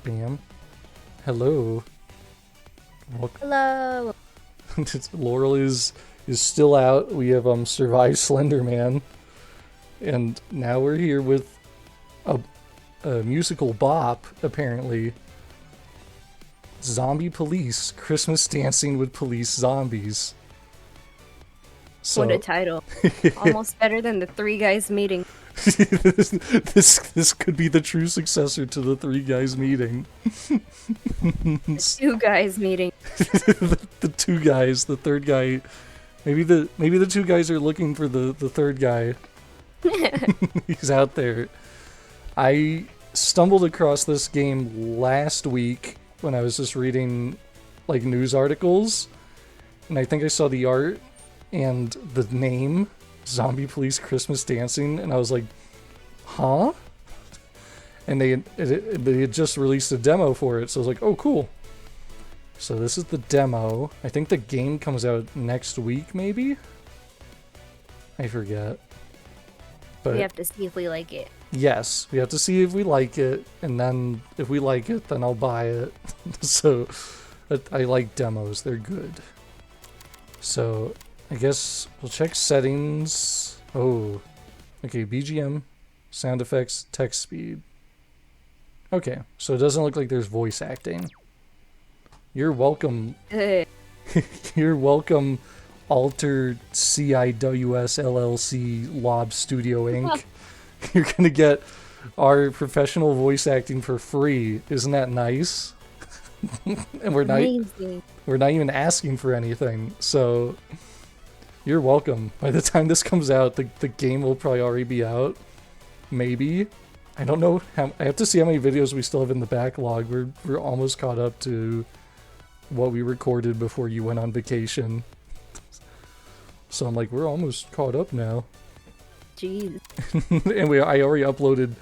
Pam. Hello. Hello. Laurel is still out. We have survived Slender Man, and now we're here with a musical bop. Apparently, Zombie Police: Christmas Dancing with Police Zombies. So, What a title! Almost better than the Three Guys Meeting. this could be the true successor to the Three Guys Meeting. The Two Guys Meeting. the two guys, the third guy. Maybe the two guys are looking for the third guy. He's out there. I stumbled across this game last week when I was just reading like news articles, and I think I saw the art and the name Zombie Police Christmas Dancing, and I was like, huh? And they had just released a demo for it, so I was like, oh, cool. So this is the demo. I think the game comes out next week, maybe? I forget. But We have to see if we like it. yes, we have to see if we like it, and then if we like it, then I'll buy it. So I like demos, they're good. So I guess we'll check settings. Oh, okay, BGM, sound effects, text speed. Okay, so it doesn't look like there's voice acting. You're welcome. You're welcome, Alter CIWS LLC Lob Studio Inc. You're gonna get our professional voice acting for free. Isn't that nice? And we're not even asking for anything. So you're welcome. By the time this comes out, the game will probably already be out. Maybe. I don't know. I have to see how many videos we still have in the backlog. We're almost caught up to what we recorded before you went on vacation. So I'm like, we're almost caught up now. Jeez. And I already uploaded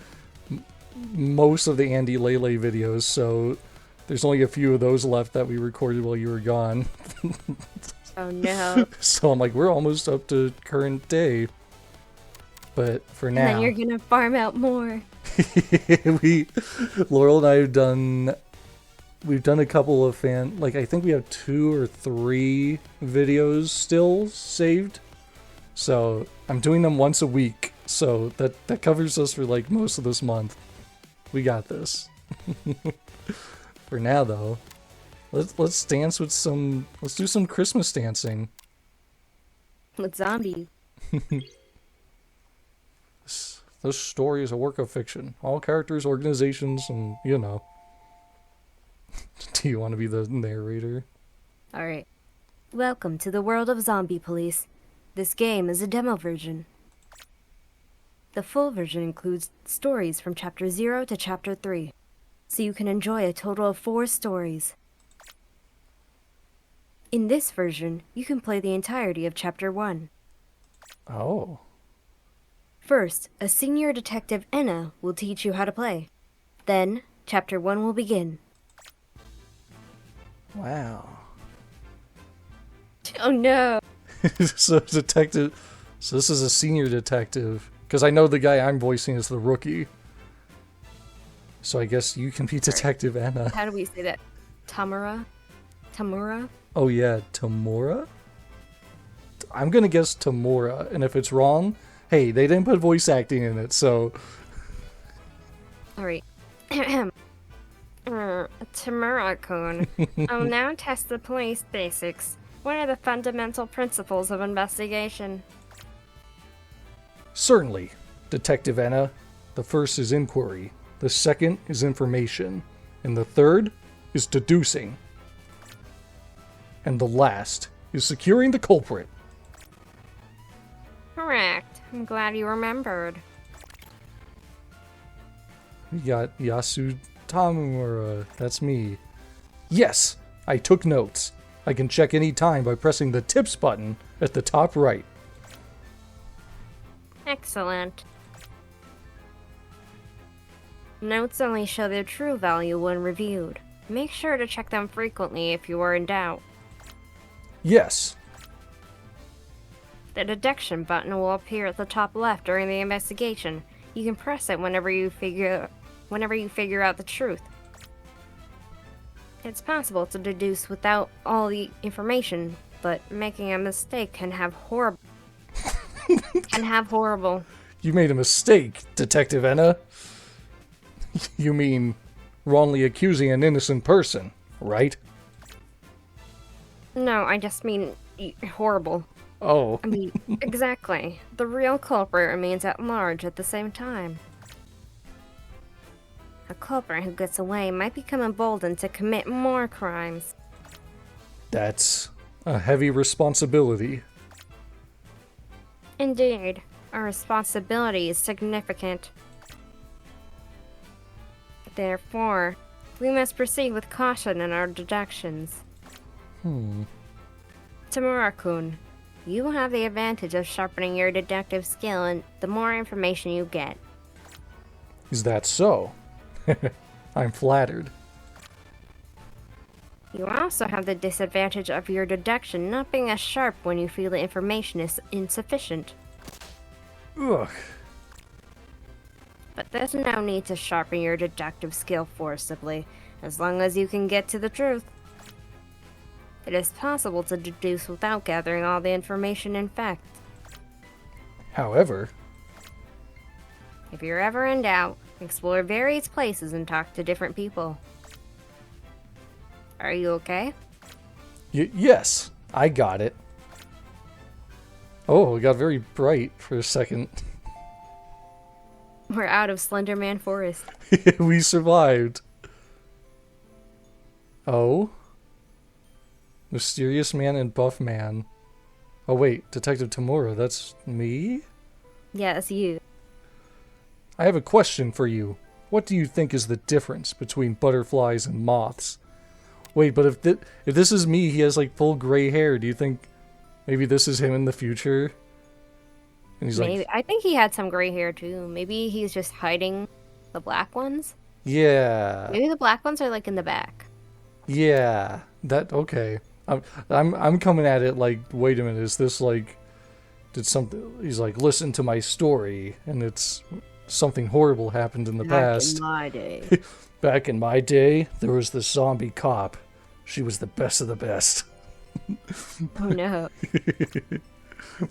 most of the Andy Lele videos, so there's only a few of those left that we recorded while you were gone. Oh no. So I'm like, we're almost up to current day. But for now, And then you're gonna farm out more. Laurel and I we've done a couple of I think we have 2 or 3 videos still saved. So I'm doing them once a week. So that covers us for like most of this month. We got this. For now though, let's dance with let's do some Christmas dancing. With zombies. This story is a work of fiction. All characters, organizations, and you know. Do you want to be the narrator? Alright. Welcome to the world of Zombie Police. This game is a demo version. The full version includes stories from Chapter 0 to Chapter 3, so you can enjoy a total of 4 stories. In this version, you can play the entirety of Chapter 1. Oh. First, a senior detective Anna will teach you how to play. Then, Chapter 1 will begin. Wow. Oh no! So this is a senior detective, because I know the guy I'm voicing is the rookie. So I guess you can be Detective Anna. How do we say that? Tamura? Tamura? Oh yeah, Tamura? I'm gonna guess Tamura, and if it's wrong, hey, they didn't put voice acting in it, so... Alright. Tamura-kun. I'll now test the police basics. What are the fundamental principles of investigation? Certainly, Detective Anna. The first is inquiry, the second is information, and the third is deducing. And the last is securing the culprit. Correct. I'm glad you remembered. We got Yasu Tamura, that's me. Yes, I took notes. I can check any time by pressing the tips button at the top right. Excellent. Notes only show their true value when reviewed. Make sure to check them frequently if you are in doubt. Yes. The deduction button will appear at the top left during the investigation. You can press it whenever you figure out the truth. It's possible to deduce without all the information, but making a mistake can have horrible. You made a mistake, Detective Enna. You mean wrongly accusing an innocent person, right? No, I just mean horrible. Oh. I mean, exactly. The real culprit remains at large at the same time. A culprit who gets away might become emboldened to commit more crimes. That's a heavy responsibility. Indeed, our responsibility is significant. Therefore, we must proceed with caution in our deductions. Tamura-kun, you will have the advantage of sharpening your deductive skill and the more information you get. Is that so? I'm flattered. You also have the disadvantage of your deduction not being as sharp when you feel the information is insufficient. Ugh. But there's no need to sharpen your deductive skill forcibly, as long as you can get to the truth. It is possible to deduce without gathering all the information in fact. However, if you're ever in doubt, explore various places and talk to different people. Are you okay? Yes, I got it. Oh, it got very bright for a second. We're out of Slenderman Forest. We survived. Oh? Mysterious man and buff man. Oh wait, Detective Tamura, that's me? Yeah, it's you. I have a question for you. What do you think is the difference between butterflies and moths? Wait, but if this is me, he has like full gray hair. Do you think maybe this is him in the future? And he's Maybe. like, I think he had some gray hair too. Maybe he's just hiding the black ones. yeah, Maybe the black ones are like in the back. yeah. That okay. I'm coming at it like, wait a minute, is this like, did something? He's like, listen to my story, and it's something horrible happened in the past. Back in my day. Back in my day, there was this zombie cop. She was the best of the best. Oh no.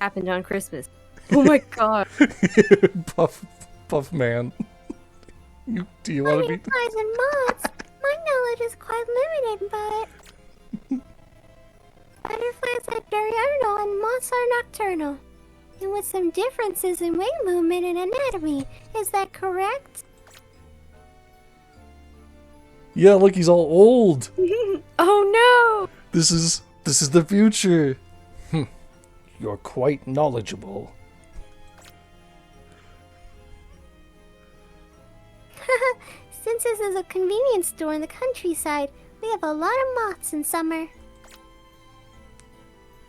Happened on Christmas. Oh my god. Puff man. Do you want to be? Butterflies and moths. My knowledge is quite limited, but butterflies are diurnal and moths are nocturnal. And with some differences in wing movement and anatomy. Is that correct? Yeah, look, he's all old. Oh no! This is the future. You're quite knowledgeable. Since this is a convenience store in the countryside, we have a lot of moths in summer.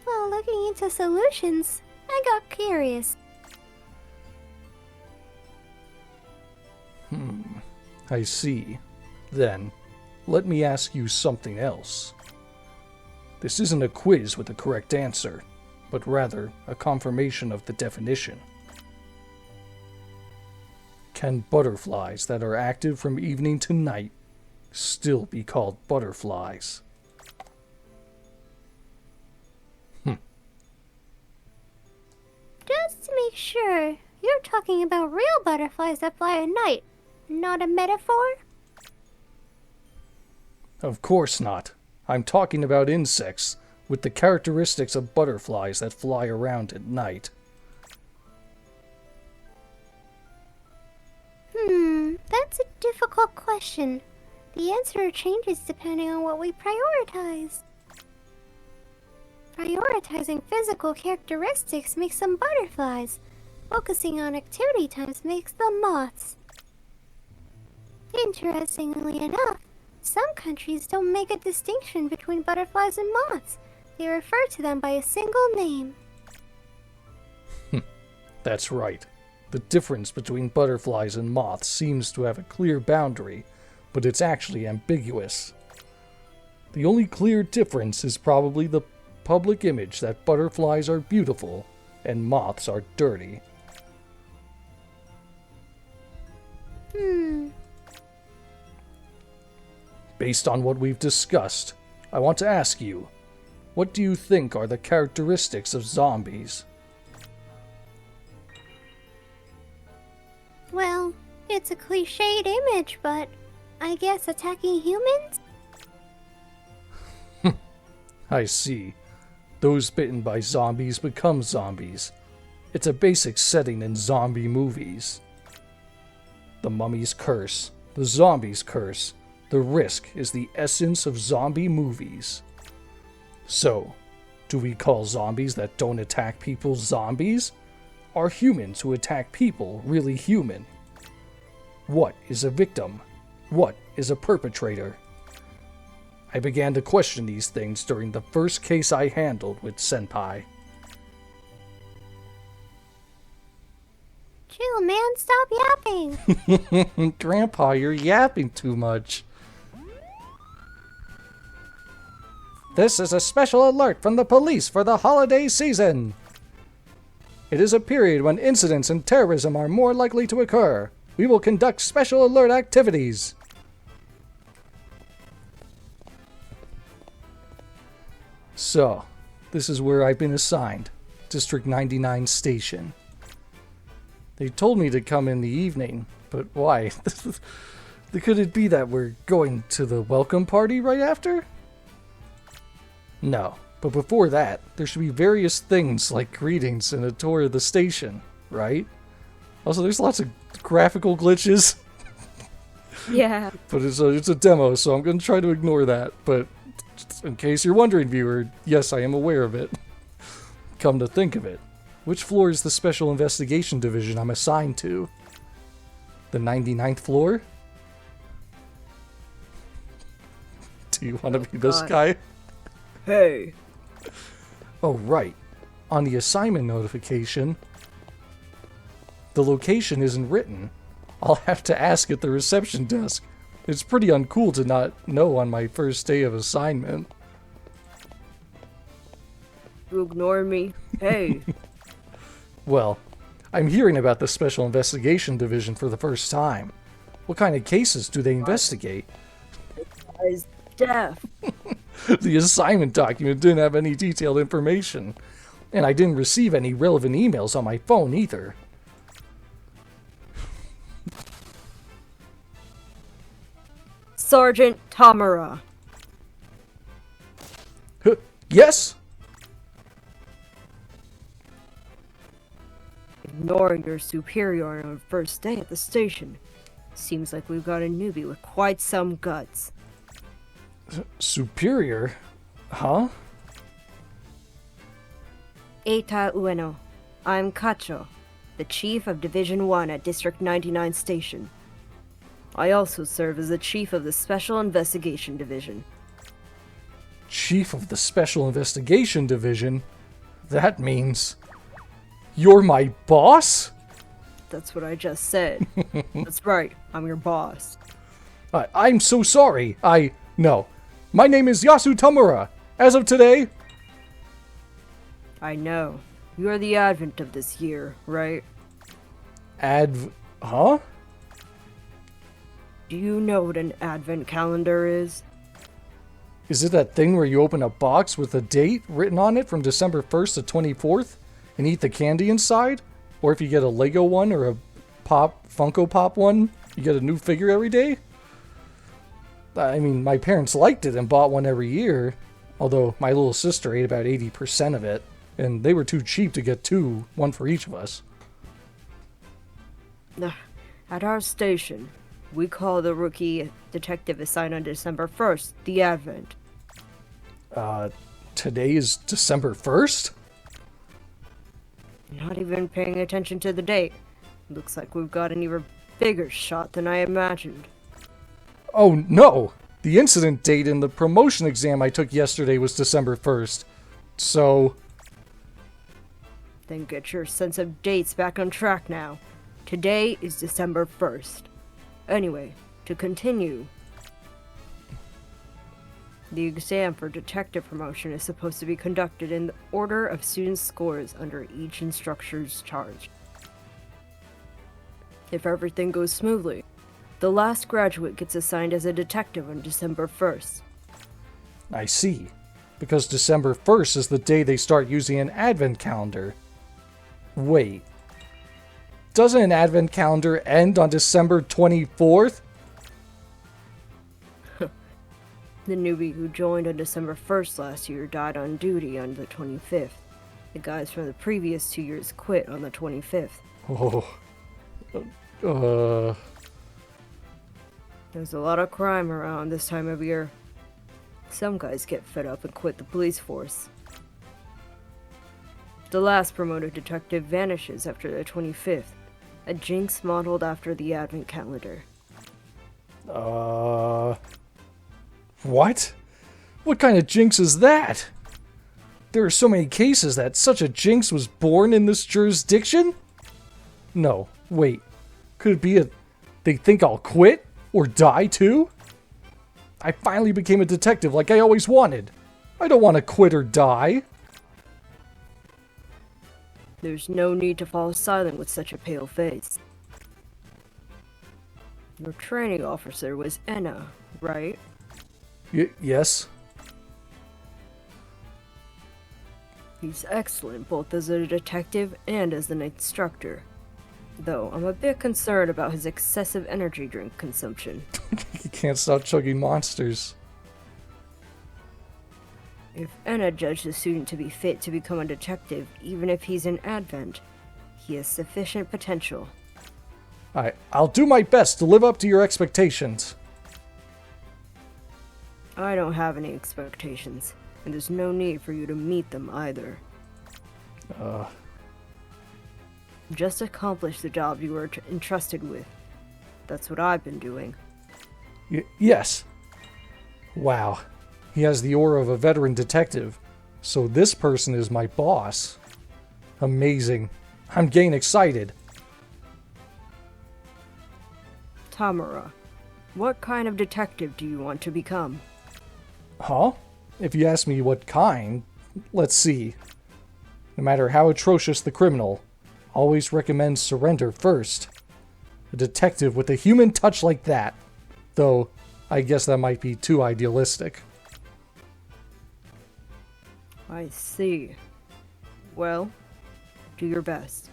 While looking into solutions, I got curious. I see. Then, let me ask you something else. This isn't a quiz with the correct answer, but rather a confirmation of the definition. Can butterflies that are active from evening to night still be called butterflies? Just to make sure, you're talking about real butterflies that fly at night, not a metaphor? Of course not. I'm talking about insects with the characteristics of butterflies that fly around at night. That's a difficult question. The answer changes depending on what we prioritize. Prioritizing physical characteristics makes them butterflies. Focusing on activity times makes them moths. Interestingly enough, some countries don't make a distinction between butterflies and moths. They refer to them by a single name. That's right. The difference between butterflies and moths seems to have a clear boundary, but it's actually ambiguous. The only clear difference is probably the public image that butterflies are beautiful and moths are dirty. Based on what we've discussed, I want to ask you, what do you think are the characteristics of zombies? Well, it's a cliched image, but I guess attacking humans? I see. Those bitten by zombies become zombies. It's a basic setting in zombie movies. The mummy's curse, the zombie's curse, the risk is the essence of zombie movies. So, do we call zombies that don't attack people zombies? Are humans who attack people really human? What is a victim? What is a perpetrator? I began to question these things during the first case I handled with Senpai. Chill, man, stop yapping. Grandpa, you're yapping too much. This is a special alert from the police for the holiday season. It is a period when incidents and terrorism are more likely to occur. We will conduct special alert activities. So, this is where I've been assigned. District 99 Station. They told me to come in the evening, but why? Could it be that we're going to the welcome party right after? No, but before that, there should be various things like greetings and a tour of the station, right? Also, there's lots of graphical glitches. Yeah. But it's a demo, so I'm going to try to ignore that. But in case you're wondering, viewer, yes, I am aware of it. Come to think of it, which floor is the Special Investigation Division I'm assigned to? The 99th floor? Do you want to be this guy? Hey. Oh, right. On the assignment notification, the location isn't written. I'll have to ask at the reception desk. It's pretty uncool to not know on my first day of assignment. You ignore me? Hey. Well, I'm hearing about the Special Investigation Division for the first time. What kind of cases do they investigate? Guy's deaf. The assignment document didn't have any detailed information, and I didn't receive any relevant emails on my phone either. Sergeant Tamura. Yes? Ignoring your superior on our first day at the station. Seems like we've got a newbie with quite some guts. Superior? Huh? Eita Ueno. I'm Kacho, the Chief of Division 1 at District 99 Station. I also serve as the Chief of the Special Investigation Division. Chief of the Special Investigation Division? That means you're my boss? That's what I just said. That's right, I'm your boss. I'm so sorry. No. My name is Yasu Tamura. As of today... I know. You are the advent of this year, right? Huh? Do you know what an advent calendar is? Is it that thing where you open a box with a date written on it from December 1st to 24th and eat the candy inside? Or if you get a Lego one or a Funko Pop one, you get a new figure every day? I mean, my parents liked it and bought one every year, although my little sister ate about 80% of it, and they were too cheap to get two, one for each of us. At our station, we call the rookie detective assigned on December 1st the Advent. Today is December 1st? Not even paying attention to the date. Looks like we've got an even bigger shot than I imagined. Oh no! The incident date in the promotion exam I took yesterday was December 1st. So... Then get your sense of dates back on track now. Today is December 1st. Anyway, to continue. The exam for detective promotion is supposed to be conducted in the order of students' scores under each instructor's charge. If everything goes smoothly, The last graduate gets assigned as a detective on December 1st. I see. Because December 1st is the day they start using an advent calendar. Wait. Doesn't an advent calendar end on December 24th? The newbie who joined on December 1st last year died on duty on the 25th. The guys from the previous 2 years quit on the 25th. Oh. There's a lot of crime around this time of year. Some guys get fed up and quit the police force. The last promoted detective vanishes after the 25th, a jinx modeled after the advent calendar. What? What kind of jinx is that? There are so many cases that such a jinx was born in this jurisdiction? No, wait. Could it be they think I'll quit? Or die too? I finally became a detective like I always wanted. I don't want to quit or die. There's no need to fall silent with such a pale face. Your training officer was Enna, right? Yes. He's excellent both as a detective and as an instructor. Though I'm a bit concerned about his excessive energy drink consumption. He can't stop chugging monsters. If Enna judged the student to be fit to become a detective, even if he's an advent, he has sufficient potential. I'll do my best to live up to your expectations. I don't have any expectations, and there's no need for you to meet them either. Just accomplish the job you were entrusted with. That's what I've been doing. Yes. Wow. He has the aura of a veteran detective. So this person is my boss. Amazing. I'm getting excited. Tamara, what kind of detective do you want to become? Huh? If you ask me what kind, let's see. No matter how atrocious the criminal, always recommend surrender first. A detective with a human touch like that. Though, I guess that might be too idealistic. I see. Well, do your best.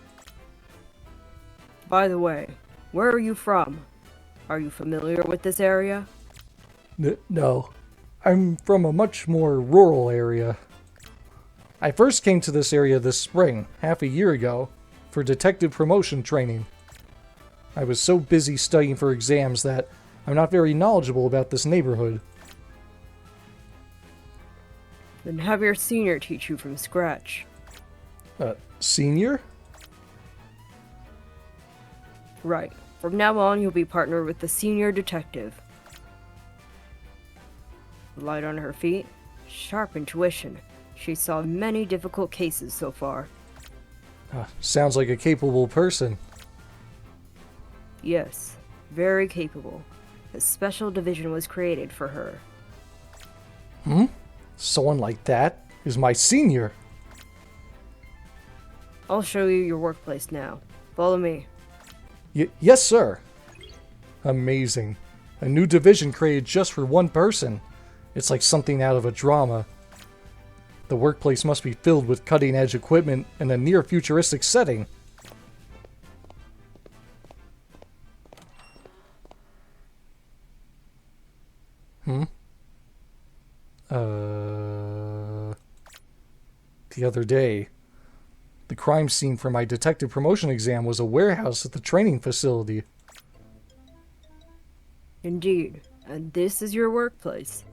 By the way, where are you from? Are you familiar with this area? No. I'm from a much more rural area. I first came to this area this spring, half a year ago, for detective promotion training. I was so busy studying for exams that I'm not very knowledgeable about this neighborhood. Then have your senior teach you from scratch. Senior? Right. From now on, you'll be partnered with the senior detective. Light on her feet, sharp intuition. She solved many difficult cases so far. Sounds like a capable person. Yes, very capable. A special division was created for her. Someone like that is my senior. I'll show you your workplace now. Follow me. Yes, sir. Amazing. A new division created just for one person. It's like something out of a drama. The workplace must be filled with cutting-edge equipment in a near-futuristic setting. The other day, the crime scene for my detective promotion exam was a warehouse at the training facility. Indeed, and this is your workplace.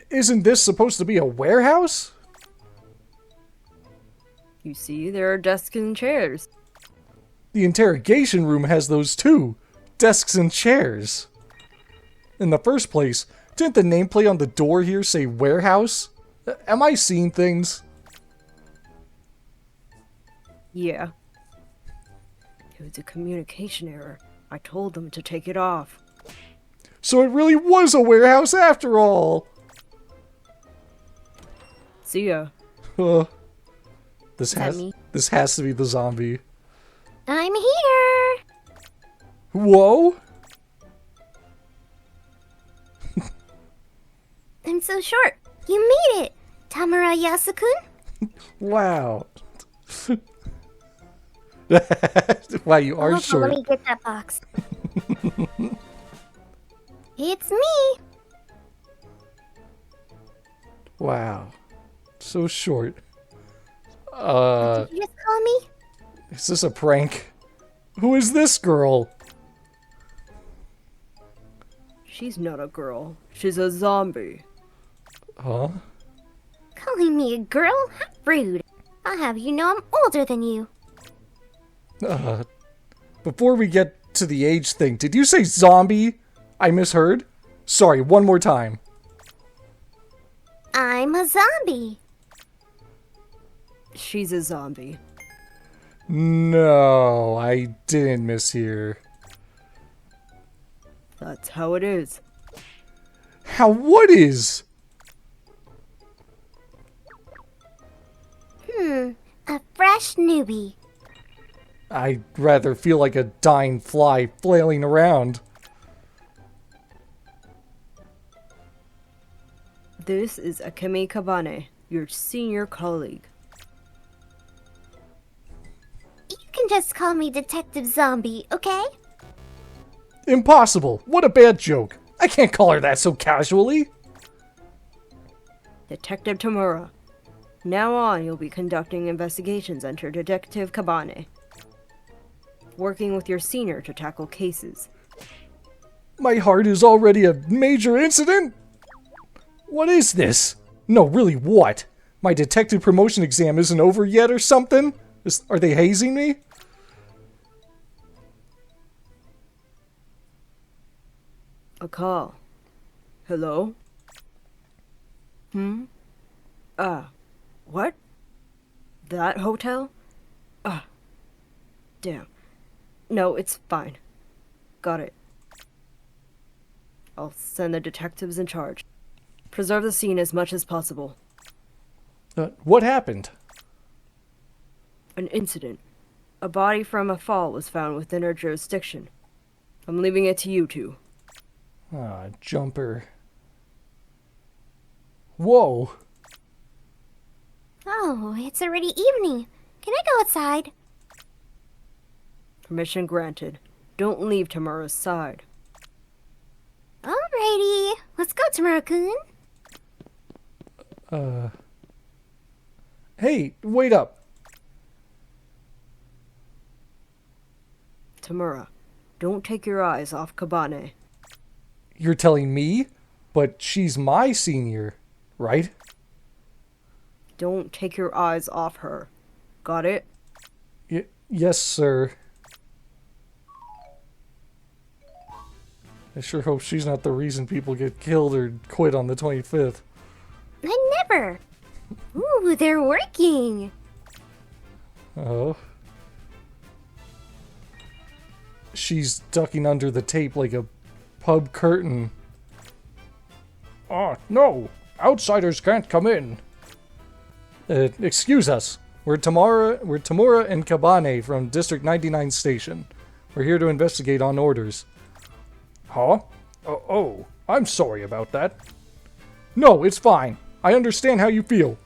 Isn't this supposed to be a warehouse? You see, there are desks and chairs. The interrogation room has those too. Desks and chairs. In the first place, didn't the nameplate on the door here say warehouse? Am I seeing things? Yeah. It was a communication error. I told them to take it off. So it really was a warehouse after all! See ya. This that me? has to be the zombie. I'm here! Whoa! been so short. You made it, Tamara Yasukun. Wow. Wow, you are Hold on, short. let me get that box. It's me. Wow. So short. Did you just call me? Is this a prank? Who is this girl? She's not a girl. She's a zombie. Huh? Calling me a girl? How rude. I'll have you know I'm older than you. Before we get to the age thing, did you say zombie? I misheard? Sorry, one more time. I'm a zombie. She's a zombie. No, I didn't mishear. That's how it is. How what is? A fresh newbie. I'd rather feel like a dying fly flailing around. This is Akemi Kabane, your senior colleague. You can just call me Detective Zombie, okay? Impossible! What a bad joke! I can't call her that so casually! Detective Tamura. Now on, you'll be conducting investigations under Detective Kabane. Working with your senior to tackle cases. My heart is already a major incident? What is this? No, really, what? My detective promotion exam isn't over yet or something? Are they hazing me? A call. Hello? What? That hotel? Damn. No, it's fine. Got it. I'll send the detectives in charge. Preserve the scene as much as possible. What happened? An incident. A body from a fall was found within our jurisdiction. I'm leaving it to you two. Jumper. Whoa! Oh, it's already evening. Can I go outside? Permission granted. Don't leave Tamura's side. Alrighty. Let's go, Tamura-kun. Hey, wait up! Tamura, don't take your eyes off Kabane. You're telling me? But she's my senior, right? Don't take your eyes off her. Got it? Yes, sir. I sure hope she's not the reason people get killed or quit on the 25th. I never. Ooh, they're working. Oh. She's ducking under the tape like a pub curtain. Oh, no! Outsiders can't come in. Excuse us. We're Tamura and Kabane from District 99 Station. We're here to investigate on orders. Huh? Oh, I'm sorry about that. No, it's fine. I understand how you feel.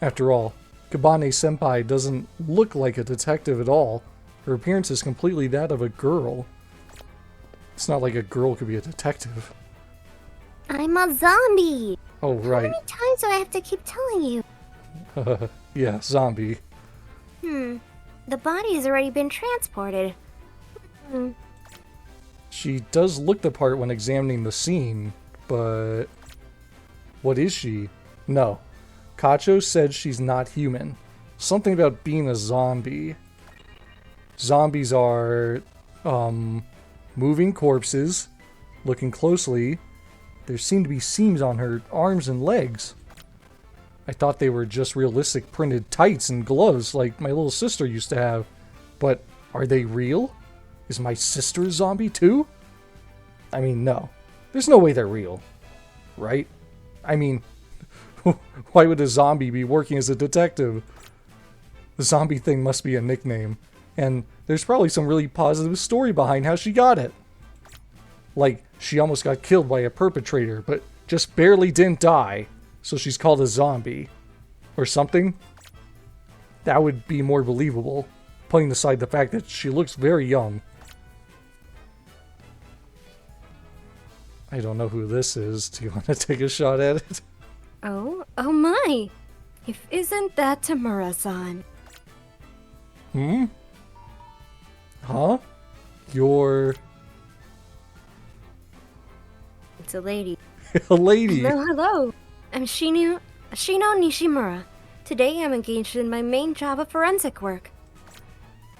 After all, Kabane-senpai doesn't look like a detective at all. Her appearance is completely that of a girl. It's not like a girl could be a detective. I'm a zombie. Oh, right. How many times do I have to keep telling you? Yeah, zombie. The body has already been transported. She does look the part when examining the scene, but... what is she? No. Kacho said she's not human. Something about being a zombie. Zombies are, moving corpses. Looking closely, there seem to be seams on her arms and legs. I thought they were just realistic printed tights and gloves like my little sister used to have. But are they real? Is my sister a zombie too? I mean, no. There's no way they're real. Right? I mean, why would a zombie be working as a detective? The zombie thing must be a nickname. And there's probably some really positive story behind how she got it. Like, she almost got killed by a perpetrator, but just barely didn't die, so she's called a zombie. Or something. That would be more believable, putting aside the fact that she looks very young. I don't know who this is. Do you want to take a shot at it? Oh my! If isn't that Tamura-san? Hmm? Huh? You're... It's a lady. a lady. Hello. I'm Shino Nishimura. Today I'm engaged in my main job of forensic work.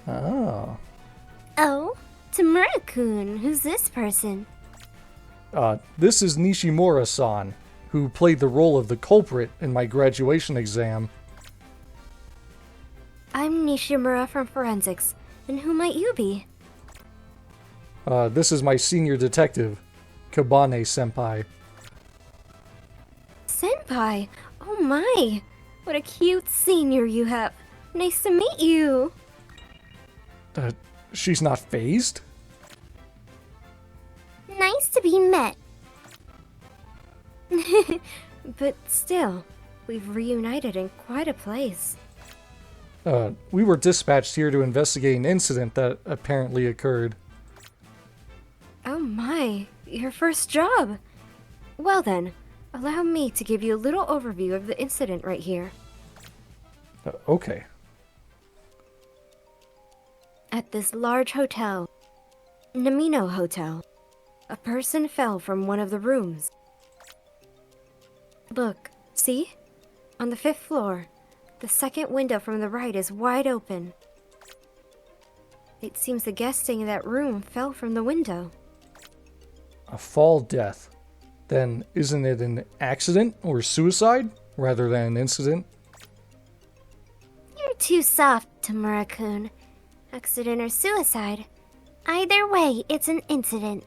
Oh. Oh, Tamura-kun, who's this person? This is Nishimura-san, who played the role of the culprit in my graduation exam. I'm Nishimura from forensics, and who might you be? This is my senior detective, Kabane-senpai. Senpai! Oh my! What a cute senior you have. Nice to meet you. She's not phased? Nice to be met. But still, we've reunited in quite a place. We were dispatched here to investigate an incident that apparently occurred. Oh my, your first job! Well then, allow me to give you a little overview of the incident right here. Okay. At this large hotel, Namino Hotel, a person fell from one of the rooms. Look, see? On the 5th floor, the second window from the right is wide open. It seems the guest staying in that room fell from the window. A fall death. Then isn't it an accident or suicide rather than an incident? You're too soft, Tamura-kun. Accident or suicide. Either way, it's an incident.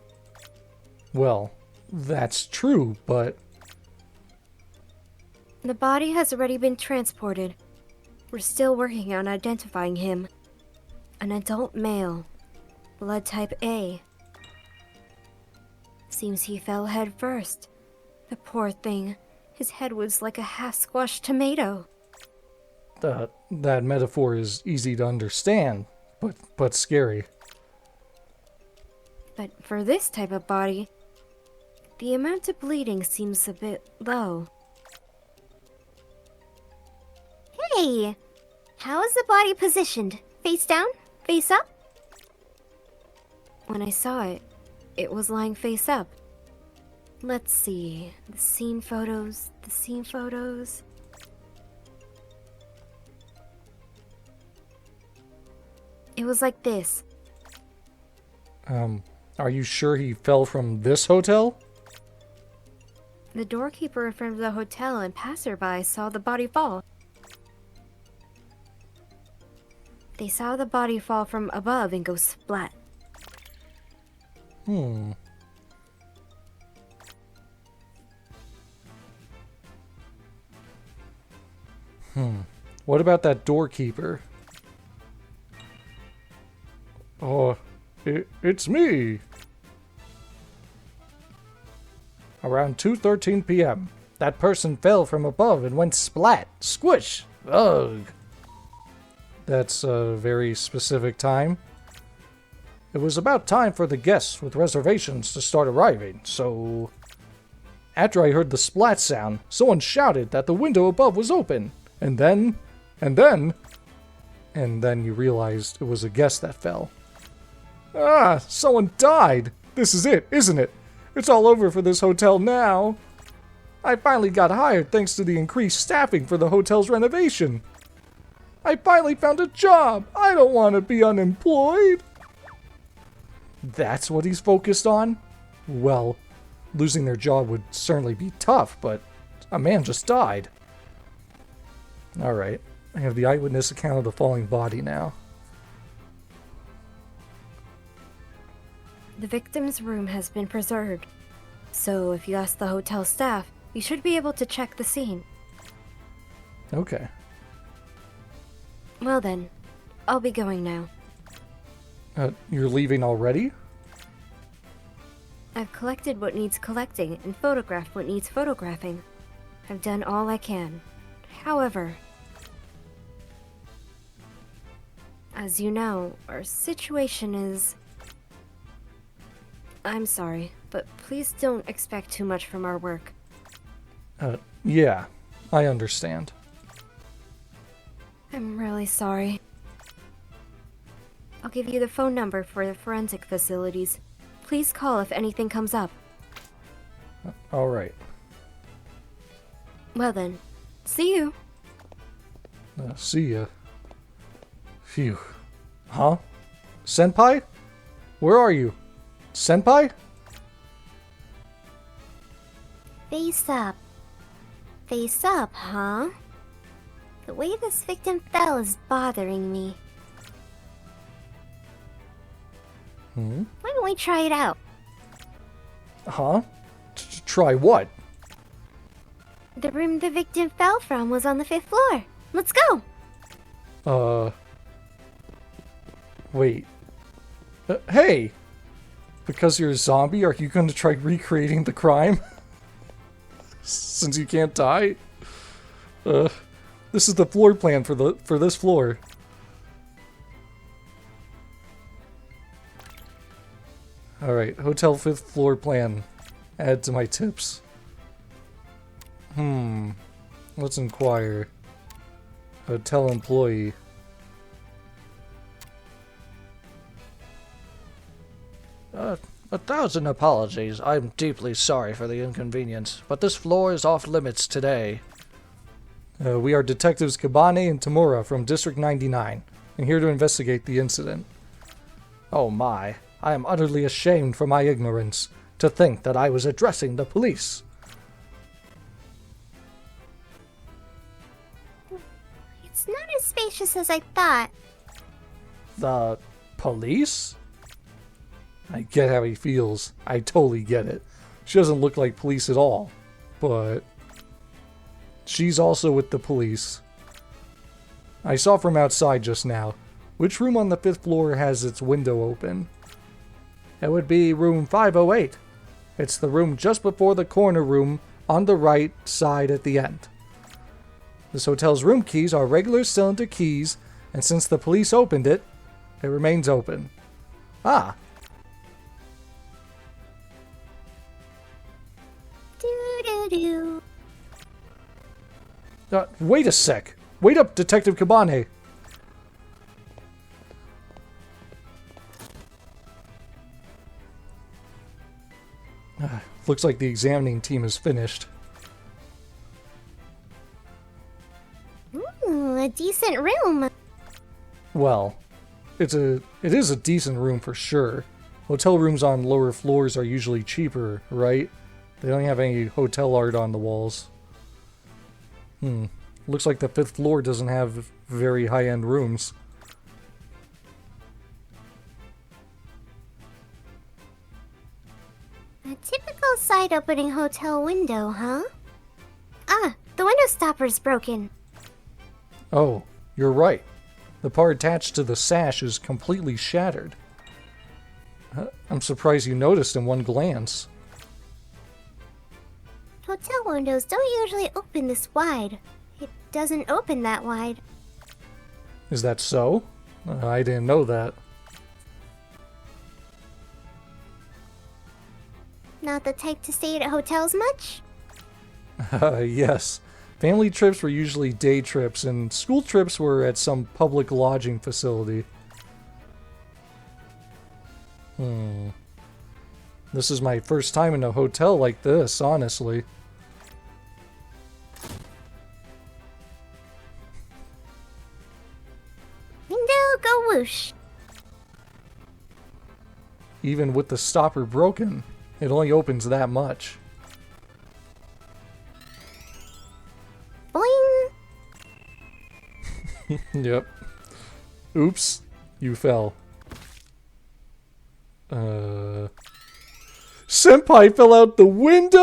Well, that's true, but... The body has already been transported. We're still working on identifying him. An adult male. Blood type A. Seems he fell head first. The poor thing. His head was like a half-squashed tomato. That metaphor is easy to understand, but scary. But for this type of body, the amount of bleeding seems a bit low. Hey! How is the body positioned? Face down? Face up? When I saw it, it was lying face up. Let's see. The scene photos. It was like this. Are you sure he fell from this hotel? The doorkeeper in front of the hotel and passerby saw the body fall. They saw the body fall from above and go splat. What about that doorkeeper? Oh, it's me! Around 2:13 p.m., that person fell from above and went splat, squish, ugh. That's a very specific time. It was about time for the guests with reservations to start arriving, so... After I heard the splat sound, someone shouted that the window above was open. And then you realized it was a guest that fell. Ah, someone died! This is it, isn't it? It's all over for this hotel now. I finally got hired thanks to the increased staffing for the hotel's renovation. I finally found a job! I don't want to be unemployed! That's what he's focused on? Well, losing their job would certainly be tough, but a man just died. Alright, I have the eyewitness account of the falling body now. The victim's room has been preserved. So if you ask the hotel staff, you should be able to check the scene. Okay. Well then, I'll be going now. You're leaving already? I've collected what needs collecting and photographed what needs photographing. I've done all I can. However, as you know, our situation is... I'm sorry, but please don't expect too much from our work. Yeah, I understand. I'm really sorry. I'll give you the phone number for the forensic facilities. Please call if anything comes up. Alright. Well then, see you. See ya. Phew. Huh? Senpai? Where are you? Senpai? Face up. Face up, huh? The way this victim fell is bothering me. Why don't we try it out? Huh? Try what? The room the victim fell from was on the 5th floor. Let's go! Wait. Hey! Because you're a zombie, are you going to try recreating the crime? Since you can't die? This is the floor plan for this floor. Alright, hotel 5th floor plan. Add to my tips. Let's inquire. Hotel employee. A thousand apologies. I'm deeply sorry for the inconvenience, but this floor is off limits today. We are Detectives Kabane and Tamura from District 99, and here to investigate the incident. Oh my, I am utterly ashamed for my ignorance. To think that I was addressing the police. It's not as spacious as I thought. The police? I get how he feels. I totally get it. She doesn't look like police at all, but she's also with the police. I saw from outside just now. Which room on the 5th floor has its window open? It would be room 508. It's the room just before the corner room on the right side at the end. This hotel's room keys are regular cylinder keys, and since the police opened it, it remains open. Ah. Do-do-do. Wait a sec. Wait up, Detective Kabane. Looks like the examining team is finished. Ooh, a decent room. Well, it is a decent room for sure. Hotel rooms on lower floors are usually cheaper, right? They don't have any hotel art on the walls. Looks like the 5th floor doesn't have very high-end rooms. A typical side-opening hotel window, huh? Ah, the window stopper's broken. Oh, you're right. The part attached to the sash is completely shattered. I'm surprised you noticed in one glance. Hotel windows don't usually open this wide. It doesn't open that wide. Is that so? I didn't know that. Not the type to stay at hotels much? Yes. Family trips were usually day trips, and school trips were at some public lodging facility. This is my first time in a hotel like this, honestly. Window go whoosh. Even with the stopper broken, it only opens that much. Boing! Yep. Oops. You fell. Senpai fell out the window!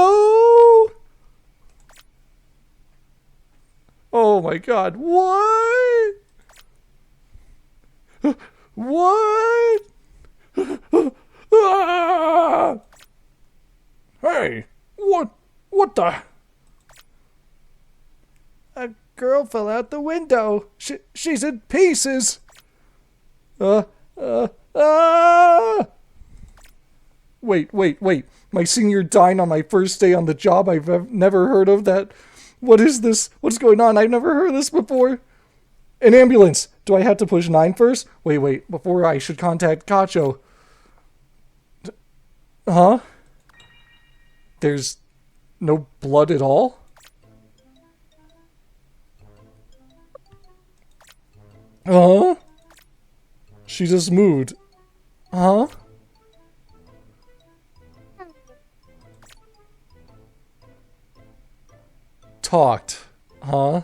Oh my god, what? What? Ah! Hey, what the? A girl fell out the window. She's in pieces. Wait. My senior died on my first day on the job. I've never heard of that. What is this? What's going on? I've never heard of this before. An ambulance! Do I have to push 9 first? Wait. Before I should contact Cacho. Huh? There's no blood at all? Huh? She just moved. Huh? Talked. Huh?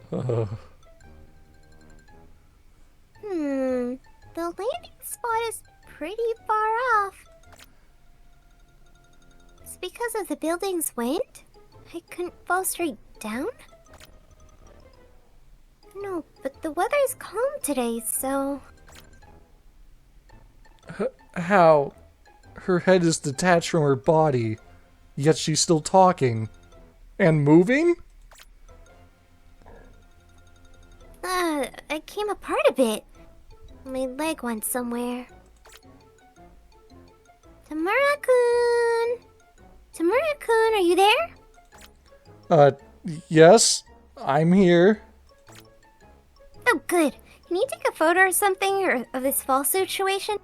The landing spot is pretty far off. It's because of the building's wind? I couldn't fall straight down? No, but the weather's calm today, so... How? Her head is detached from her body, yet she's still talking. And moving? I came apart a bit. My leg went somewhere. Tamura-kun! Tamura-kun, are you there? Yes, I'm here. Oh, good. Can you take a photo or something of this fall situation?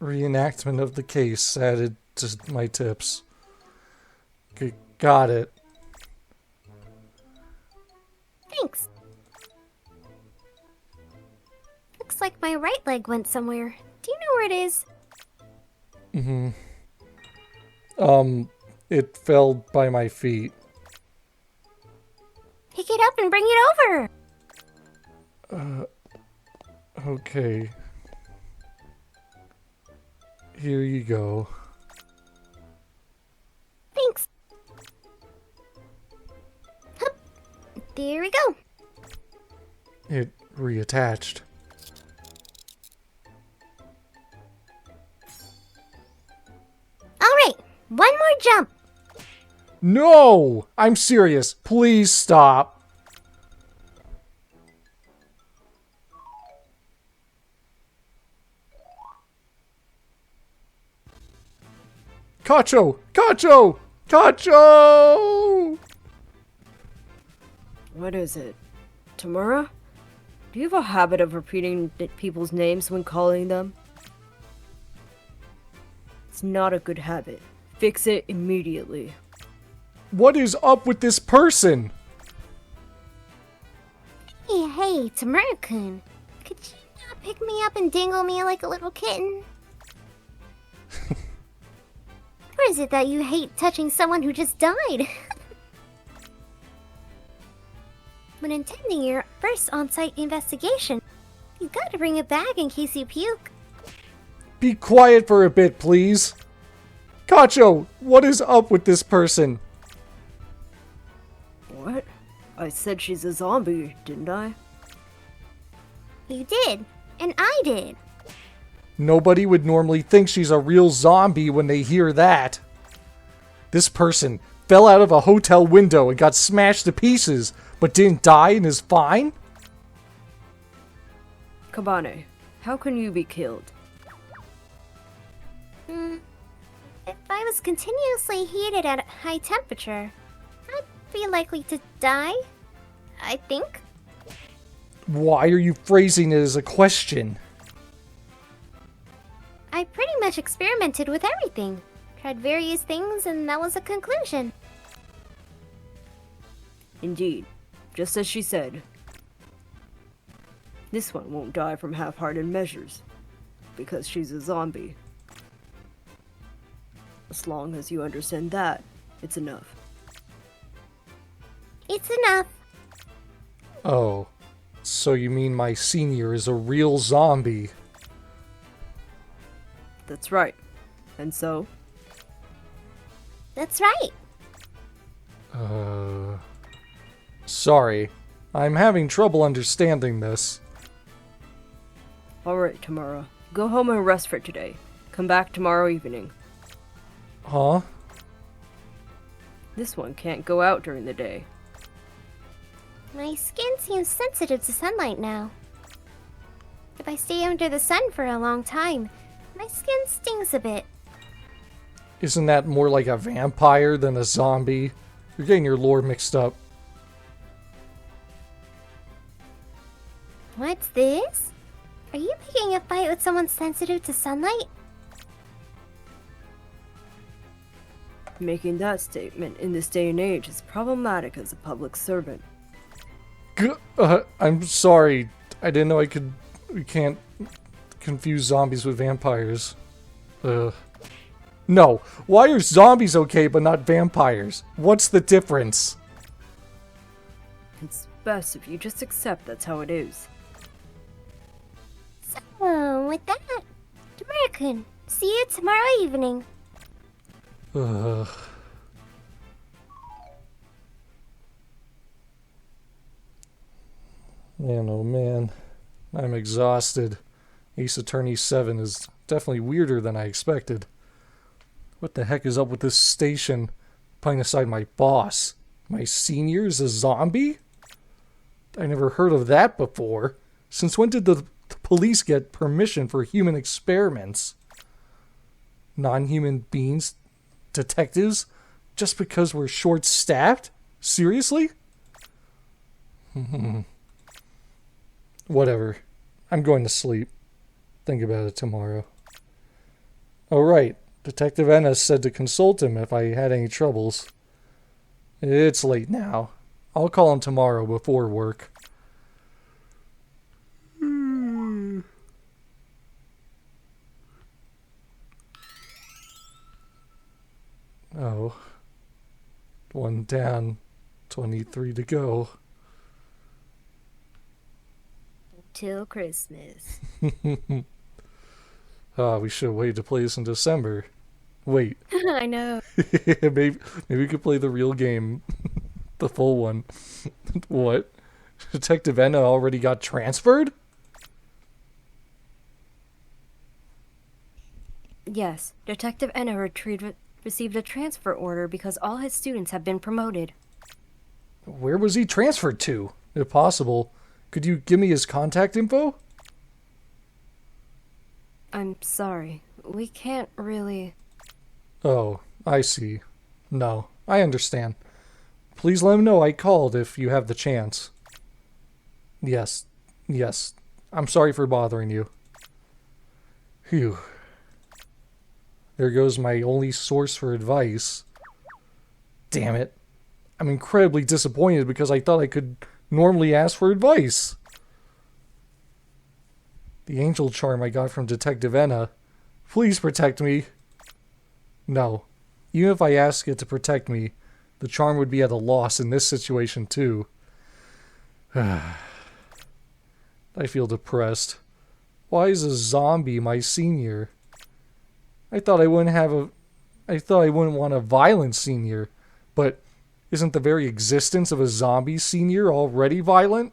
Reenactment of the case added to my tips. Got it. Thanks. Looks like my right leg went somewhere. Do you know where it is? It fell by my feet. Pick it up and bring it over! Okay. Here you go. Thanks. Hup. There we go. It reattached. Alright, one more jump. No! I'm serious. Please stop. Cacho! Cacho! Cacho! What is it? Tamura? Do you have a habit of repeating people's names when calling them? It's not a good habit. Fix it immediately. What is up with this person? Hey, Tamura-kun. Could you not pick me up and dangle me like a little kitten? Or is it that you hate touching someone who just died? When attending your first on-site investigation, you gotta bring a bag in case you puke. Be quiet for a bit, please. Cacho, what is up with this person? What? I said she's a zombie, didn't I? You did, and I did. Nobody would normally think she's a real zombie when they hear that. This person fell out of a hotel window and got smashed to pieces, but didn't die and is fine? Kabane, how can you be killed? If I was continuously heated at a high temperature, I'd be likely to die, I think. Why are you phrasing it as a question? I pretty much experimented with everything. Tried various things, and that was a conclusion. Indeed, just as she said. This one won't die from half-hearted measures, because she's a zombie. As long as you understand that, it's enough. It's enough. Oh, so you mean my senior is a real zombie? That's right. And so? That's right. Sorry. I'm having trouble understanding this. Alright, Tamara. Go home and rest for today. Come back tomorrow evening. Huh? This one can't go out during the day. My skin seems sensitive to sunlight now. If I stay under the sun for a long time, my skin stings a bit. Isn't that more like a vampire than a zombie? You're getting your lore mixed up. What's this? Are you picking a fight with someone sensitive to sunlight? Making that statement in this day and age is problematic as a public servant. I'm sorry. I didn't know we can't confuse zombies with vampires. No. Why are zombies okay but not vampires? What's the difference? It's best if you just accept that's how it is. So, with that, Tamara-kun, see you tomorrow evening. Ugh. Man, oh man. I'm exhausted. Ace Attorney 7 is definitely weirder than I expected. What the heck is up with this station? Putting aside my boss. My senior is a zombie? I never heard of that before. Since when did the police get permission for human experiments? Non-human beings? Detectives? Just because we're short-staffed? Seriously? Whatever. I'm going to sleep. Think about it tomorrow. Oh, right. Detective Ennis said to consult him if I had any troubles. It's late now. I'll call him tomorrow before work. Oh. One down. 23 to go. Till Christmas. We should have waited to play this in December. Wait. I know. maybe we could play the real game. The full one. What? Detective Enna already got transferred? Yes, Detective Enna received a transfer order because all his students have been promoted. Where was he transferred to? If possible, could you give me his contact info? I'm sorry. We can't really... Oh, I see. No, I understand. Please let him know I called if you have the chance. Yes. I'm sorry for bothering you. Phew. There goes my only source for advice. Damn it. I'm incredibly disappointed because I thought I could normally ask for advice. The angel charm I got from Detective Enna. Please protect me. No. Even if I ask it to protect me, the charm would be at a loss in this situation too. I feel depressed. Why is a zombie my senior? I thought I wouldn't want a violent senior, but isn't the very existence of a zombie senior already violent?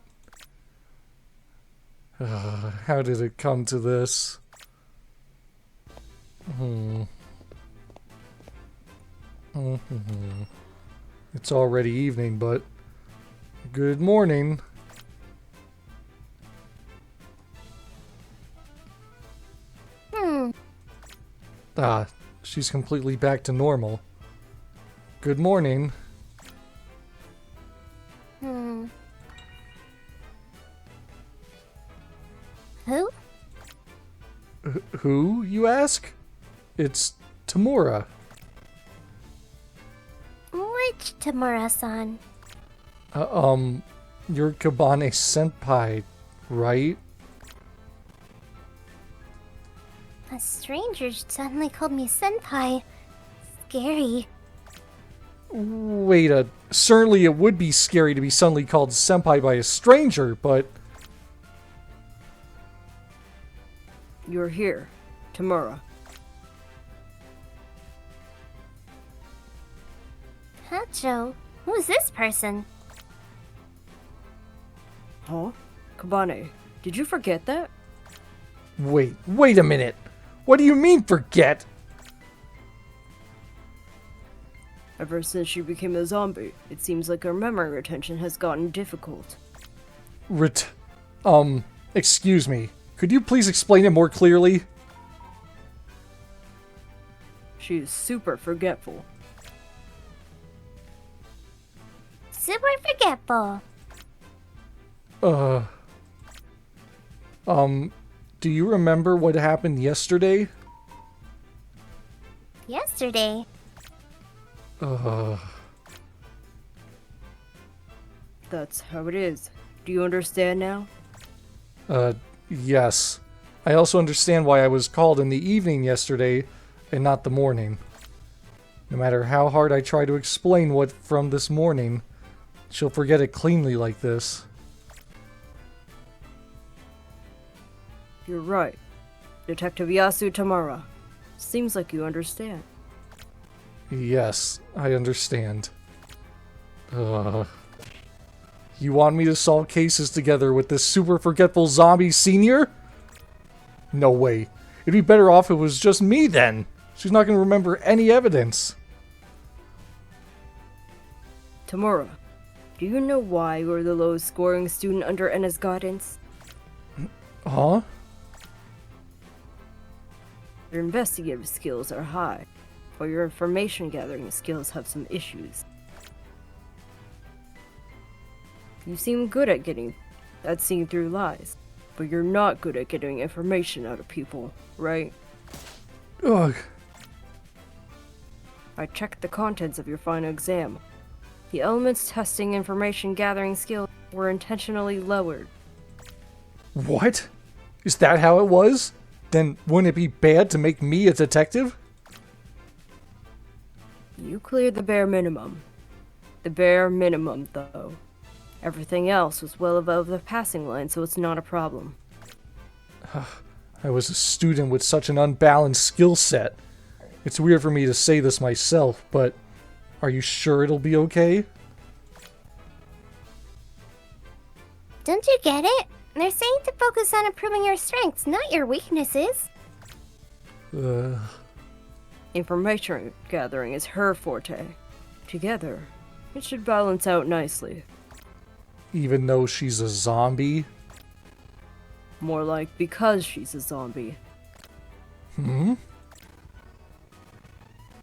How did it come to this? It's already evening, but good morning. She's completely back to normal. Good morning. Who? Who, you ask? It's Tamura. Which Tamura-san? You're Kabane Senpai, right? A stranger suddenly called me senpai. Scary. Wait, certainly it would be scary to be suddenly called senpai by a stranger, but... You're here. Tamura. Hacho, who's this person? Huh? Kabane, did you forget that? Wait a minute. What do you mean forget? Ever since she became a zombie, it seems like her memory retention has gotten difficult. Excuse me. Could you please explain it more clearly? She is super forgetful. Super forgetful. Do you remember what happened yesterday? Yesterday. That's how it is. Do you understand now? Yes. I also understand why I was called in the evening yesterday and not the morning. No matter how hard I try to explain what from this morning, she'll forget it cleanly like this. You're right. Detective Yasu Tamara. Seems like you understand. Yes, I understand. You want me to solve cases together with this super forgetful zombie senior? No way. It'd be better off if it was just me then. She's not going to remember any evidence. Tamura, do you know why you were the lowest scoring student under Enna's guidance? Huh? Your investigative skills are high, while your information gathering skills have some issues. You seem good at seeing through lies, but you're not good at getting information out of people, right? Ugh. I checked the contents of your final exam. The elements testing information gathering skills were intentionally lowered. What? Is that how it was? Then wouldn't it be bad to make me a detective? You cleared the bare minimum. The bare minimum, though. Everything else was well above the passing line, so it's not a problem. I was a student with such an unbalanced skill set. It's weird for me to say this myself, but are you sure it'll be okay? Don't you get it? They're saying to focus on improving your strengths, not your weaknesses. Information gathering is her forte. Together, it should balance out nicely. Even though she's a zombie? More like because she's a zombie.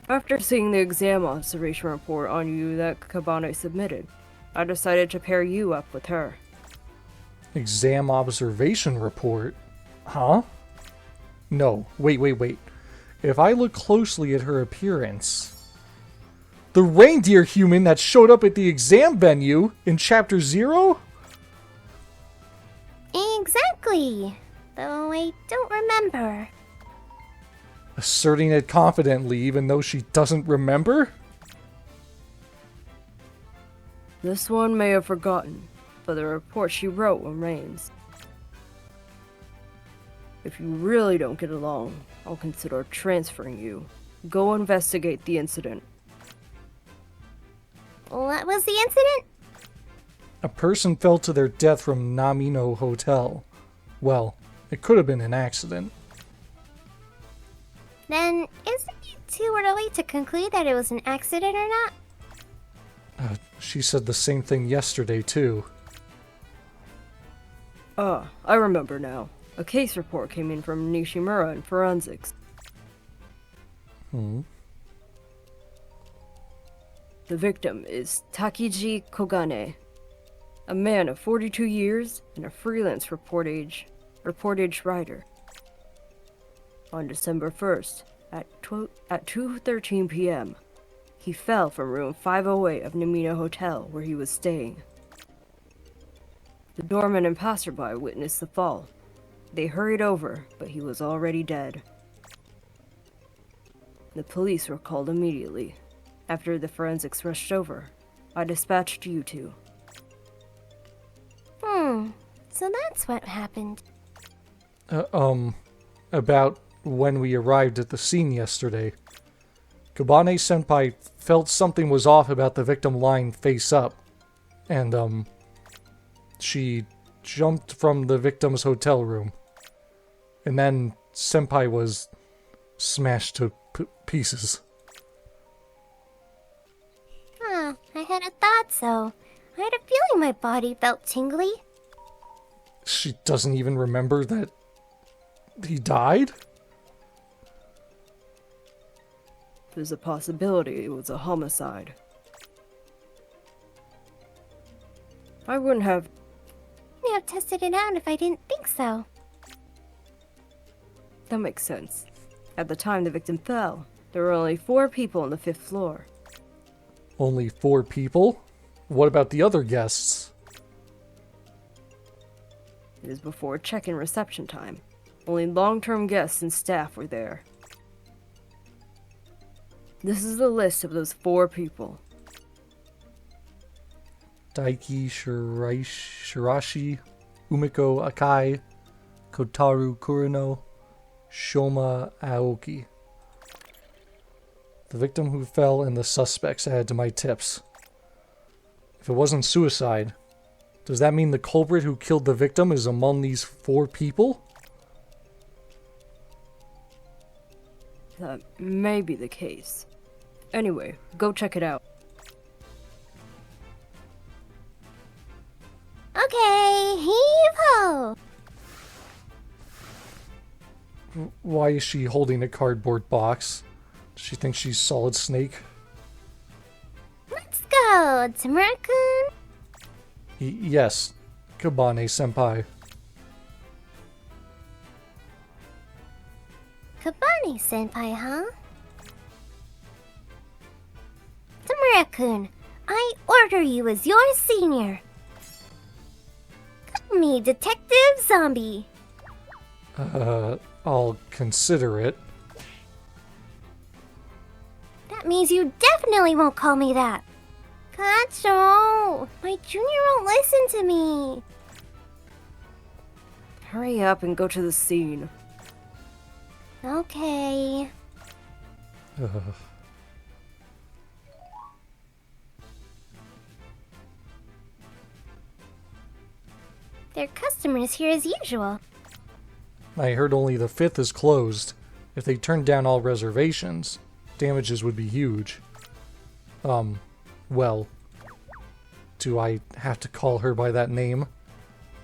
After seeing the exam observation report on you that Kabane submitted, I decided to pair you up with her. Exam observation report? Huh? No, wait. If I look closely at her appearance... The reindeer human that showed up at the exam venue in Chapter 0? Exactly. Though I don't remember. Asserting it confidently even though she doesn't remember? This one may have forgotten, but the report she wrote remains. If you really don't get along, I'll consider transferring you. Go investigate the incident. What was the incident? A person fell to their death from Namino Hotel. Well, it could have been an accident. Then, isn't it too early to conclude that it was an accident or not? She said the same thing yesterday, too. I remember now. A case report came in from Nishimura in forensics. The victim is Takiji Kogane, a man of 42 years and a freelance reportage writer. On December 1st, at 2:13 p.m., he fell from room 508 of Namino Hotel where he was staying. The doorman and passerby witnessed the fall. They hurried over, but he was already dead. The police were called immediately. After the forensics rushed over, I dispatched you two. So that's what happened. About when we arrived at the scene yesterday. Kabane-senpai felt something was off about the victim lying face up. And, she jumped from the victim's hotel room. And then Senpai was smashed to pieces. Huh, I had a thought so. I had a feeling my body felt tingly. She doesn't even remember that he died? There's a possibility it was a homicide. I wouldn't have... tested it out if I didn't think so. That makes sense. At the time the victim fell, there were only 4 people on the 5th floor. Only 4 people? What about the other guests? It is before check-in reception time. Only long-term guests and staff were there. This is the list of those 4 people. Daiki Shirashi, Umiko Akai, Kotaru Kurino, Shoma Aoki. The victim who fell and the suspects added to my tips. If it wasn't suicide, does that mean the culprit who killed the victim is among these 4 people? That may be the case. Anyway, go check it out. Okay, heave-ho! Why is she holding a cardboard box? Does she think she's Solid Snake? Let's go, Tamura-kun! Yes, Kabane-senpai. Kabane-senpai, huh? Tamura-kun, I order you as your senior. Call me Detective Zombie. I'll consider it. That means you definitely won't call me that. Kacho, my junior won't listen to me. Hurry up and go to the scene. Okay. Their customers here as usual. I heard only the 5th is closed. If they turned down all reservations, damages would be huge. Well, do I have to call her by that name?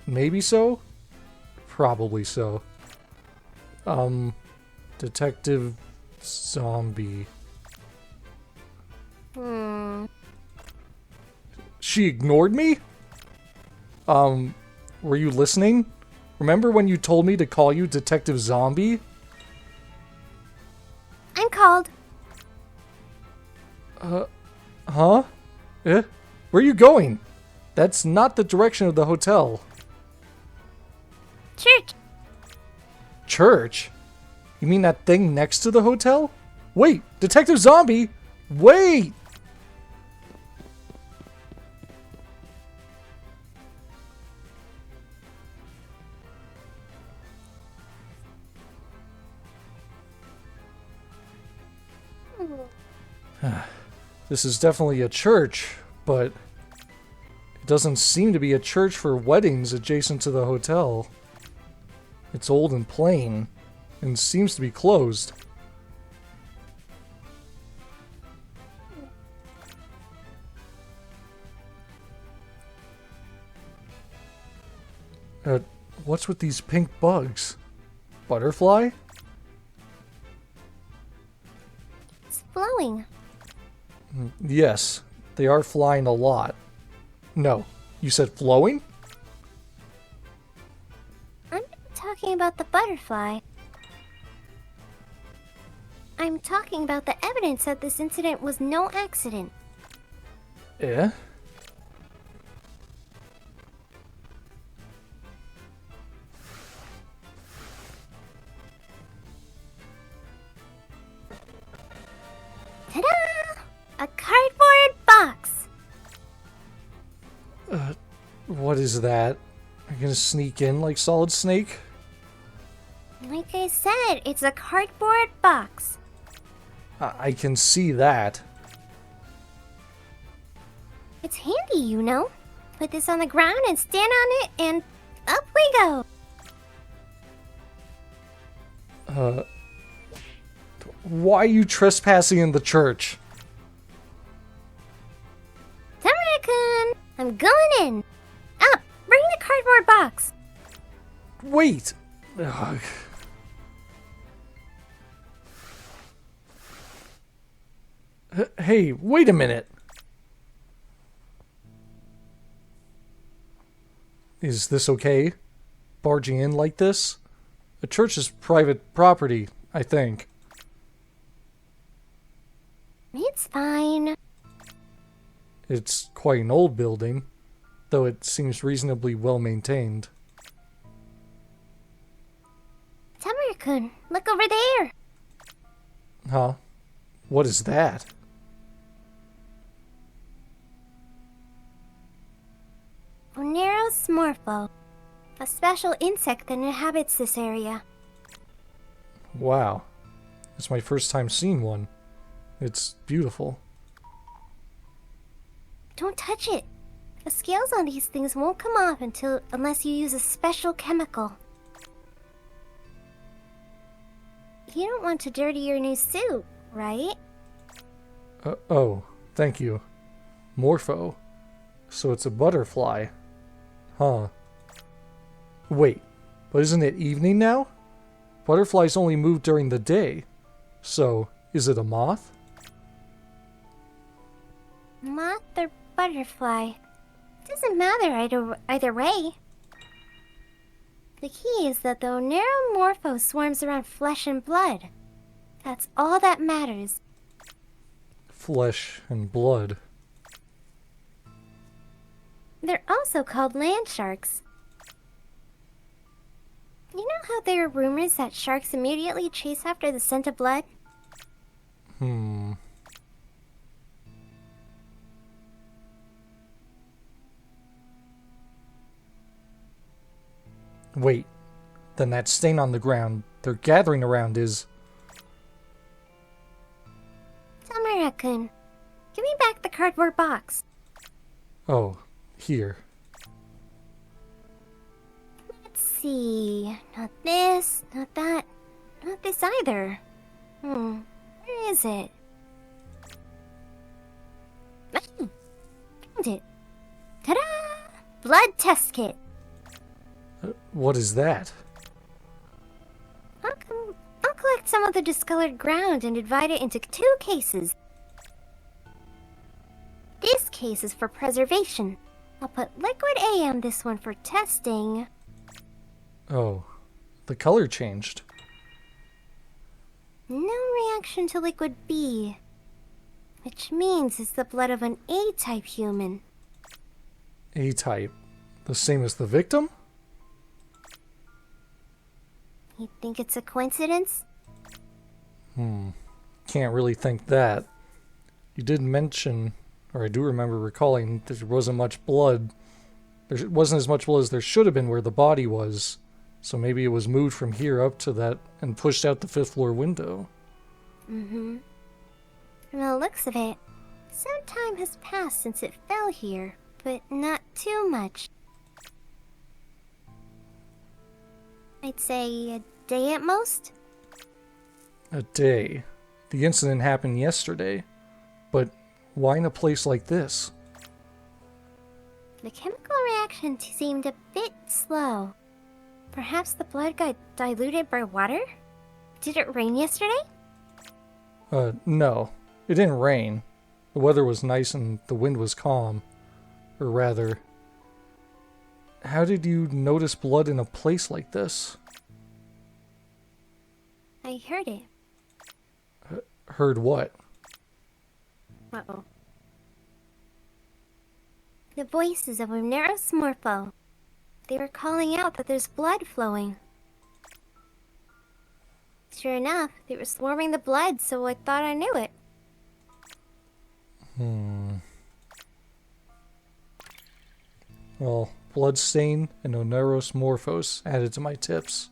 Maybe so? Probably so. Detective Zombie. She ignored me? Were you listening? Remember when you told me to call you Detective Zombie? I'm called. Huh? Eh? Where are you going? That's not the direction of the hotel. Church. Church? You mean that thing next to the hotel? Wait, Detective Zombie! Wait! This is definitely a church, but it doesn't seem to be a church for weddings adjacent to the hotel. It's old and plain, and seems to be closed. What's with these pink bugs? Butterfly? It's flowing. Yes, they are flying a lot. No, you said flowing? I'm not talking about the butterfly. I'm talking about the evidence that this incident was no accident. Eh? Ta-da! A cardboard box! What is that? Are you gonna sneak in like Solid Snake? Like I said, it's a cardboard box. I can see that. It's handy, you know. Put this on the ground and stand on it and Up we go! Why are you trespassing in the church? Tamara-kun! I'm going in! Up! Bring the cardboard box! Wait! Ugh. Hey, wait a minute! Is this okay? Barging in like this? A church is private property, I think. It's fine. It's quite an old building, though it seems reasonably well maintained. Tamara-kun, look over there! Huh? What is that? Onerosmorpho, a special insect that inhabits this area. Wow. It's my first time seeing one. It's beautiful. Don't touch it. The scales on these things won't come off unless you use a special chemical. You don't want to dirty your new suit, right? Oh, thank you. Morpho. So it's a butterfly. Huh. Wait, but isn't it evening now? Butterflies only move during the day. So, is it a moth? Moth or butterfly. Doesn't matter either way. The key is that the Oneromorpho swarms around flesh and blood. That's all that matters. Flesh and blood. They're also called land sharks. You know how there are rumors that sharks immediately chase after the scent of blood? Wait, then that stain on the ground they're gathering around is... Tamara-kun, give me back the cardboard box. Oh, here. Let's see. Not this, not that, not this either. Where is it? Ah, found it. Ta-da! Blood test kit. What is that? I'll collect some of the discolored ground and divide it into 2 cases. This case is for preservation. I'll put liquid A on this one for testing. Oh, the color changed. No reaction to liquid B, which means it's the blood of an A-type human. A-type. The same as the victim? You think it's a coincidence? Can't really think that. You did mention, or I do remember recalling, there wasn't much blood. There wasn't as much blood as there should have been where the body was. So maybe it was moved from here up to that and pushed out the 5th floor window. From the looks of it, some time has passed since it fell here, but not too much. I'd say a day at most. A day. The incident happened yesterday. But why in a place like this? The chemical reaction seemed a bit slow. Perhaps the blood got diluted by water? Did it rain yesterday? No. It didn't rain. The weather was nice and the wind was calm. Or rather... How did you notice blood in a place like this? I heard it. Heard what? Uh-oh. The voices of Onerosmorpho. They were calling out that there's blood flowing. Sure enough, they were swarming the blood, so I thought I knew it. Well, bloodstain and Onerosmorphos added to my tips.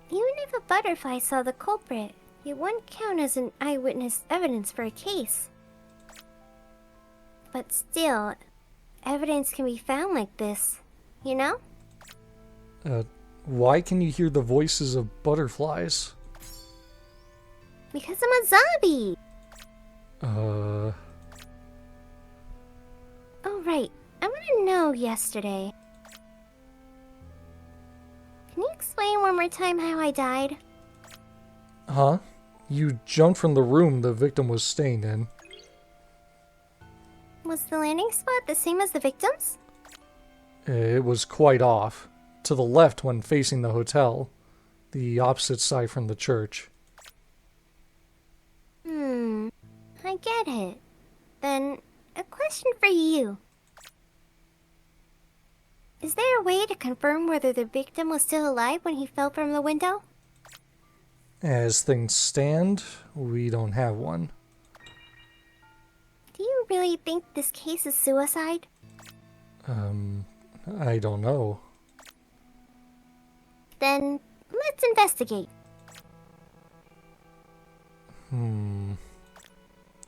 Even if a butterfly saw the culprit, it wouldn't count as an eyewitness evidence for a case. But still, evidence can be found like this, you know? Why can you hear the voices of butterflies? Because I'm a zombie! Oh, right. I want to know yesterday. Can you explain one more time how I died? Huh? You jumped from the room the victim was staying in. Was the landing spot the same as the victim's? It was quite off. To the left when facing the hotel. The opposite side from the church. I get it. Then, a question for you. Is there a way to confirm whether the victim was still alive when he fell from the window? As things stand, we don't have one. Do you really think this case is suicide? I don't know. Then, let's investigate.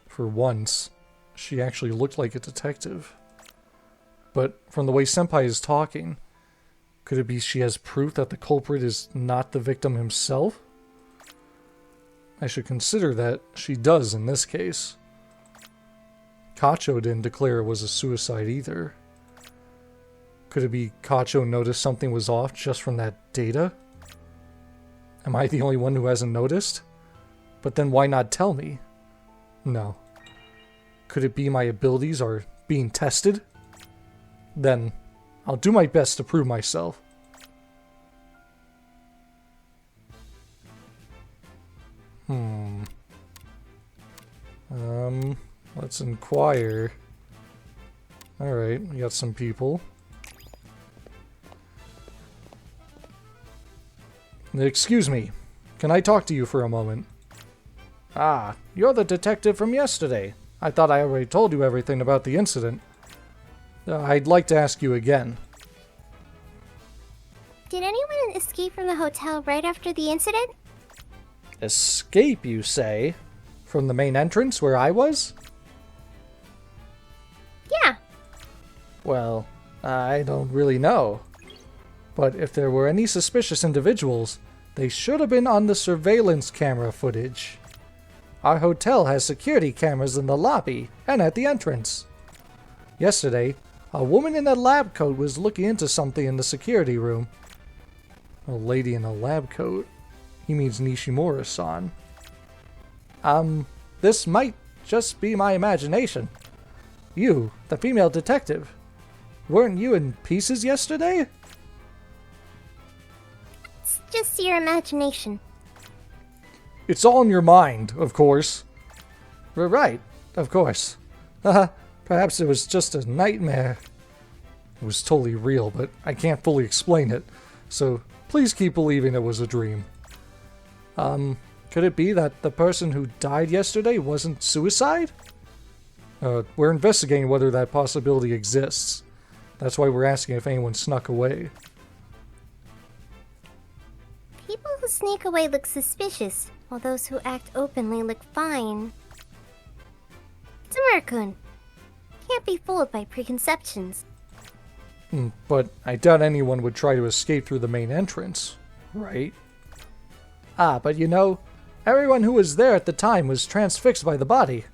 For once, she actually looked like a detective. But from the way Senpai is talking, could it be she has proof that the culprit is not the victim himself? I should consider that she does in this case. Kacho didn't declare it was a suicide either. Could it be Kacho noticed something was off just from that data? Am I the only one who hasn't noticed? But then why not tell me? No. Could it be my abilities are being tested? Then I'll do my best to prove myself. Let's inquire. Alright, we got some people. Excuse me. Can I talk to you for a moment? Ah, you're the detective from yesterday. I thought I already told you everything about the incident. I'd like to ask you again. Did anyone escape from the hotel right after the incident? Escape, you say? From the main entrance where I was? Yeah. Well, I don't really know. But if there were any suspicious individuals, they should have been on the surveillance camera footage. Our hotel has security cameras in the lobby and at the entrance. Yesterday, a woman in a lab coat was looking into something in the security room. A lady in a lab coat? He means Nishimura-san. This might just be my imagination. You, the female detective, weren't you in pieces yesterday? It's just your imagination. It's all in your mind, of course. We're right, of course. Perhaps it was just a nightmare. It was totally real, but I can't fully explain it. So please keep believing it was a dream. Could it be that the person who died yesterday wasn't suicide? We're investigating whether that possibility exists. That's why we're asking if anyone snuck away. People who sneak away look suspicious, while those who act openly look fine. Tamura-kun, can't be fooled by preconceptions. But I doubt anyone would try to escape through the main entrance, right? Ah, but you know, everyone who was there at the time was transfixed by the body.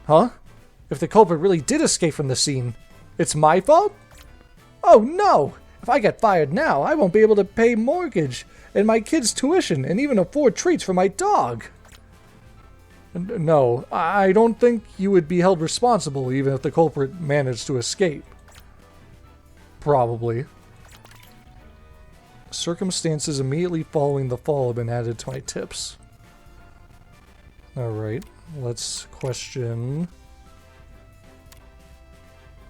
Huh? If the culprit really did escape from the scene, it's my fault? Oh no! If I get fired now, I won't be able to pay mortgage and my kids' tuition and even afford treats for my dog. No, I don't think you would be held responsible even if the culprit managed to escape. Probably. Circumstances immediately following the fall have been added to my tips. Alright, let's question...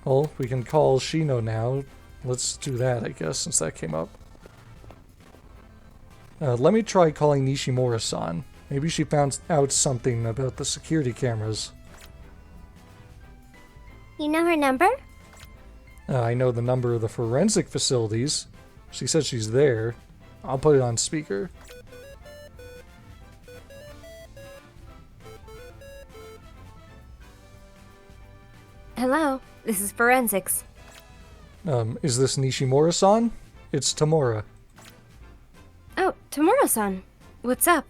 Well, we can call Shino now. Let's do that, I guess, since that came up. Let me try calling Nishimura-san. Maybe she found out something about the security cameras. You know her number? I know the number of the forensic facilities. She said she's there. I'll put it on speaker. Hello, This is forensics. Is this Nishimura-san? It's Tamura. Oh, Tamura-san. What's up?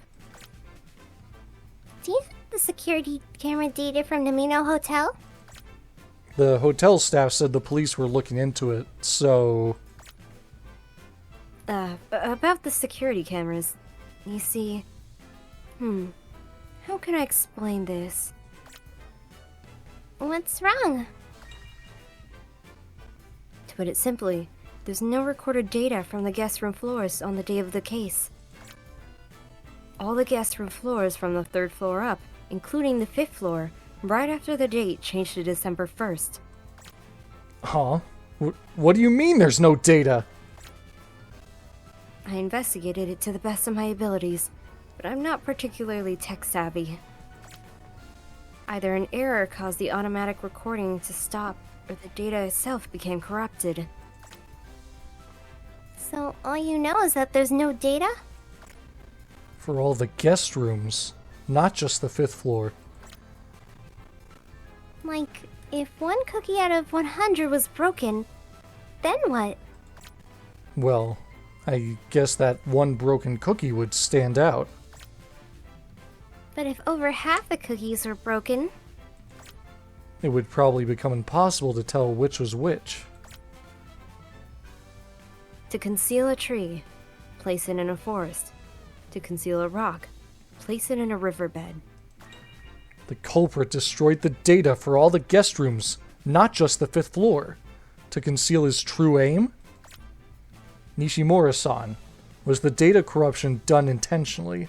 Do you have the security camera data from Namino Hotel? The hotel staff said the police were looking into it, so... About the security cameras. You see... How can I explain this? What's wrong? To put it simply, there's no recorded data from the guest room floors on the day of the case. All the guest room floors from the 3rd floor up, including the 5th floor, right after the date changed to December 1st. Huh? What do you mean there's no data? I investigated it to the best of my abilities, but I'm not particularly tech-savvy. Either an error caused the automatic recording to stop, or the data itself became corrupted. So all you know is that there's no data? For all the guest rooms, not just the 5th floor. Like, if one cookie out of 100 was broken, then what? Well, I guess that one broken cookie would stand out. But if over half the cookies were broken, It would probably become impossible to tell which was which. To conceal a tree, place it in a forest. To conceal a rock, place it in a riverbed. The culprit destroyed the data for all the guest rooms, not just the 5th floor, to conceal his true aim? Nishimura-san, was the data corruption done intentionally?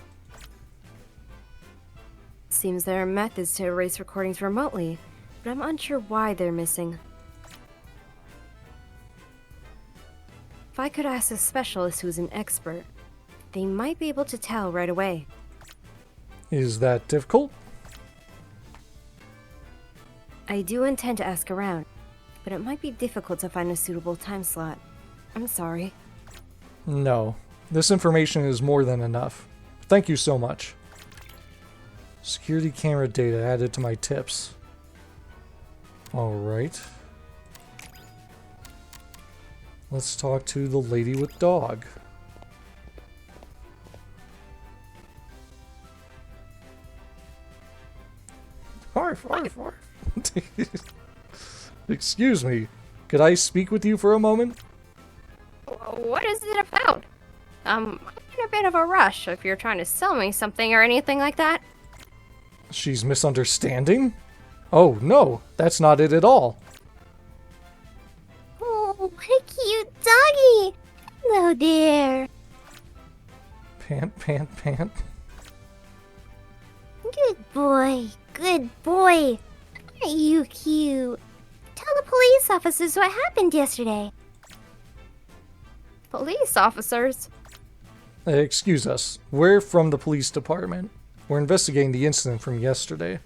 Seems there are methods to erase recordings remotely, but I'm unsure why they're missing. If I could ask a specialist who's an expert, they might be able to tell right away. Is that difficult? I do intend to ask around, but it might be difficult to find a suitable time slot. I'm sorry. No. This information is more than enough. Thank you so much. Security camera data added to my tips. Alright. Let's talk to the lady with dog. Arf, arf, arf. Excuse me. Could I speak with you for a moment? What is it about? I'm in a bit of a rush if you're trying to sell me something or anything like that. She's misunderstanding? Oh, no, that's not it at all. oh, what a cute doggy! Hello there. Pant, pant, pant. Good boy, good boy. Aren't you cute? Tell the police officers what happened yesterday. Police officers? Excuse us. We're from the police department. We're investigating the incident from yesterday.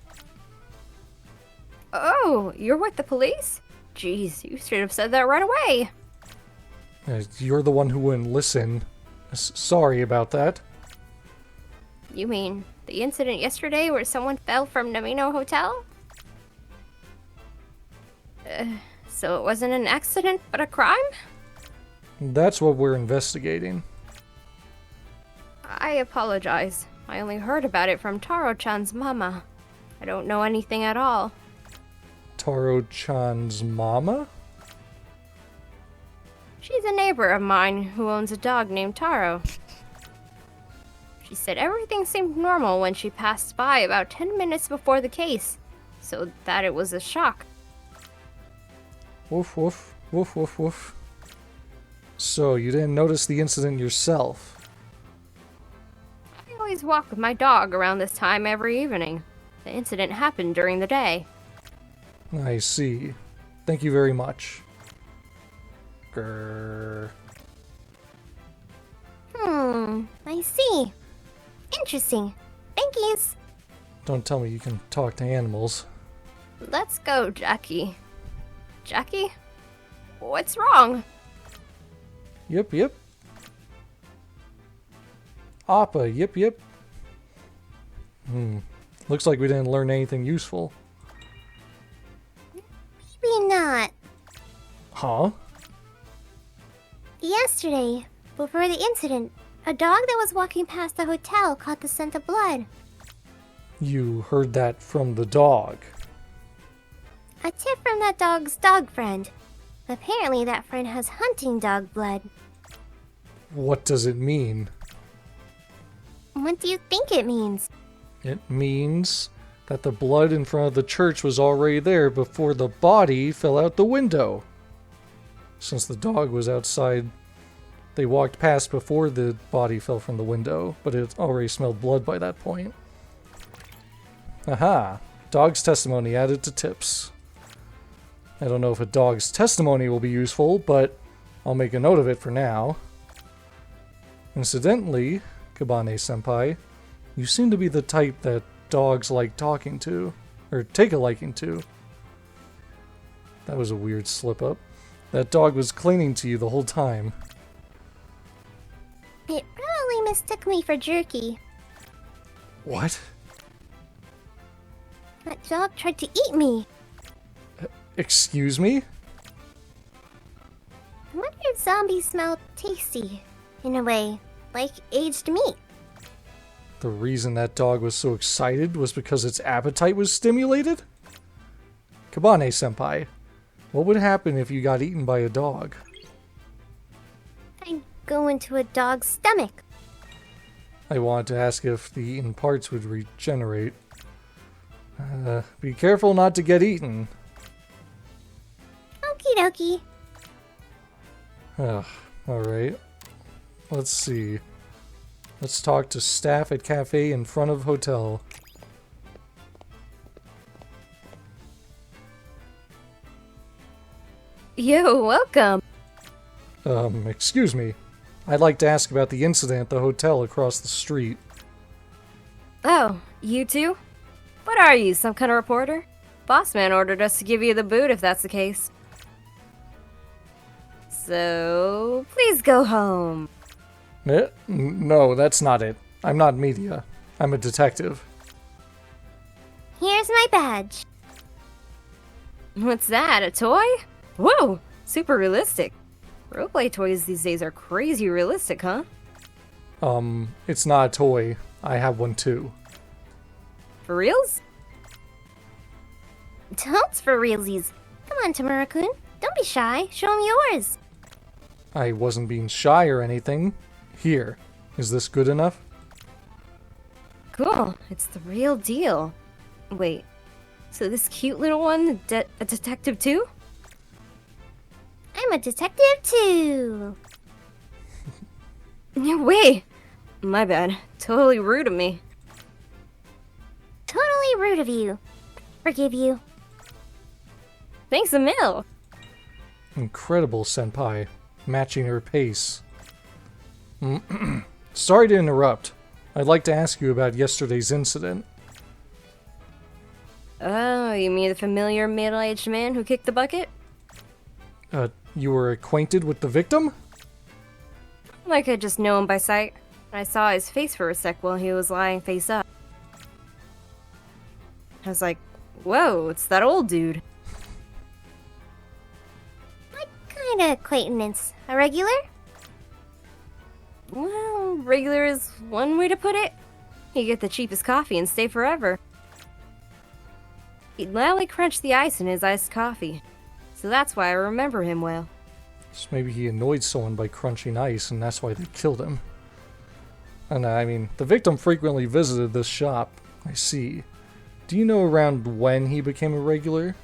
Oh, you're with the police? Jeez, you should have said that right away. You're the one who wouldn't listen. Sorry about that. You mean the incident yesterday where someone fell from Namino Hotel? So it wasn't an accident, but a crime? That's what we're investigating. I apologize. I only heard about it from Taro-chan's mama. I don't know anything at all. Taro-chan's mama? She's a neighbor of mine who owns a dog named Taro. She said everything seemed normal when she passed by about 10 minutes before the case, so that it was a shock. Woof, woof, woof, woof, woof. So, you didn't notice the incident yourself? I always walk with my dog around this time every evening. The incident happened during the day. I see. Thank you very much. Grrr. I see. Interesting. Thank yous. Don't tell me you can talk to animals. Let's go, Jackie. Jackie? What's wrong? Yep, yep. Appa, yep, yep. Looks like we didn't learn anything useful. Maybe not. Huh? Yesterday, before the incident, a dog that was walking past the hotel caught the scent of blood. You heard that from the dog. A tip from that dog's dog friend. Apparently that friend has hunting dog blood. What does it mean? What do you think it means? It means that the blood in front of the church was already there before the body fell out the window. Since the dog was outside, they walked past before the body fell from the window, but it already smelled blood by that point. Aha! Dog's testimony added to tips. I don't know if a dog's testimony will be useful, but I'll make a note of it for now. Incidentally, Kabane-senpai, you seem to be the type that dogs like talking to, or take a liking to. That was a weird slip-up. That dog was clinging to you the whole time. It probably mistook me for Jerky. What? That dog tried to eat me. Excuse me? I wonder if zombies smell tasty, in a way, like aged meat. The reason that dog was so excited was because its appetite was stimulated? Kabane-senpai, what would happen if you got eaten by a dog? I'd go into a dog's stomach. I wanted to ask if the eaten parts would regenerate. Be careful not to get eaten. Okie dokie. Ugh, alright. Let's see. Let's talk to staff at cafe in front of hotel. Yo, welcome. Excuse me. I'd like to ask about the incident at the hotel across the street. Oh, you two? What are you, some kind of reporter? Boss man ordered us to give you the boot if that's the case. So, please go home. No, that's not it. I'm not media. I'm a detective. Here's my badge. What's that, a toy? Whoa, super realistic. Roleplay toys these days are crazy realistic, huh? It's not a toy. I have one too. For reals? Don't for realsies. Come on, Tamura-kun. Don't be shy. Show him yours. I wasn't being shy or anything. Here. Is this good enough? Cool, it's the real deal. Wait, so this cute little one, a detective too? I'm a detective too. No way! My bad. Totally rude of me. Totally rude of you. Forgive you. Thanks a mil! Incredible, senpai. Matching her pace. Sorry to interrupt. I'd like to ask you about yesterday's incident. Oh, you mean the familiar middle-aged man who kicked the bucket? You were acquainted with the victim? Like I just know him by sight. I saw his face for a sec while he was lying face up. I was like, whoa, it's that old dude. What kind of acquaintance? A regular? Well, regular is one way to put it. You get the cheapest coffee and stay forever. He'd loudly crunch the ice in his iced coffee. So that's why I remember him well. So maybe he annoyed someone by crunching ice and that's why they killed him. And I mean, the victim frequently visited this shop. I see. Do you know around when he became a regular?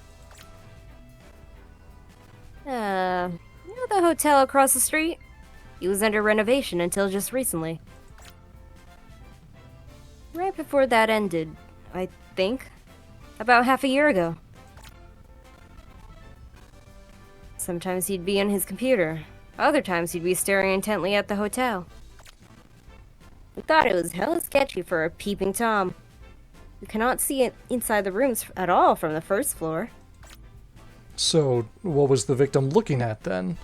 You know the hotel across the street? He was under renovation until just recently. Right before that ended, I think. About half a year ago. Sometimes he'd be on his computer. Other times he'd be staring intently at the hotel. We thought it was hella sketchy for a peeping Tom. We cannot see it inside the rooms at all from the first floor. So, what was the victim looking at then?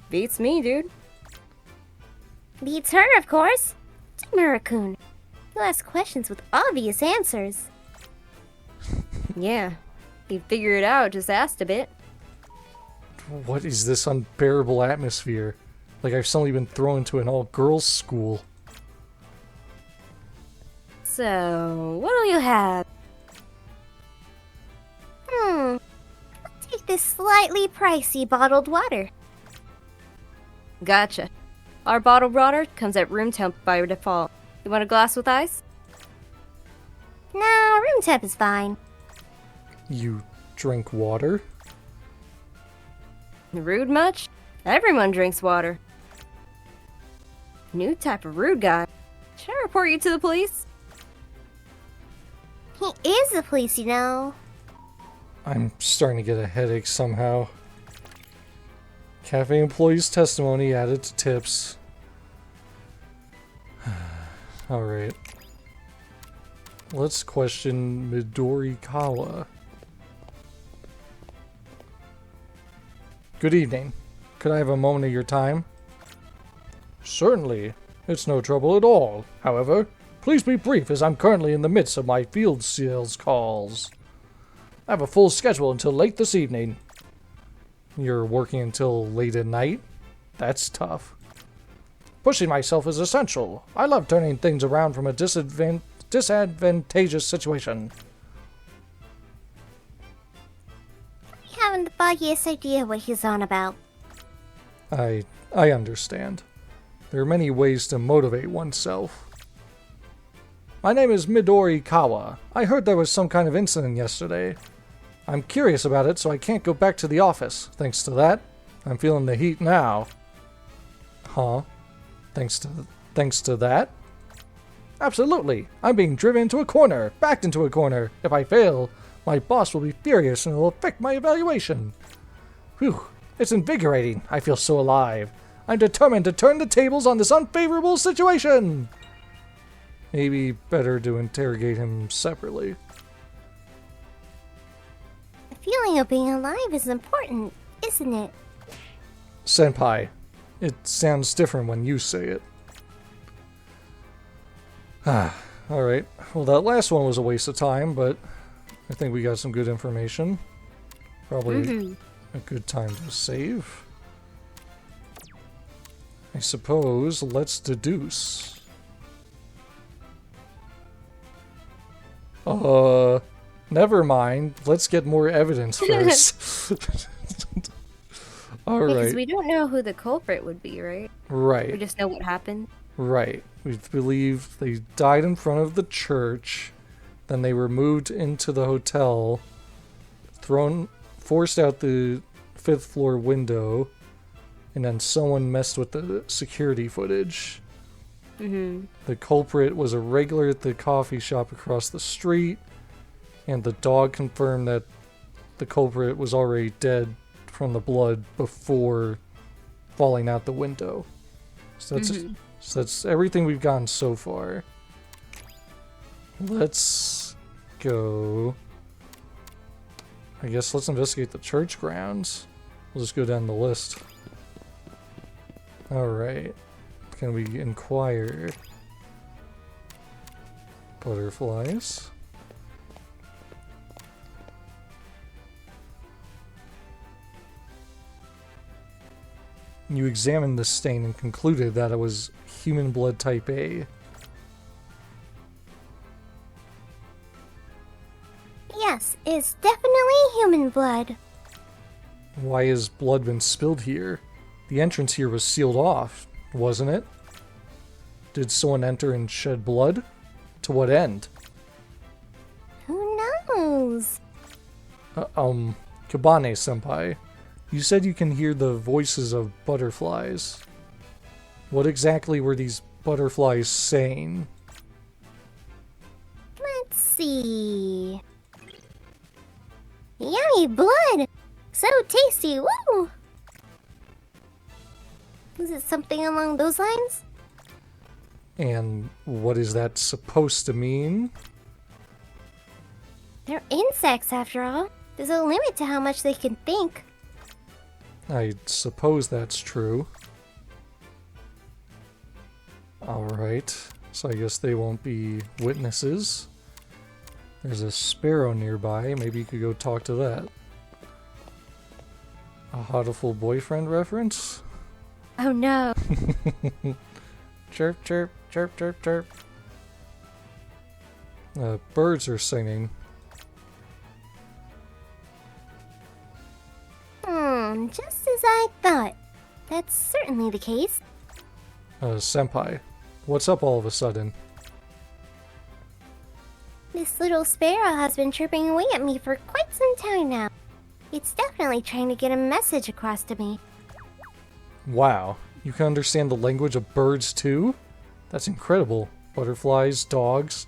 Beats me, dude. Beats her, of course. Tamura-kun. You'll ask questions with obvious answers. Yeah. He figured it out, just asked a bit. What is this unbearable atmosphere? Like I've suddenly been thrown into an all-girls school. So, what'll you have? I'll take this slightly pricey bottled water. Gotcha. Our bottled water comes at room temp by default. You want a glass with ice? Nah, room temp is fine. You drink water? Rude much? Everyone drinks water. New type of rude guy. Should I report you to the police? He is the police, you know. I'm starting to get a headache somehow. Cafe employees' testimony added to tips. Alright. Let's question Midorikawa. Good evening. Could I have a moment of your time? Certainly. It's no trouble at all. However, please be brief as I'm currently in the midst of my field sales calls. I have a full schedule until late this evening. You're working until late at night? That's tough. Pushing myself is essential. I love turning things around from a disadvantageous situation. I haven't the foggiest idea what he's on about. I understand. There are many ways to motivate oneself. My name is Midori Kawa. I heard there was some kind of incident yesterday. I'm curious about it, so I can't go back to the office. Thanks to that, I'm feeling the heat now. Huh? Thanks to that? Absolutely. I'm being driven into a corner, backed into a corner. If I fail, my boss will be furious and it will affect my evaluation. Whew. It's invigorating. I feel so alive. I'm determined to turn the tables on this unfavorable situation. Maybe better to interrogate him separately. The feeling of being alive is important, isn't it? Senpai, it sounds different when you say it. Alright. Well, that last one was a waste of time, but I think we got some good information. Probably a good time to save. I suppose let's deduce. Never mind. Let's get more evidence first. Alright. Because we don't know who the culprit would be, right? Right. We just know what happened. Right. We believe they died in front of the church, then they were moved into the hotel, forced out the 5th floor window, and then someone messed with the security footage. The culprit was a regular at the coffee shop across the street, and the dog confirmed that the culprit was already dead from the blood before falling out the window. So that's everything we've gotten so far. Let's go. I guess let's investigate the church grounds. We'll just go down the list. Alright. Can we inquire? Butterflies. You examined the stain and concluded that it was human blood type A. Yes, it's definitely human blood. Why has blood been spilled here? The entrance here was sealed off, wasn't it? Did someone enter and shed blood? To what end? Who knows? Kabane-senpai, you said you can hear the voices of butterflies. What exactly were these butterflies saying? Let's see. Yummy blood! So tasty, woo! Was it something along those lines? And what is that supposed to mean? They're insects, after all. There's a limit to how much they can think. I suppose that's true. Alright, so I guess they won't be witnesses. There's a sparrow nearby, maybe you could go talk to that. A Hotiful boyfriend reference? Oh no. Chirp, chirp, chirp, chirp, chirp. Birds are singing. Just as I thought. That's certainly the case. Senpai, what's up all of a sudden? This little sparrow has been chirping away at me for quite some time now. It's definitely trying to get a message across to me. Wow, you can understand the language of birds too? That's incredible. Butterflies, dogs.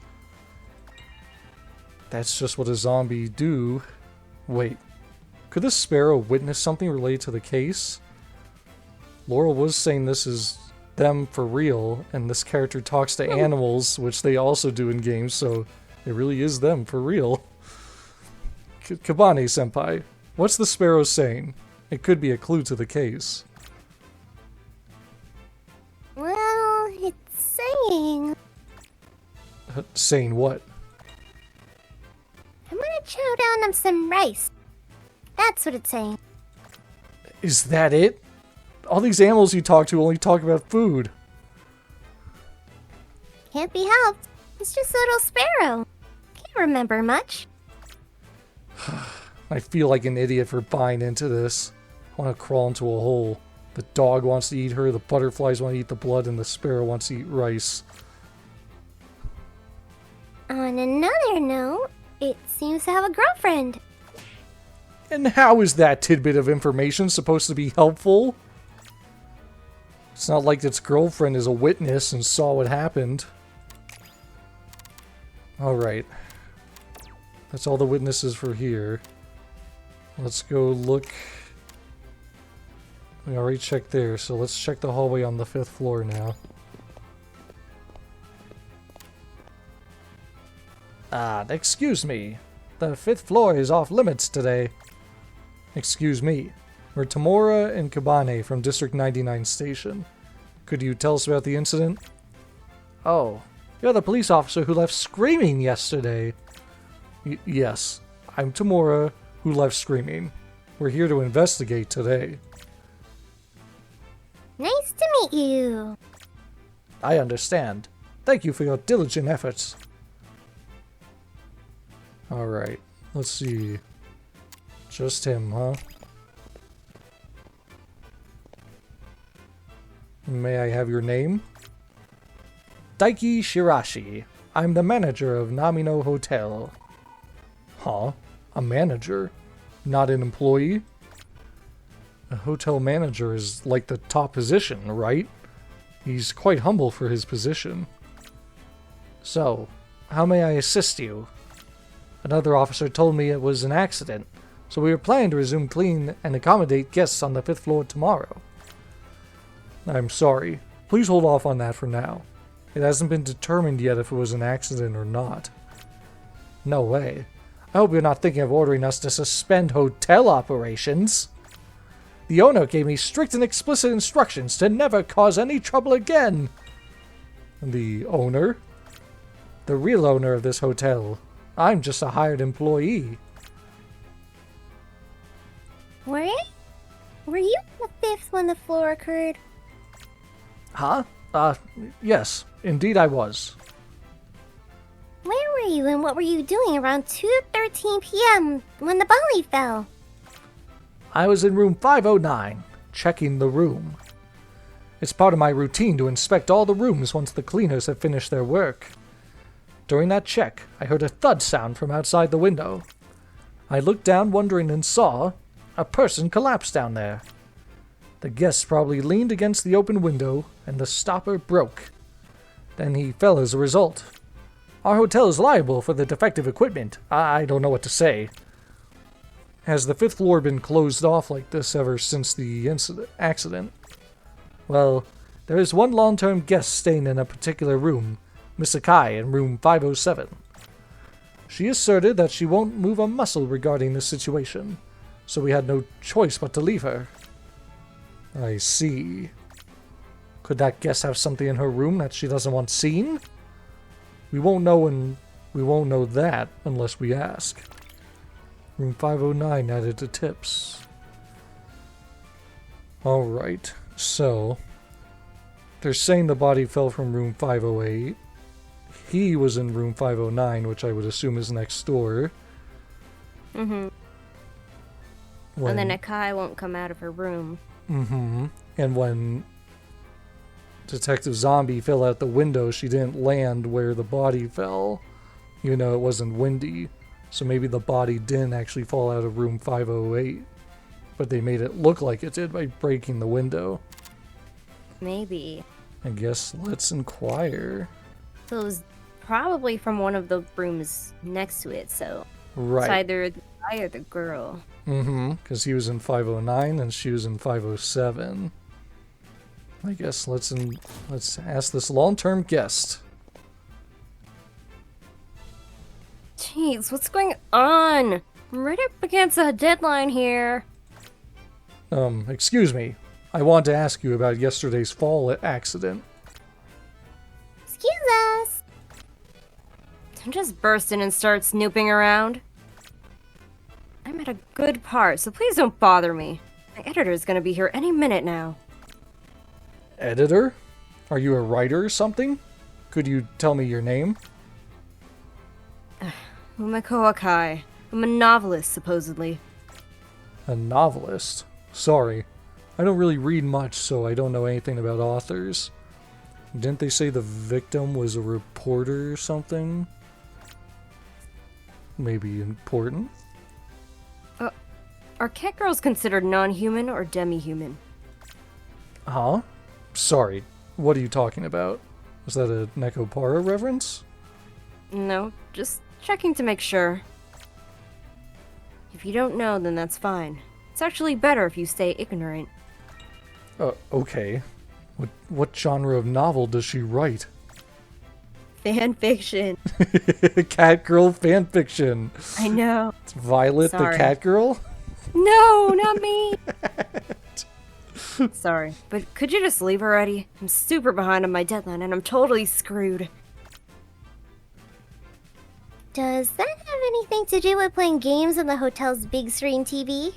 That's just what a zombie do. Wait, could this sparrow witness something related to the case? Laurel was saying this is them for real, and this character talks to animals, which they also do in games, so it really is them for real. Kabane-senpai, what's the sparrow saying? It could be a clue to the case. Well, it's saying... Saying what? I'm gonna chow down on some rice. That's what it's saying. Is that it? All these animals you talk to only talk about food. Can't be helped. It's just a little sparrow. Can't remember much. I feel like an idiot for buying into this. I want to crawl into a hole. The dog wants to eat her, the butterflies want to eat the blood, and the sparrow wants to eat rice. On another note, it seems to have a girlfriend. And how is that tidbit of information supposed to be helpful? It's not like its girlfriend is a witness and saw what happened. Alright. That's all the witnesses for here. Let's go look. We already checked there, so let's check the hallway on the 5th floor now. Excuse me. The 5th floor is off limits today. Excuse me. We're Tamura and Kabane from District 99 Station. Could you tell us about the incident? Oh, you're the police officer who left screaming yesterday. Yes, I'm Tamura, who left screaming. We're here to investigate today. Nice to meet you. I understand. Thank you for your diligent efforts. Alright, let's see. Just him, huh? May I have your name? Daiki Shirashi. I'm the manager of Namino Hotel. Huh? A manager? Not an employee? A hotel manager is like the top position, right? He's quite humble for his position. So, how may I assist you? Another officer told me it was an accident, so we were planning to resume clean and accommodate guests on the 5th floor tomorrow. I'm sorry. Please hold off on that for now. It hasn't been determined yet if it was an accident or not. No way. I hope you're not thinking of ordering us to suspend hotel operations. The owner gave me strict and explicit instructions to never cause any trouble again. The owner? The real owner of this hotel. I'm just a hired employee. Were you on the 5th when the floor occurred? Huh? Yes. Indeed I was. Where were you and what were you doing around 2:13 p.m. when the volley fell? I was in room 509, checking the room. It's part of my routine to inspect all the rooms once the cleaners have finished their work. During that check, I heard a thud sound from outside the window. I looked down wondering and saw a person collapse down there. The guest probably leaned against the open window and the stopper broke. Then he fell as a result. Our hotel is liable for the defective equipment. I don't know what to say. Has the 5th floor been closed off like this ever since the accident? Well, there is one long-term guest staying in a particular room, Miss Akai in room 507. She asserted that she won't move a muscle regarding this situation, so we had no choice but to leave her. I see. Could that guest have something in her room that she doesn't want seen? We won't know that unless we ask. Room 509 added to tips. Alright, so they're saying the body fell from room 508. He was in room 509, which I would assume is next door. Mm-hmm. When, And then Akai won't come out of her room. Mm-hmm. And when Detective Zombie fell out the window, she didn't land where the body fell, even though it wasn't windy. So maybe the body didn't actually fall out of room 508, but they made it look like it did by breaking the window. Maybe. I guess let's inquire. So it was probably from one of the rooms next to it, so it's Right. either the guy or the girl. Mm-hmm. Because he was in 509 and she was in 507. I guess let's ask this long-term guest. Jeez, what's going on? I'm right up against a deadline here. Excuse me. I want to ask you about yesterday's fall accident. Excuse us. Don't just burst in and start snooping around. I'm at a good part, so please don't bother me. My editor's gonna be here any minute now. Editor? Are you a writer or something? Could you tell me your name? Umeko Akai. I'm a novelist, supposedly. A novelist? Sorry. I don't really read much, so I don't know anything about authors. Didn't they say the victim was a reporter or something? Maybe important? Are cat girls considered non-human or demi-human? Huh? Sorry. What are you talking about? Was that a Nekopara reference? No, just checking to make sure. If you don't know, then that's fine. It's actually better if you stay ignorant. Okay. What genre of novel does she write? Fan fiction. Cat girl fanfiction. I know. It's Violet Sorry. the cat girl? No, not me! Sorry, but could you just leave already? I'm super behind on my deadline and I'm totally screwed. Does that have anything to do with playing games on the hotel's big screen TV?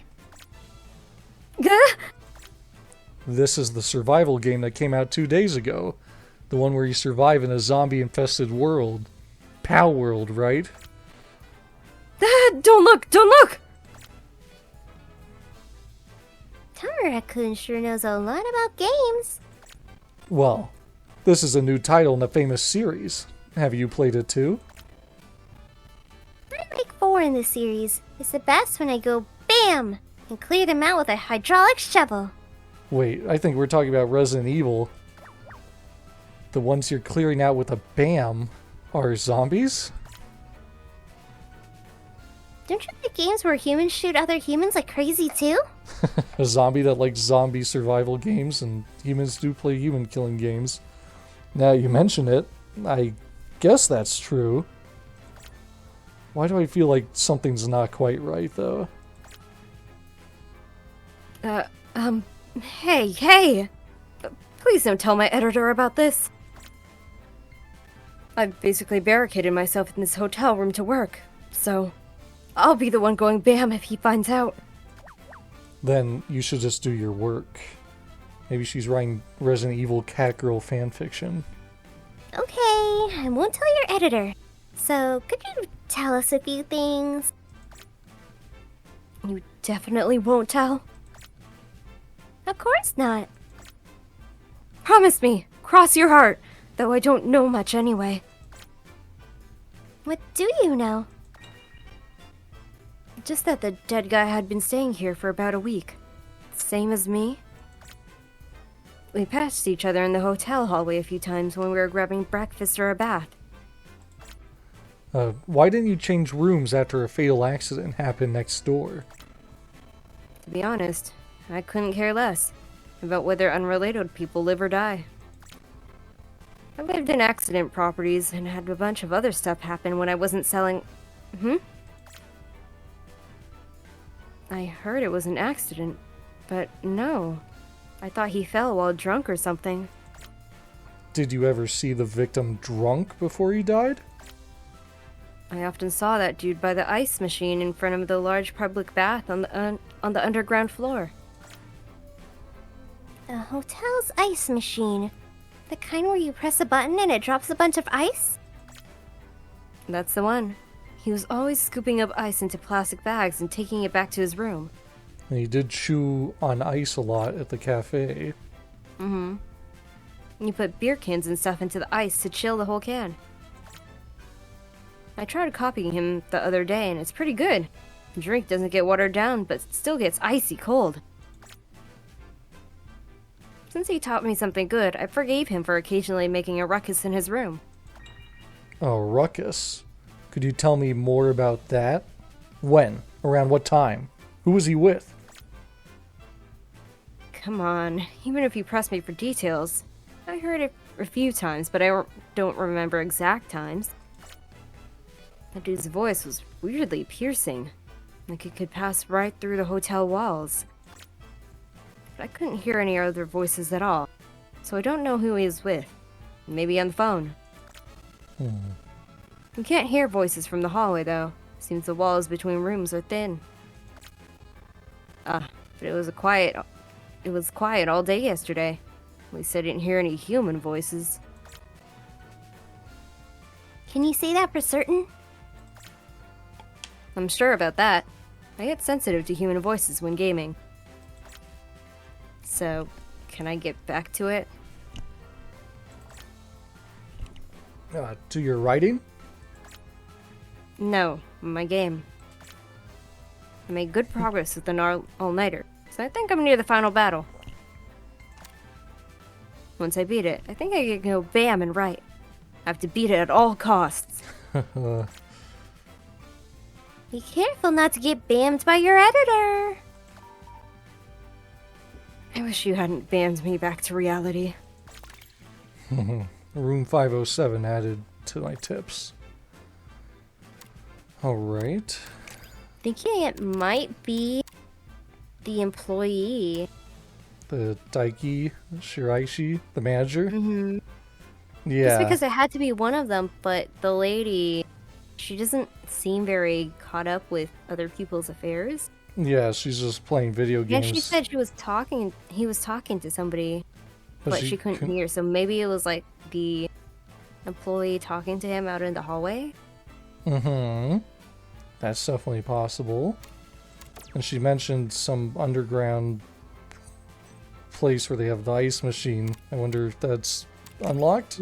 This is the survival game that came out 2 days ago. The one where you survive in a zombie-infested world. Pal World, right? Don't look! Don't look! Tamara-kun sure knows a lot about games. Well, this is a new title in a famous series. Have you played it too? I like 4 in this series. It's the best when I go BAM! And clear them out with a hydraulic shovel. Wait, I think we're talking about Resident Evil. The ones you're clearing out with a BAM are zombies? Don't you like games where humans shoot other humans like crazy too? A zombie that likes zombie survival games, and humans do play human killing games. Now you mention it, I guess that's true. Why do I feel like something's not quite right, though? Hey! Please don't tell my editor about this. I've basically barricaded myself in this hotel room to work, so I'll be the one going BAM if he finds out. Then you should just do your work. Maybe she's writing Resident Evil Catgirl fanfiction. Okay, I won't tell your editor. So, could you tell us a few things? You definitely won't tell? Of course not. Promise me! Cross your heart! Though I don't know much anyway. What do you know? Just that the dead guy had been staying here for about a week. Same as me. We passed each other in the hotel hallway a few times when we were grabbing breakfast or a bath. Why didn't you change rooms after a fatal accident happened next door? To be honest, I couldn't care less about whether unrelated people live or die. I lived in accident properties and had a bunch of other stuff happen when I wasn't selling... I heard it was an accident, but no. I thought he fell while drunk or something. Did you ever see the victim drunk before he died? I often saw that dude by the ice machine in front of the large public bath on the underground floor. The hotel's ice machine. The kind where you press a button and it drops a bunch of ice? That's the one. He was always scooping up ice into plastic bags and taking it back to his room. And he did chew on ice a lot at the cafe. Mm-hmm. You put beer cans and stuff into the ice to chill the whole can. I tried copying him the other day and it's pretty good. The drink doesn't get watered down, but still gets icy cold. Since he taught me something good, I forgave him for occasionally making a ruckus in his room. Oh, ruckus. Could you tell me more about that? When? Around what time? Who was he with? Come on, even if you press me for details. I heard it a few times, but I don't remember exact times. That dude's voice was weirdly piercing, like it could pass right through the hotel walls. But I couldn't hear any other voices at all, so I don't know who he was with. Maybe on the phone. You can't hear voices from the hallway, though. Seems the walls between rooms are thin. But it was quiet all day yesterday. At least I didn't hear any human voices. Can you say that for certain? I'm sure about that. I get sensitive to human voices when gaming. So, can I get back to it? To your writing? No, my game. I made good progress with an all-nighter, so I think I'm near the final battle. Once I beat it, I think I can go bam and write. I have to beat it at all costs. Be careful not to get bammed by your editor. I wish you hadn't banned me back to reality. Room 507 added to my tips. Alright. Thinking it might be the employee. The Daiki Shiraishi, the manager. Mm-hmm. Yeah. Just because it had to be one of them, but the lady, she doesn't seem very caught up with other people's affairs. Yeah, she's just playing video games. And she said he was talking to somebody, but she couldn't hear. So maybe it was like the employee talking to him out in the hallway. Mm-hmm. That's definitely possible. And she mentioned some underground place where they have the ice machine. I wonder if that's unlocked?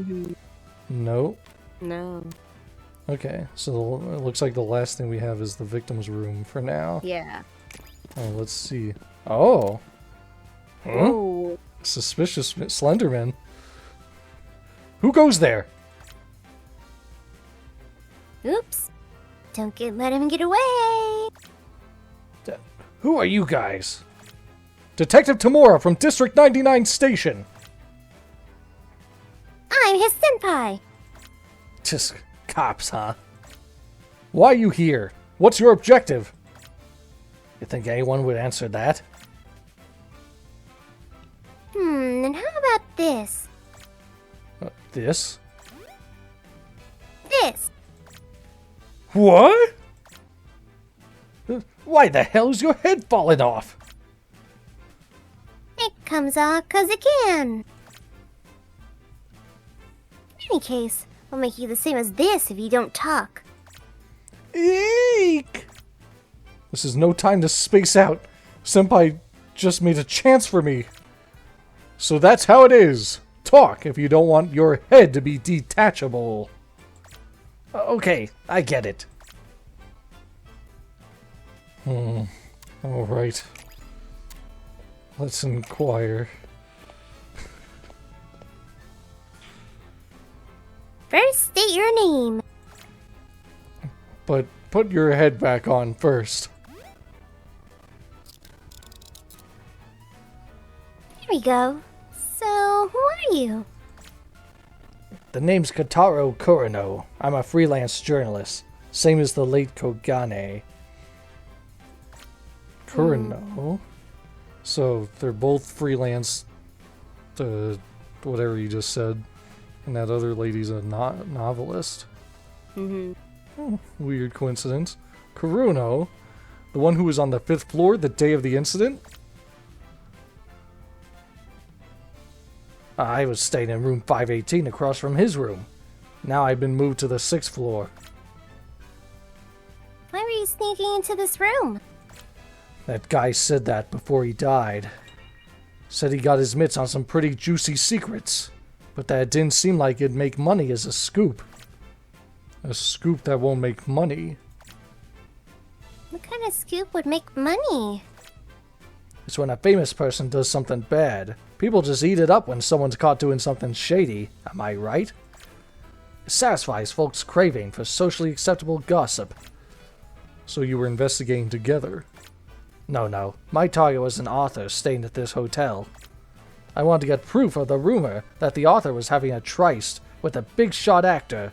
No. No. Okay, so it looks like the last thing we have is the victim's room for now. Yeah. Oh, let's see. Oh. Huh? Oh. Suspicious Slenderman. Who goes there? Oops. Let him get away. Who are you guys? Detective Tamura from District 99 Station. I'm his senpai. Just cops, huh? Why are you here? What's your objective? You think anyone would answer that? And how about this? This? This. What? Why the hell is your head falling off? It comes off 'cause it can. In any case, I'll make you the same as this if you don't talk. Eek! This is no time to space out. Senpai just made a chance for me. So that's how it is. Talk if you don't want your head to be detachable. Okay, I get it. Alright. Let's inquire. First, state your name. But put your head back on first. Here we go. So, who are you? The name's Kotaro Kurano. I'm a freelance journalist. Same as the late Kogane. Kurano? So, they're both freelance, whatever you just said. And that other lady's a novelist. Weird coincidence. Kuruno, the one who was on the 5th floor the day of the incident? I was staying in room 518 across from his room. Now I've been moved to the 6th floor. Why were you sneaking into this room? That guy said that before he died. Said he got his mitts on some pretty juicy secrets, but that it didn't seem like it'd make money as a scoop. A scoop that won't make money? What kind of scoop would make money? It's when a famous person does something bad. People just eat it up when someone's caught doing something shady, am I right? It satisfies folks' craving for socially acceptable gossip. So you were investigating together? No. My target was an author staying at this hotel. I wanted to get proof of the rumor that the author was having a tryst with a big-shot actor,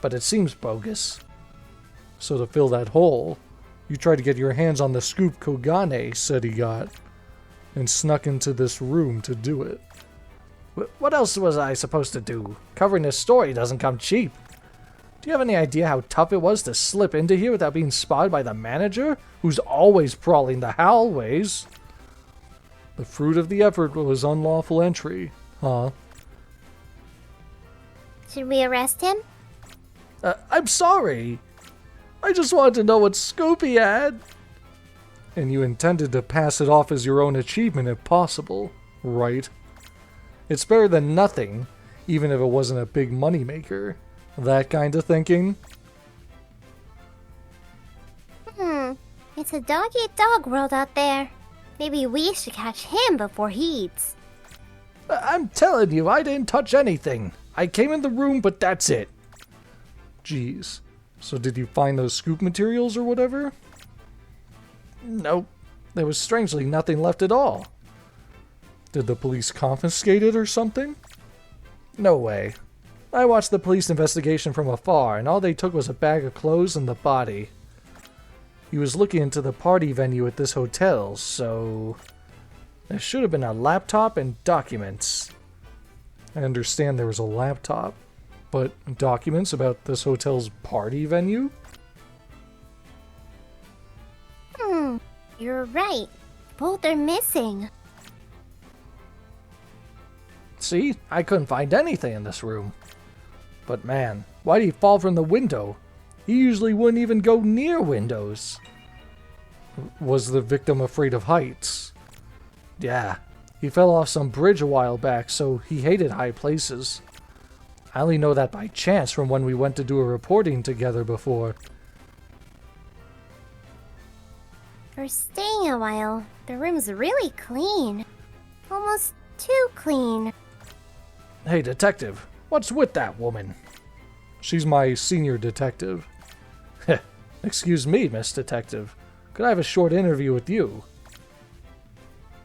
but it seems bogus. So to fill that hole, you tried to get your hands on the scoop Kogane said he got, and snuck into this room to do it. What else was I supposed to do? Covering this story doesn't come cheap. Do you have any idea how tough it was to slip into here without being spotted by the manager, who's always prowling the hallways? The fruit of the effort was unlawful entry, huh? Should we arrest him? I'm sorry. I just wanted to know what scoop he had. And you intended to pass it off as your own achievement if possible, right? It's better than nothing, even if it wasn't a big moneymaker. That kind of thinking? It's a dog-eat-dog world out there. Maybe we should catch him before he eats. I'm telling you, I didn't touch anything. I came in the room, but that's it. Jeez. So did you find those scoop materials or whatever? Nope. There was strangely nothing left at all. Did the police confiscate it or something? No way. I watched the police investigation from afar, and all they took was a bag of clothes and the body. He was looking into the party venue at this hotel, so there should have been a laptop and documents. I understand there was a laptop, but documents about this hotel's party venue? You're right. Both are missing. See, I couldn't find anything in this room. But man, why did he fall from the window? He usually wouldn't even go near windows. Was the victim afraid of heights? Yeah, he fell off some bridge a while back, so he hated high places. I only know that by chance from when we went to do a reporting together before. For staying a while, the room's really clean. Almost too clean. Hey, detective, what's with that woman? She's my senior detective. Excuse me, Miss Detective. Could I have a short interview with you?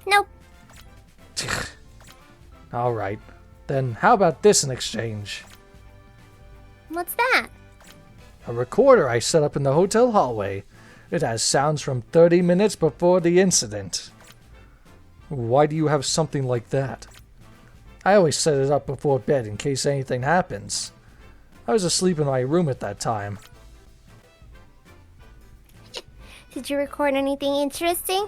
Nope. Alright, then how about this in exchange? What's that? A recorder I set up in the hotel hallway. It has sounds from 30 minutes before the incident. Why do you have something like that? I always set it up before bed in case anything happens. I was asleep in my room at that time. Did you record anything interesting?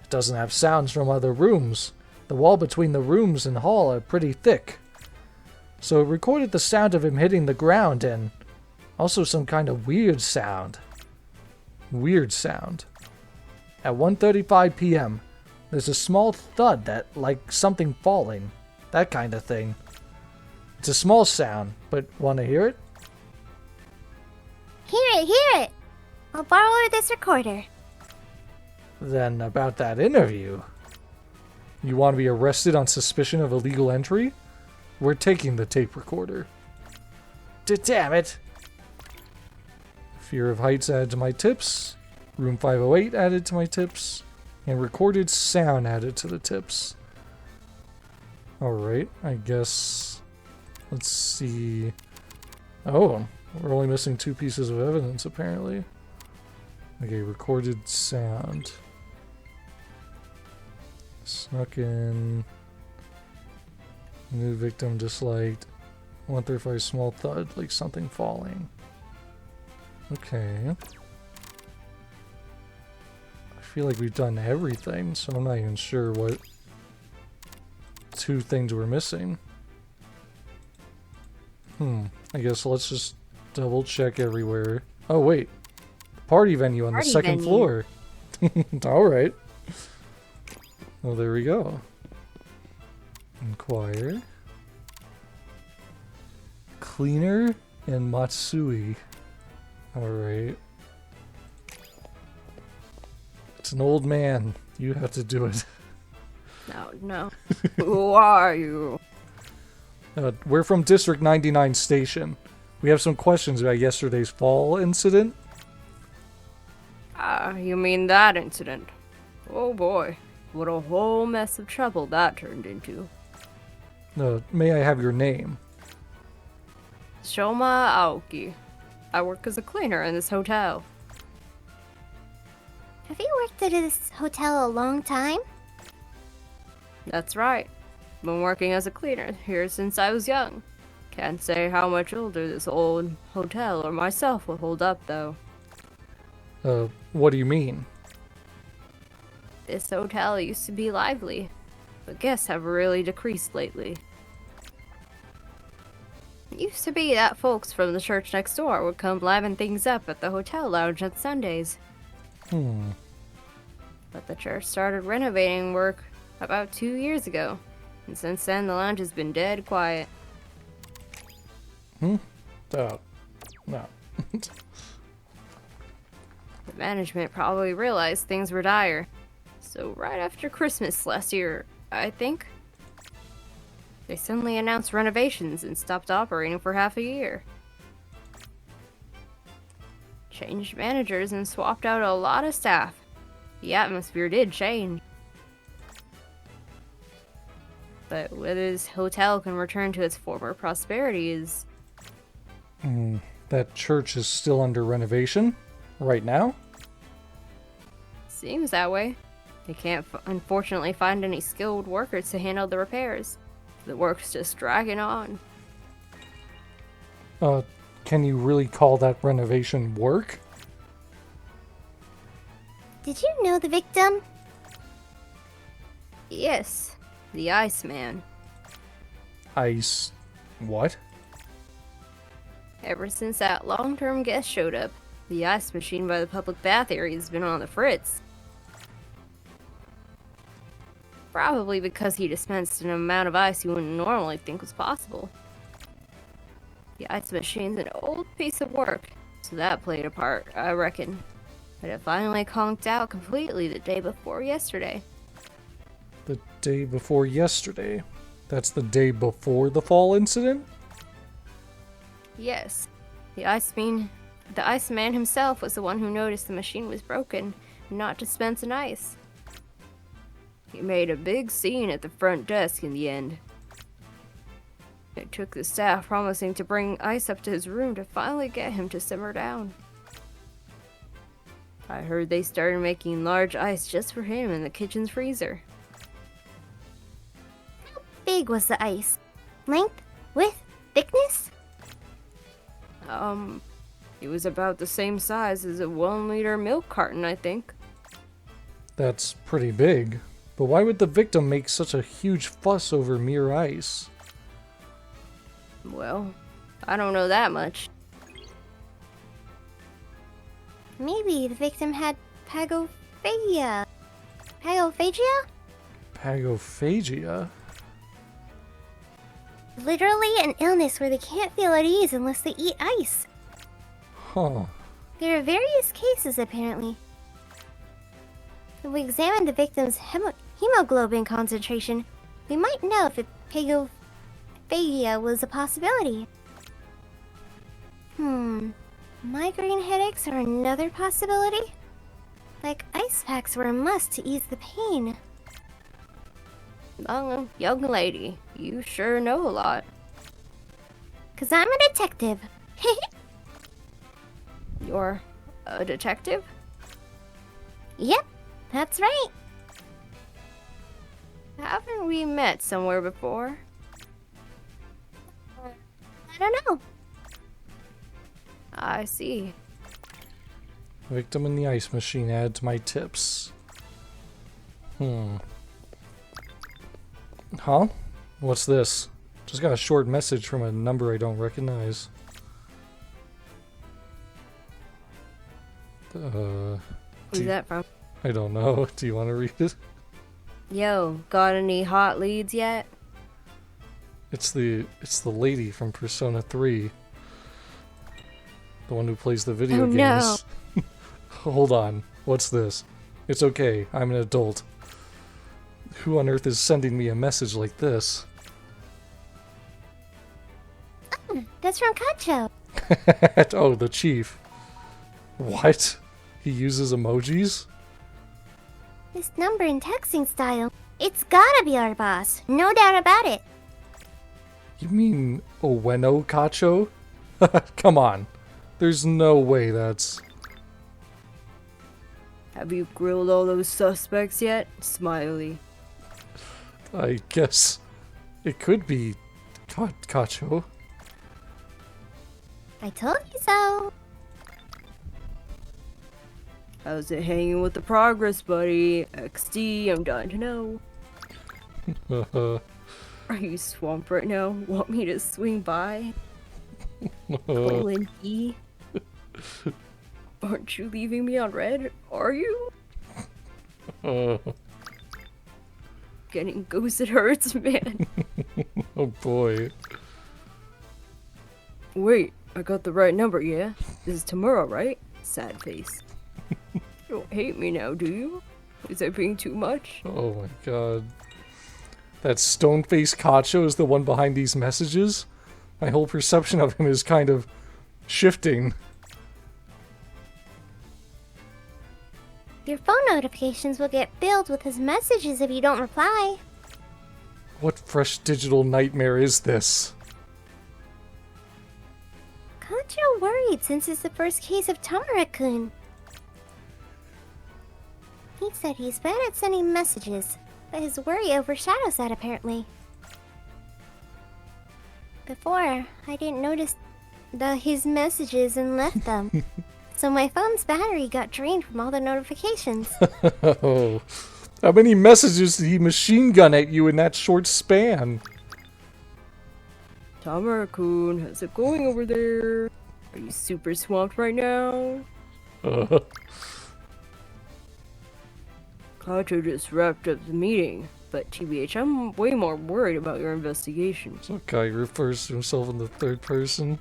It doesn't have sounds from other rooms. The wall between the rooms and hall are pretty thick. So it recorded the sound of him hitting the ground and also some kind of weird sound. Weird sound? At 1:35 p.m., there's a small thud that, like something falling. That kind of thing. It's a small sound, but want to hear it? Hear it! I'll borrow this recorder. Then about that interview. You want to be arrested on suspicion of illegal entry? We're taking the tape recorder. Damn it! Fear of heights added to my tips. Room 508 added to my tips. And recorded sound added to the tips. Alright, I guess... Let's see... Oh, we're only missing 2 pieces of evidence, apparently. Okay, recorded sound. Snuck in. New victim disliked. 135 small thud, like something falling. Okay. I feel like we've done everything, so I'm not even sure what 2 things we're missing. I guess let's just double check everywhere. Oh, wait. Party venue on the Party second venue. floor. Alright. Well, there we go. Inquire. Cleaner and Matsui. Alright. It's an old man. You have to do it. No. Who are you? We're from District 99 Station. We have some questions about yesterday's fall incident. Ah, you mean that incident? Oh boy, what a whole mess of trouble that turned into. May I have your name? Shoma Aoki. I work as a cleaner in this hotel. Have you worked at this hotel a long time? That's right. Been working as a cleaner here since I was young. Can't say how much older this old hotel or myself will hold up, though. What do you mean? This hotel used to be lively, but guests have really decreased lately. It used to be that folks from the church next door would come liven things up at the hotel lounge on Sundays. But the church started renovating work about 2 years ago, and since then the lounge has been dead quiet. No. The management probably realized things were dire. So right after Christmas last year, I think, they suddenly announced renovations and stopped operating for half a year. Changed managers and swapped out a lot of staff. The atmosphere did change. But whether this hotel can return to its former prosperity is... That church is still under renovation? Right now? seems that way. They can't unfortunately find any skilled workers to handle the repairs. The work's just dragging on. Can you really call that renovation work? Did you know the victim? Yes, the Iceman. Ice... what? Ever since that long-term guest showed up, the ice machine by the public bath area has been on the fritz. Probably because he dispensed an amount of ice you wouldn't normally think was possible. The ice machine's an old piece of work, so that played a part, I reckon. But it finally conked out completely the day before yesterday. The day before yesterday? That's the day before the fall incident? Yes, the Iceman himself was the one who noticed the machine was broken and not dispensing ice. He made a big scene at the front desk in the end. It took the staff promising to bring ice up to his room to finally get him to simmer down. I heard they started making large ice just for him in the kitchen's freezer. How big was the ice? Length? Width? Thickness? It was about the same size as a 1-liter milk carton, I think. That's pretty big. But why would the victim make such a huge fuss over mere ice? Well, I don't know that much. Maybe the victim had pagophagia. Pagophagia? Pagophagia? Literally an illness where they can't feel at ease unless they eat ice. Huh. There are various cases, apparently. If we examine the victim's hemoglobin concentration, we might know if pagophagia was a possibility. Migraine headaches are another possibility? Like ice packs were a must to ease the pain. Young lady, you sure know a lot. 'Cause I'm a detective. You're a detective? Yep, that's right. Haven't we met somewhere before? I don't know. I see. Victim in the ice machine added to my tips. Huh? What's this? Just got a short message from a number I don't recognize. Who's that from? I don't know. Do you want to read it? Yo, got any hot leads yet? It's the lady from Persona 3. The one who plays the video games. No. Hold on. What's this? It's okay. I'm an adult. Who on earth is sending me a message like this? That's from Kacho. Oh, the chief. What? He uses emojis? This number in texting style. It's gotta be our boss. No doubt about it. You mean Oweno Kacho? Come on. There's no way that's... Have you grilled all those suspects yet? Smiley. I guess it could be Kacho. I told you so. How's it hanging with the progress, buddy? XD, I'm dying to know. Are you swamped right now? Want me to swing by? Colin E? Aren't you leaving me on red? Are you? Getting ghosted hurts, man. Oh boy. Wait, I got the right number, yeah? This is tomorrow, right? Sad face. You don't hate me now, do you? Is I being too much? Oh my god. That stone-faced Kacho is the one behind these messages? My whole perception of him is kind of shifting. Your phone notifications will get filled with his messages if you don't reply. What fresh digital nightmare is this? Kacho worried since it's the first case of Tamara-kun. He said he's bad at sending messages, but his worry overshadows that apparently. Before, I didn't notice his messages and left them. So my phone's battery got drained from all the notifications. Oh. How many messages did he machine gun at you in that short span? Tamara-kun, how's it going over there? Are you super swamped right now? Kacho just wrapped up the meeting, but TBH, I'm way more worried about your investigation. Some guy refers to himself in the third person.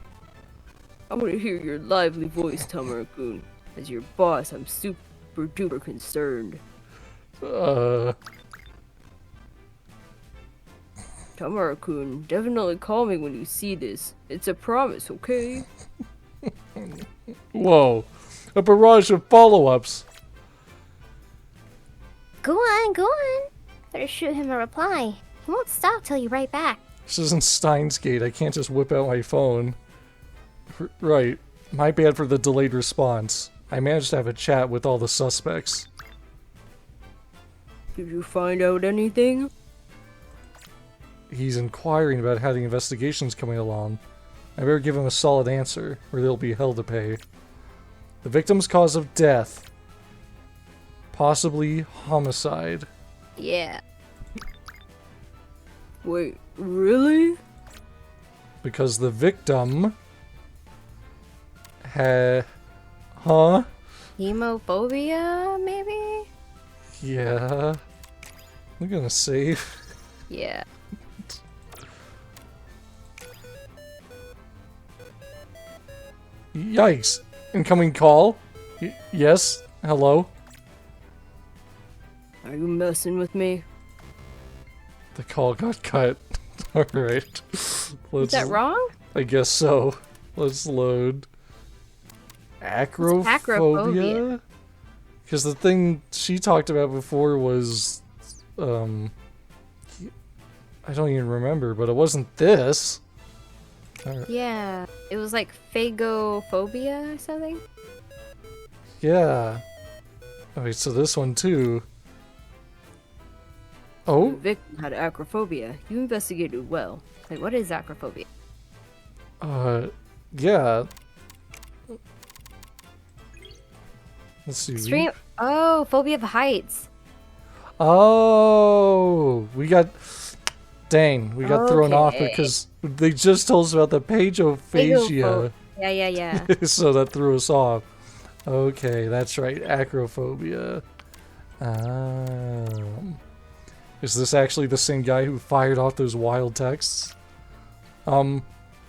I want to hear your lively voice, Tamara-kun. As your boss, I'm super duper concerned. Tamara-kun, definitely call me when you see this. It's a promise, okay? Whoa. A barrage of follow-ups. Go on, go on. Better shoot him a reply. He won't stop till you write back. This isn't Steins Gate. I can't just whip out my phone. Right. My bad for the delayed response. I managed to have a chat with all the suspects. Did you find out anything? He's inquiring about how the investigation's coming along. I better give him a solid answer, or there'll be hell to pay. The victim's cause of death. Possibly homicide. Yeah. Wait, really? Because the victim had... Huh? Hemophobia, maybe? Yeah. I'm gonna save. Yeah. Yikes. Incoming call? Yes? Hello? Are you messing with me? The call got cut. Alright. Is that wrong? I guess so. Let's load. Acrophobia? Because the thing she talked about before was... I don't even remember, but it wasn't this. Yeah. It was like phagophobia or something? Yeah. Wait, so this one too. Oh? The victim had acrophobia. You investigated well. Like, what is acrophobia? Yeah. Let's see. Extreme. Oh, phobia of heights. Oh, we got Dang, we got thrown off Okay. because they just told us about the pagophagia. Yeah. So that threw us off. Okay, that's right. Acrophobia. Is this actually the same guy who fired off those wild texts? The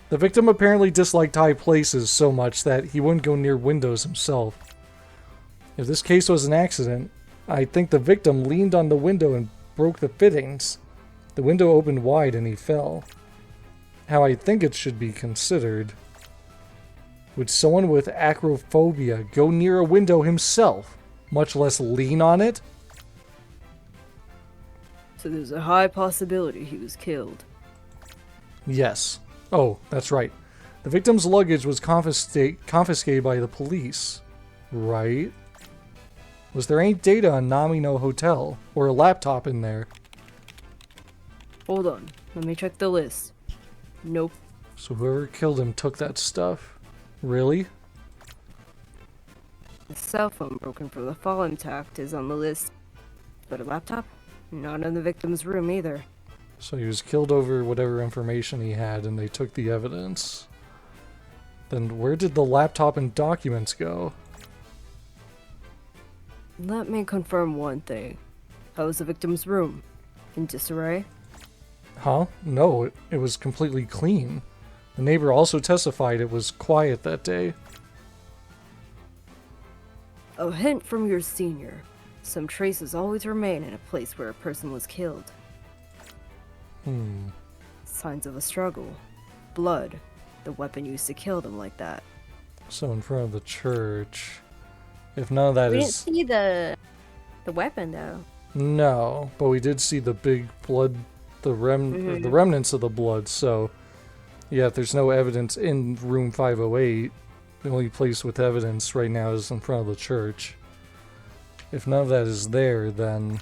victim apparently disliked high places so much that he wouldn't go near windows himself. If this case was an accident, I think the victim leaned on the window and broke the fittings. The window opened wide and he fell. How I think it should be considered. Would someone with acrophobia go near a window himself, much less lean on it? So there's a high possibility he was killed. Yes. Oh, that's right. The victim's luggage was confiscated by the police, right? Was there any data on Namino Hotel or a laptop in there? Hold on, let me check the list. Nope. So whoever killed him took that stuff. Really? The cell phone broken from the fall intact is on the list. But a laptop? Not in the victim's room either. So he was killed over whatever information he had and they took the evidence. Then where did the laptop and documents go? Let me confirm one thing. How was the victim's room? In disarray? Huh? No, it was completely clean. The neighbor also testified it was quiet that day. A hint from your senior. Some traces always remain in a place where a person was killed. Signs of a struggle. Blood. The weapon used to kill them like that. So in front of the church. If none of that We didn't is... see the weapon though. No, but we did see the big blood, the remnants of the blood, so... Yeah, if there's no evidence in room 508, the only place with evidence right now is in front of the church. If none of that is there, then...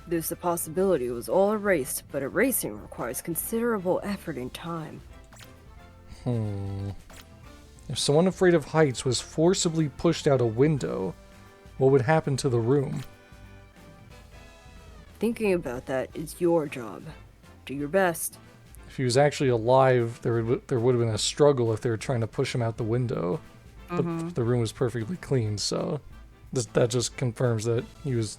There's the possibility it was all erased, but erasing requires considerable effort and time. If someone afraid of heights was forcibly pushed out a window, what would happen to the room? Thinking about that is your job. Do your best. If he was actually alive, there would have been a struggle if they were trying to push him out the window. The room was perfectly clean, so that just confirms that he was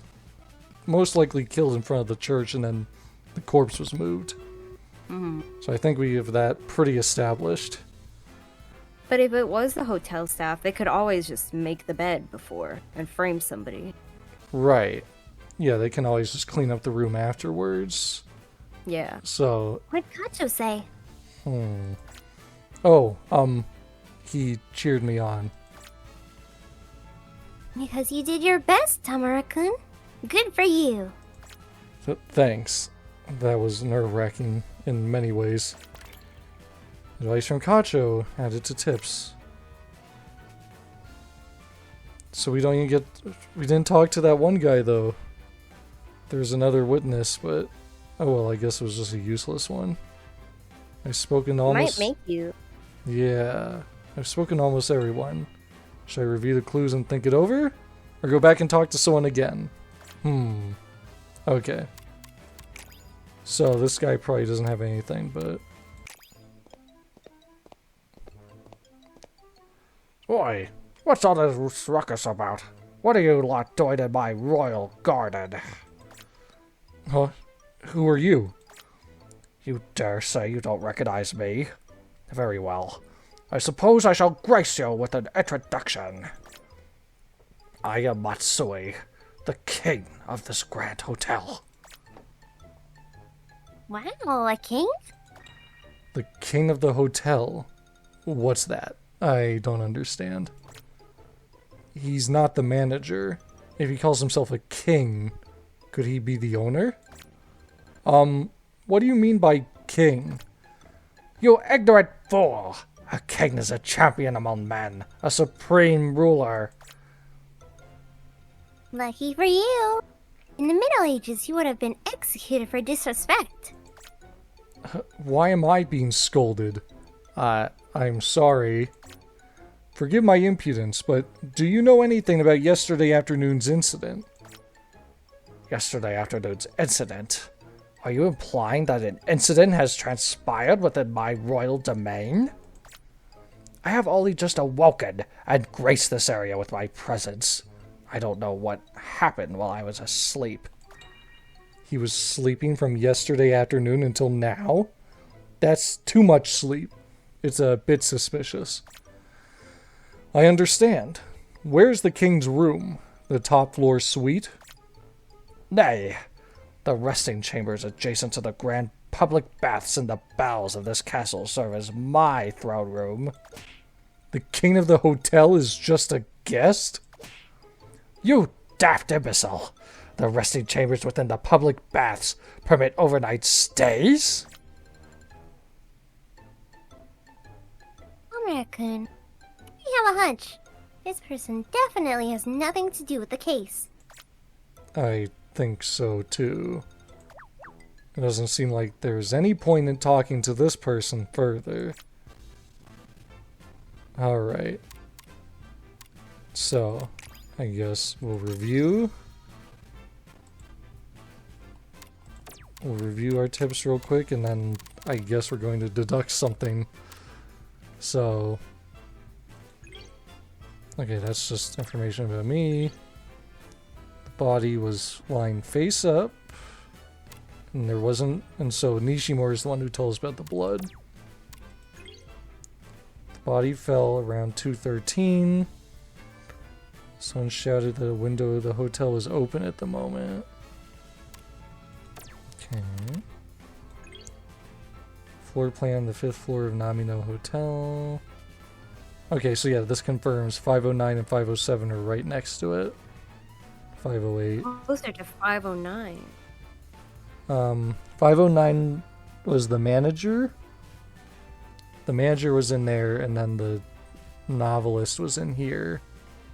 most likely killed in front of the church and then the corpse was moved. So I think we have that pretty established. But if it was the hotel staff, they could always just make the bed before and frame somebody. Right. Yeah, they can always just clean up the room afterwards. Yeah. So, What'd Kacho say? he cheered me on. Because you did your best, Tamara-kun. Good for you. Thanks. That was nerve-wracking in many ways. Advice from Kacho added to tips. So we didn't talk to that one guy though. There's another witness, but oh well, I guess it was just a useless one. I've spoken to almost... Might make you. Yeah, I've spoken to almost everyone. Should I review the clues and think it over? Or go back and talk to someone again? Okay. So this guy probably doesn't have anything, but... Oi, what's all this ruckus about? What are you lot doing in my royal garden? Huh? Who are you? You dare say you don't recognize me? Very well. I suppose I shall grace you with an introduction. I am Matsui, the king of this grand hotel. Wow, a king? The king of the hotel? What's that? I don't understand. He's not the manager. If he calls himself a king, could he be the owner? What do you mean by king? You ignorant fool! A king is a champion among men, a supreme ruler. Lucky for you. In the Middle Ages, you would have been executed for disrespect. Why am I being scolded? I'm sorry. Forgive my impudence, but do you know anything about yesterday afternoon's incident? yesterday afternoon's incident. Are you implying that an incident has transpired within my royal domain? I have only just awoken and graced this area with my presence. I don't know what happened while I was asleep. He was sleeping from yesterday afternoon until now? That's too much sleep. It's a bit suspicious. I understand. Where's the king's room? The top floor suite? Nay, the resting chambers adjacent to the grand public baths in the bowels of this castle serve as my throne room. The king of the hotel is just a guest? You daft imbecile! The resting chambers within the public baths permit overnight stays? Raccoon, I have a hunch. This person definitely has nothing to do with the case. I think so too. It doesn't seem like there's any point in talking to this person further. Alright. So, I guess we'll review. We'll review our tips real quick, and then I guess we're going to deduct something. So, okay, that's just information about me. The body was lying face up, and there wasn't, and so Nishimura is the one who told us about the blood. The body fell around 2:13. Someone shouted that a window of the hotel was open at the moment. Okay. Floor plan, the 5th floor of Namino Hotel. Okay, so yeah, this confirms 509 and 507 are right next to it. 508. Closer to 509. 509 was the manager. The manager was in there, and then the novelist was in here.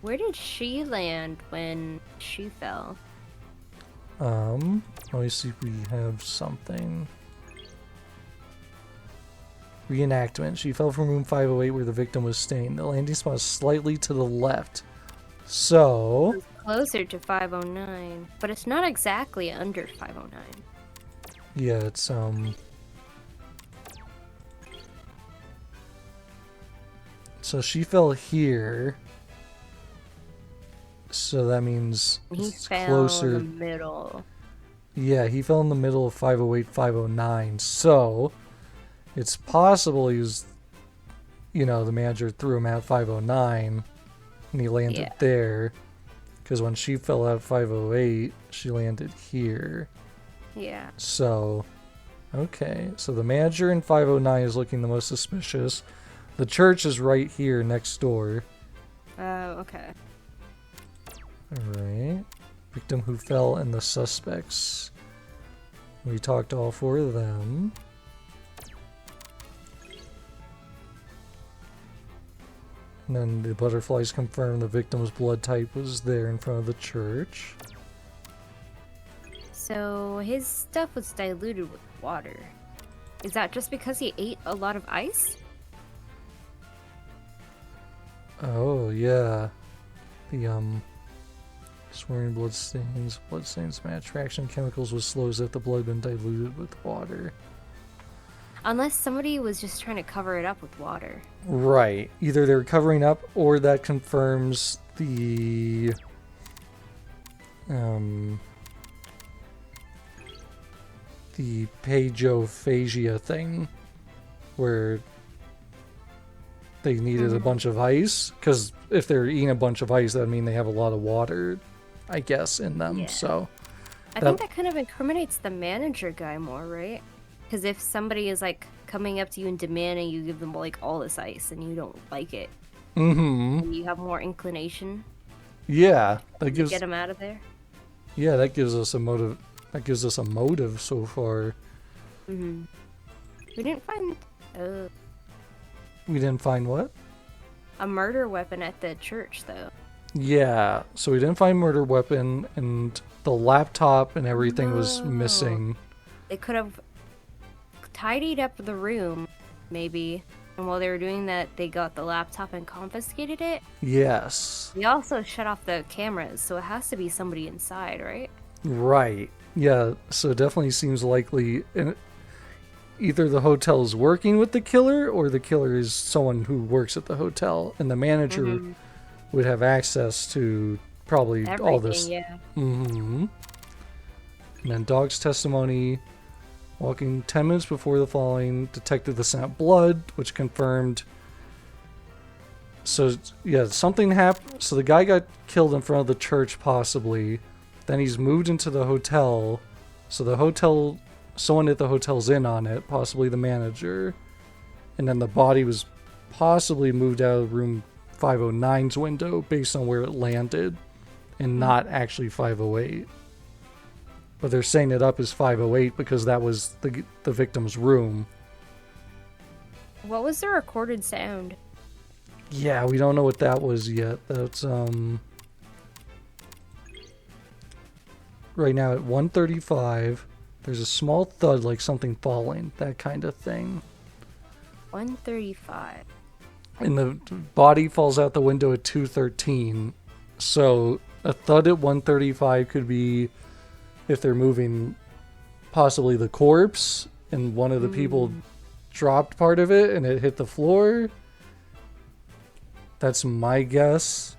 Where did she land when she fell? Let me see if we have something. Reenactment. She fell from room 508 where the victim was staying. The landing spot is slightly to the left. So... It's closer to 509, but it's not exactly under 509. Yeah, it's, So she fell here. So that means He it's fell closer. in the middle. Yeah, he fell in the middle of 508, 509. So it's possible he was, you know, the manager threw him out 509 and he landed there. Because when she fell out 508, she landed here. Yeah. So, okay. So the manager in 509 is looking the most suspicious. The church is right here next door. Okay. Alright. Victim who fell and the suspects. We talked to all 4 of them. And then the butterflies confirm the victim's blood type was there in front of the church. So his stuff was diluted with water. Is that just because he ate a lot of ice? Oh, yeah. The, swearing bloodstains match reaction chemicals was slow as if the blood had been diluted with water. Unless somebody was just trying to cover it up with water. Right. Either they're covering up or that confirms the pagophagia thing where they needed a bunch of ice, because if they're eating a bunch of ice, that would mean they have a lot of water, I guess, in them. Yeah. So I think that kind of incriminates the manager guy more, right? Because if somebody is like coming up to you and demanding you give them like all this ice and you don't like it, and you have more inclination, yeah, that to gives get them out of there. yeah, that gives us a motive. That gives us a motive so far. We didn't find We didn't find what? a murder weapon at the church, though. Yeah, so we didn't find murder weapon, and the laptop and everything was missing. They could have tidied up the room, maybe. And while they were doing that, they got the laptop and confiscated it. Yes. We also shut off the cameras, so it has to be somebody inside, right? Right. Yeah, so it definitely seems likely. And either the hotel is working with the killer or the killer is someone who works at the hotel. And the manager would have access to probably all this. Everything, yeah. Mm-hmm. And then dog's testimony. Walking 10 minutes before the falling, detected the scent of blood, which confirmed. So, yeah, something happened. So the guy got killed in front of the church, possibly. Then he's moved into the hotel. So the hotel, someone at the hotel's in on it, possibly the manager. And then the body was possibly moved out of room 509's window based on where it landed, and not actually 508. But they're saying it up as 508 because that was the victim's room. What was the recorded sound? Yeah, we don't know what that was yet. That's right now at 1:35. There's a small thud like something falling, that kind of thing. 1:35. And the body falls out the window at 2:13. So a thud at 1:35 could be if they're moving possibly the corpse and one of the people dropped part of it and it hit the floor. That's my guess.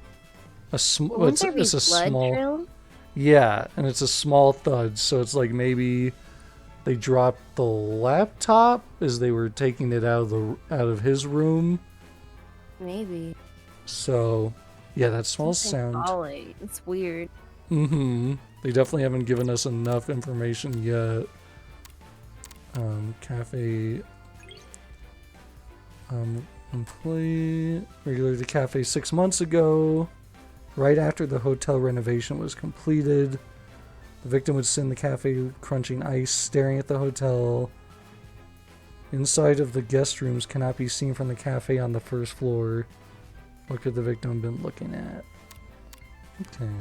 It's a blood small. trail? Yeah, and it's a small thud, so it's like maybe they dropped the laptop as they were taking it out of his room. Maybe. So, yeah, that small sound. Falling. It's weird. Mm-hmm. They definitely haven't given us enough information yet. Cafe. Employee. Regular the cafe 6 months ago. Right after the hotel renovation was completed. The victim would sit in the cafe crunching ice, staring at the hotel. Inside of the guest rooms cannot be seen from the cafe on the first floor. What could the victim have been looking at? Okay.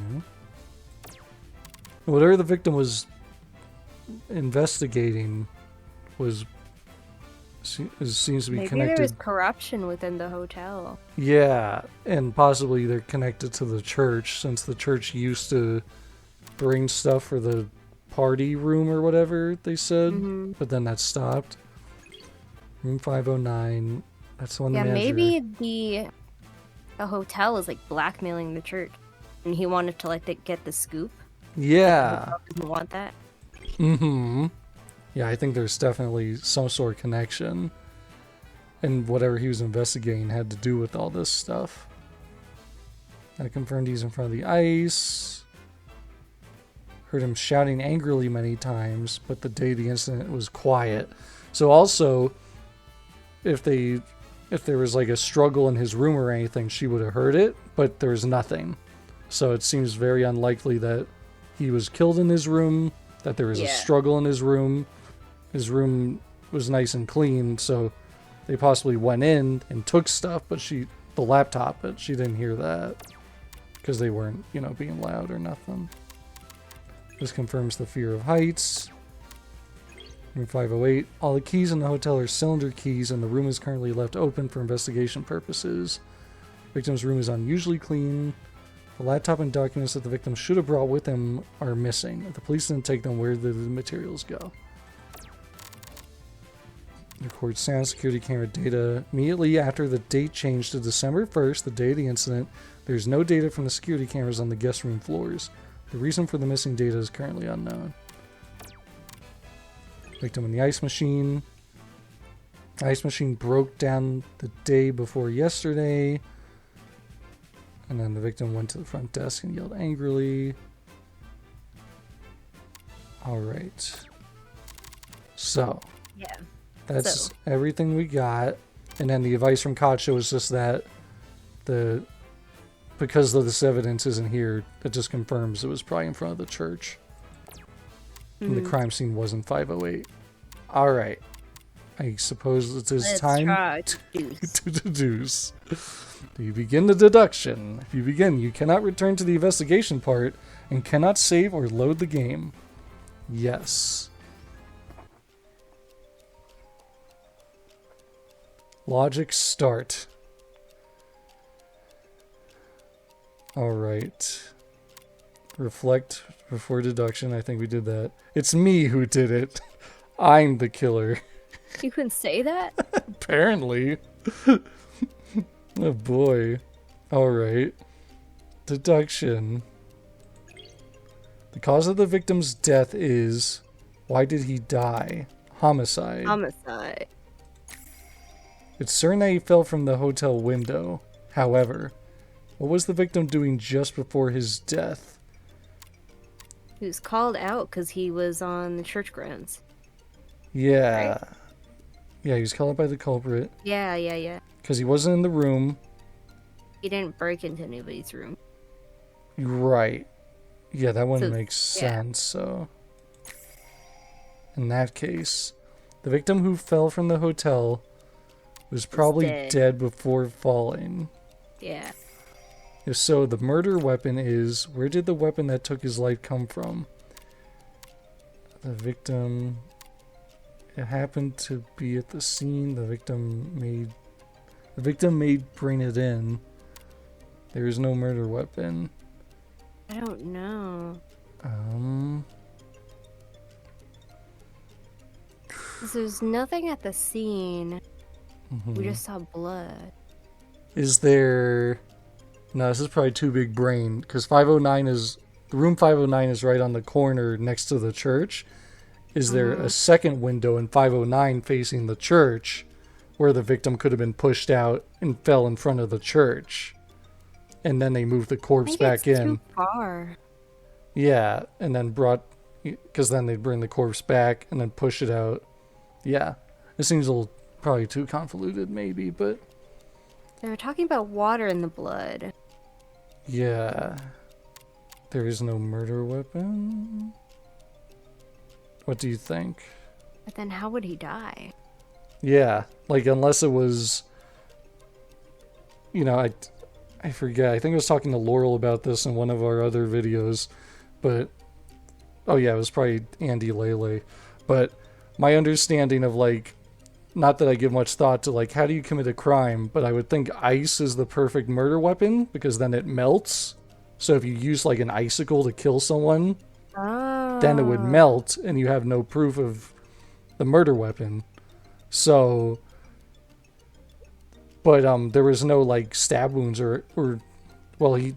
Whatever the victim was investigating seems to be Maybe connected. there was corruption within the hotel. Yeah, and possibly they're connected to the church, since the church used to bring stuff for the party room or whatever they said, but then that stopped. Room 509. That's the one. Yeah, the manager... maybe the hotel is like blackmailing the church, and he wanted to like get the scoop. Yeah. The hotel didn't want that. Mm-hmm. Yeah, I think there's definitely some sort of connection. And whatever he was investigating had to do with all this stuff. I confirmed he's in front of the ice. Heard him shouting angrily many times, but the day of the incident was quiet. So also, if there was like a struggle in his room or anything, she would have heard it, but there was nothing. So it seems very unlikely that he was killed in his room, that there was a struggle in his room. His room was nice and clean, so they possibly went in and took stuff, the laptop, but she didn't hear that because they weren't, being loud or nothing. This confirms the fear of heights. Room 508. All the keys in the hotel are cylinder keys, and the room is currently left open for investigation purposes. Victim's room is unusually clean. The laptop and documents that the victim should have brought with him are missing. If the police didn't take them, where did the materials go? Record sound security camera data. Immediately after the date changed to December 1st, the day of the incident, there's no data from the security cameras on the guest room floors. The reason for the missing data is currently unknown. Victim in the ice machine. Ice machine broke down the day before yesterday. And then the victim went to the front desk and yelled angrily. Alright. So. Yeah. That's everything we got. And then the advice from Kacho was just that because of this evidence isn't here, it just confirms it was probably in front of the church. And the crime scene wasn't 508. Alright. I suppose it is time to deduce. You begin the deduction. If you begin, you cannot return to the investigation part and cannot save or load the game. Yes. Logic start. Alright. Reflect before deduction. I think we did that. It's me who did it. I'm the killer. You can say that? Apparently. Oh boy. Alright. Deduction. The cause of the victim's death is... Why did he die? Homicide. Homicide. It's certain that he fell from the hotel window. However, what was the victim doing just before his death? He was called out because he was on the church grounds. Yeah. Right? Yeah, he was called by the culprit. Yeah. Because he wasn't in the room. He didn't break into anybody's room. Right. Yeah, that one So, makes sense, so... In that case, the victim who fell from the hotel was probably dead before falling. Yeah. If so, the murder weapon is... Where did the weapon that took his life come from? The victim... It happened to be at the scene. The victim made bring it in. There is no murder weapon. I don't know. 'Cause there's nothing at the scene. We just saw blood. Is there... No, this is probably too big brain. Because 509 is... The room 509 is right on the corner next to the church. Is there a second window in 509 facing the church where the victim could have been pushed out and fell in front of the church? And then they moved the corpse back in. Too far. Yeah, and then brought... Because then they'd bring the corpse back and then push it out. Yeah. It seems a little... Probably too convoluted, maybe, but... They were talking about water in the blood. Yeah. There is no murder weapon? What do you think? But then how would he die? Yeah, like unless it was... You know, I forget. I think I was talking to Laurel about this in one of our other videos, but... Oh yeah, it was probably Andy Lele. But my understanding of like... Not that I give much thought to like how do you commit a crime, but I would think ice is the perfect murder weapon because then it melts. So if you use like an icicle to kill someone, then it would melt and you have no proof of the murder weapon. So, but there was no like stab wounds or well, he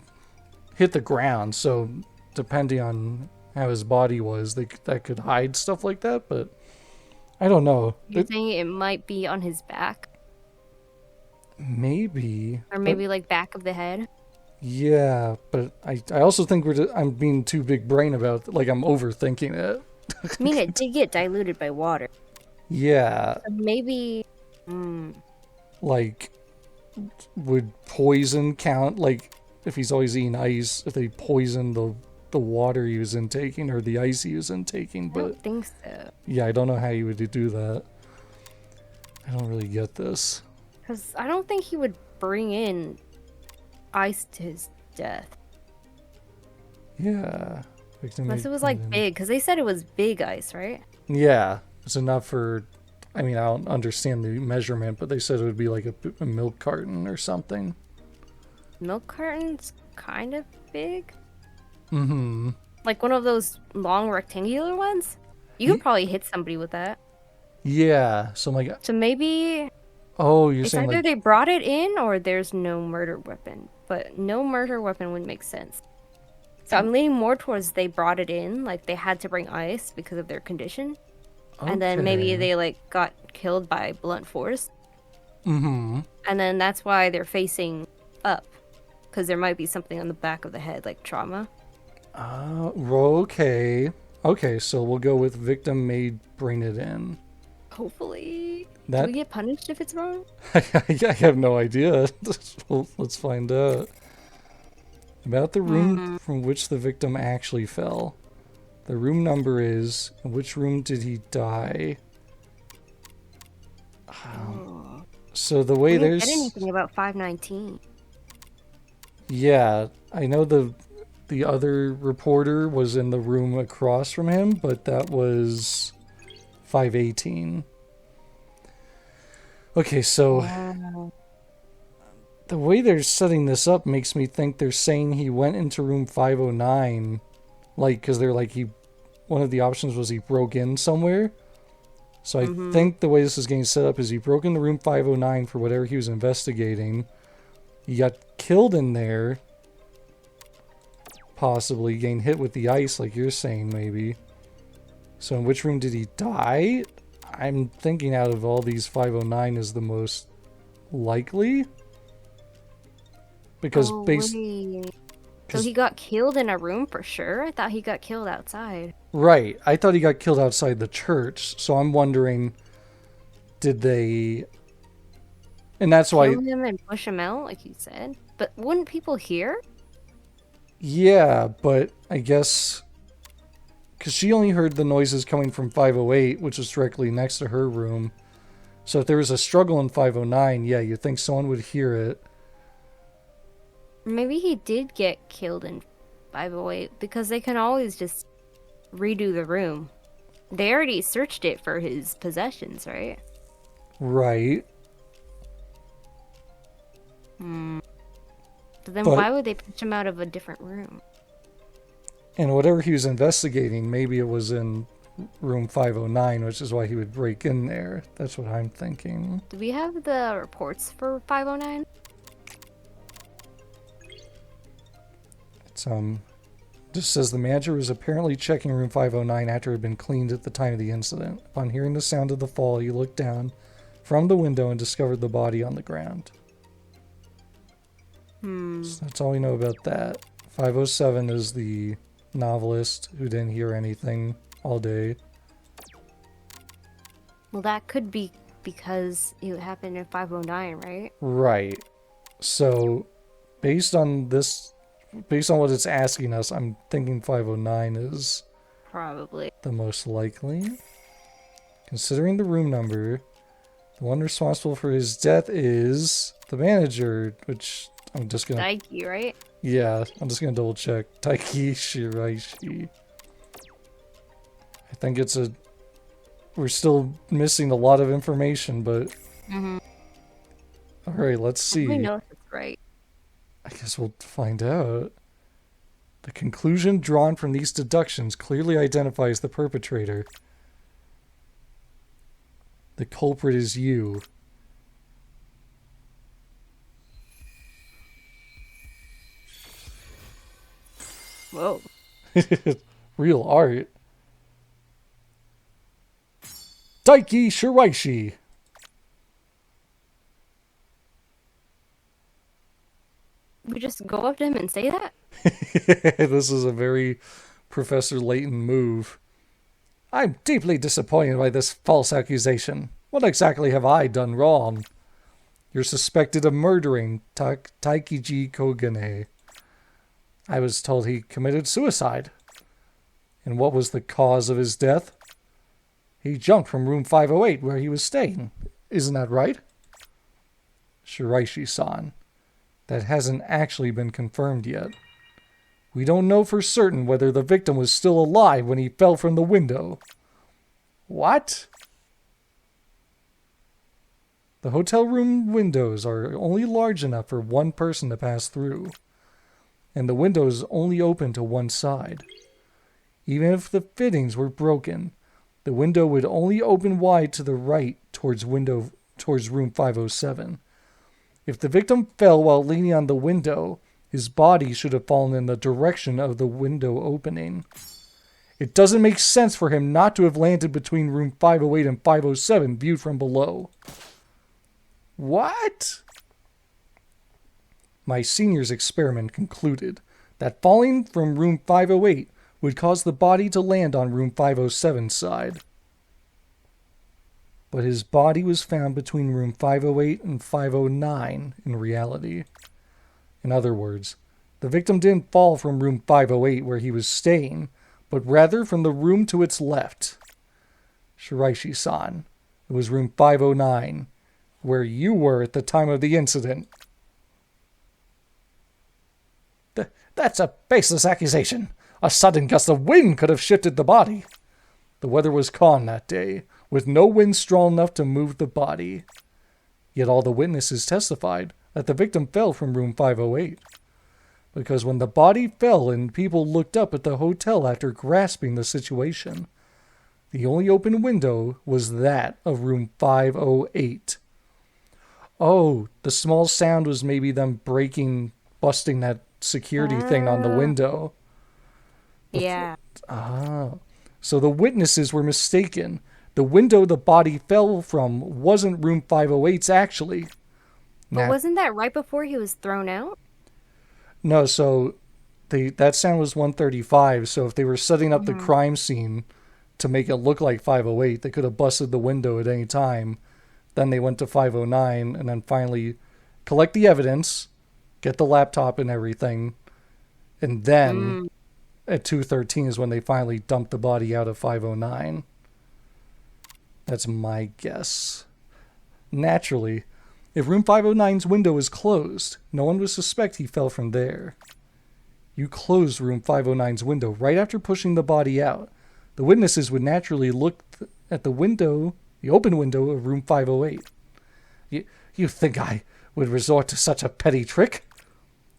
hit the ground. So depending on how his body was, that could hide stuff like that, but I don't know. You're saying it might be on his back? Maybe. Or maybe like back of the head? Yeah, but I also think I'm being too big brain about it. Like I'm overthinking it. I mean, it did get diluted by water. Yeah. So maybe... Like, would poison count? Like, if he's always eating ice, if they poison the water he was intaking or the ice he was intaking, but... I don't think so. Yeah, I don't know how you would do that. I don't really get this. Because I don't think he would bring in ice to his death. Yeah. Unless it was like big, because they said it was big ice, right? Yeah. It's enough for... I mean, I don't understand the measurement, but they said it would be like a milk carton or something. Milk carton's kind of big. Mm-hmm. Like one of those long rectangular ones? You could probably hit somebody with that. Yeah. So I'm like... So maybe... Oh, you're it's saying either like... they brought it in or there's no murder weapon. But no murder weapon would make sense. So I'm leaning more towards they brought it in, like they had to bring ice because of their condition. And then maybe they like got killed by blunt force. Mm-hmm. And then that's why they're facing up. Because there might be something on the back of the head, like trauma. Okay. Okay, so we'll go with victim made bring it in. Hopefully. That... Do we get punished if it's wrong? I have no idea. Let's find out. About the room from which the victim actually fell. The room number is... In which room did he die? So the way I didn't there's... get anything about 519. Yeah, I know the other reporter was in the room across from him, but that was 518. Okay, so... Wow. The way they're setting this up makes me think they're saying he went into room 509 Like, because they're like, one of the options was he broke in somewhere. So I think the way this is getting set up is he broke into room 509 for whatever he was investigating. He got killed in there. Possibly getting hit with the ice, like you're saying, maybe. So in which room did he die? I'm thinking out of all these 509 is the most likely. Because So he got killed in a room for sure? I thought he got killed outside. Right. I thought he got killed outside the church. So I'm wondering, did they... And that's Kill why... him and push him out, like you said? But wouldn't people hear? Yeah, but I guess... Because she only heard the noises coming from 508, which was directly next to her room. So if there was a struggle in 509, yeah, you'd think someone would hear it. Maybe he did get killed in 508 because they can always just redo the room. They already searched it for his possessions, right? Right. So then But- why would they push him out of a different room? And whatever he was investigating, maybe it was in room 509, which is why he would break in there. That's what I'm thinking. Do we have the reports for 509? It's, just says the manager was apparently checking room 509 after it had been cleaned at the time of the incident. Upon hearing the sound of the fall, he looked down from the window and discovered the body on the ground. So that's all we know about that. 507 is the novelist who didn't hear anything all day. Well, that could be because it happened in 509, right? Right. So, based on what it's asking us, I'm thinking 509 is Probably. the most likely. Considering the room number, the one responsible for his death is the manager, which I'm just gonna... Daiki, right? Yeah, I'm just gonna double check. Taiki Shiraishi. I think it's a... We're still missing a lot of information, but... Alright, let's see. We know if it's right. I guess we'll find out. The conclusion drawn from these deductions clearly identifies the perpetrator. The culprit is you. Whoa. Real art. Daiki Shiraishi. We just go up to him and say that? This is a very Professor Layton move. I'm deeply disappointed by this false accusation. What exactly have I done wrong? You're suspected of murdering Taikiji Kogane. I was told he committed suicide. And what was the cause of his death? He jumped from room 508 where he was staying. Isn't that right? Shiraishi-san. That hasn't actually been confirmed yet. We don't know for certain whether the victim was still alive when he fell from the window. What? The hotel room windows are only large enough for one person to pass through, and the windows only open to one side. Even if the fittings were broken, the window would only open wide to the right towards room 507. If the victim fell while leaning on the window, his body should have fallen in the direction of the window opening. It doesn't make sense for him not to have landed between room 508 and 507 viewed from below. What? My senior's experiment concluded that falling from room 508 would cause the body to land on room 507's side. But his body was found between room 508 and 509 in reality. In other words, the victim didn't fall from room 508 where he was staying, but rather from the room to its left. Shiraishi-san, it was room 509, where you were at the time of the incident. That's a baseless accusation. A sudden gust of wind could have shifted the body. The weather was calm that day, with no wind strong enough to move the body. Yet all the witnesses testified that the victim fell from room 508. because when the body fell and people looked up at the hotel after grasping the situation, the only open window was that of room 508. Oh, the small sound was maybe them busting that security thing on the window. Yeah. So the witnesses were mistaken. The window the body fell from wasn't room 508's actually. But wasn't that right before he was thrown out? No, so that sound was 135, so if they were setting up the crime scene to make it look like 508, they could have busted the window at any time. Then they went to 509, and then finally collect the evidence, get the laptop and everything, and then at 2:13 is when they finally dumped the body out of 509. That's my guess. Naturally, if room 509's window is closed, no one would suspect he fell from there. You closed room 509's window right after pushing the body out. The witnesses would naturally look at the window, the open window of room 508. You think I would resort to such a petty trick?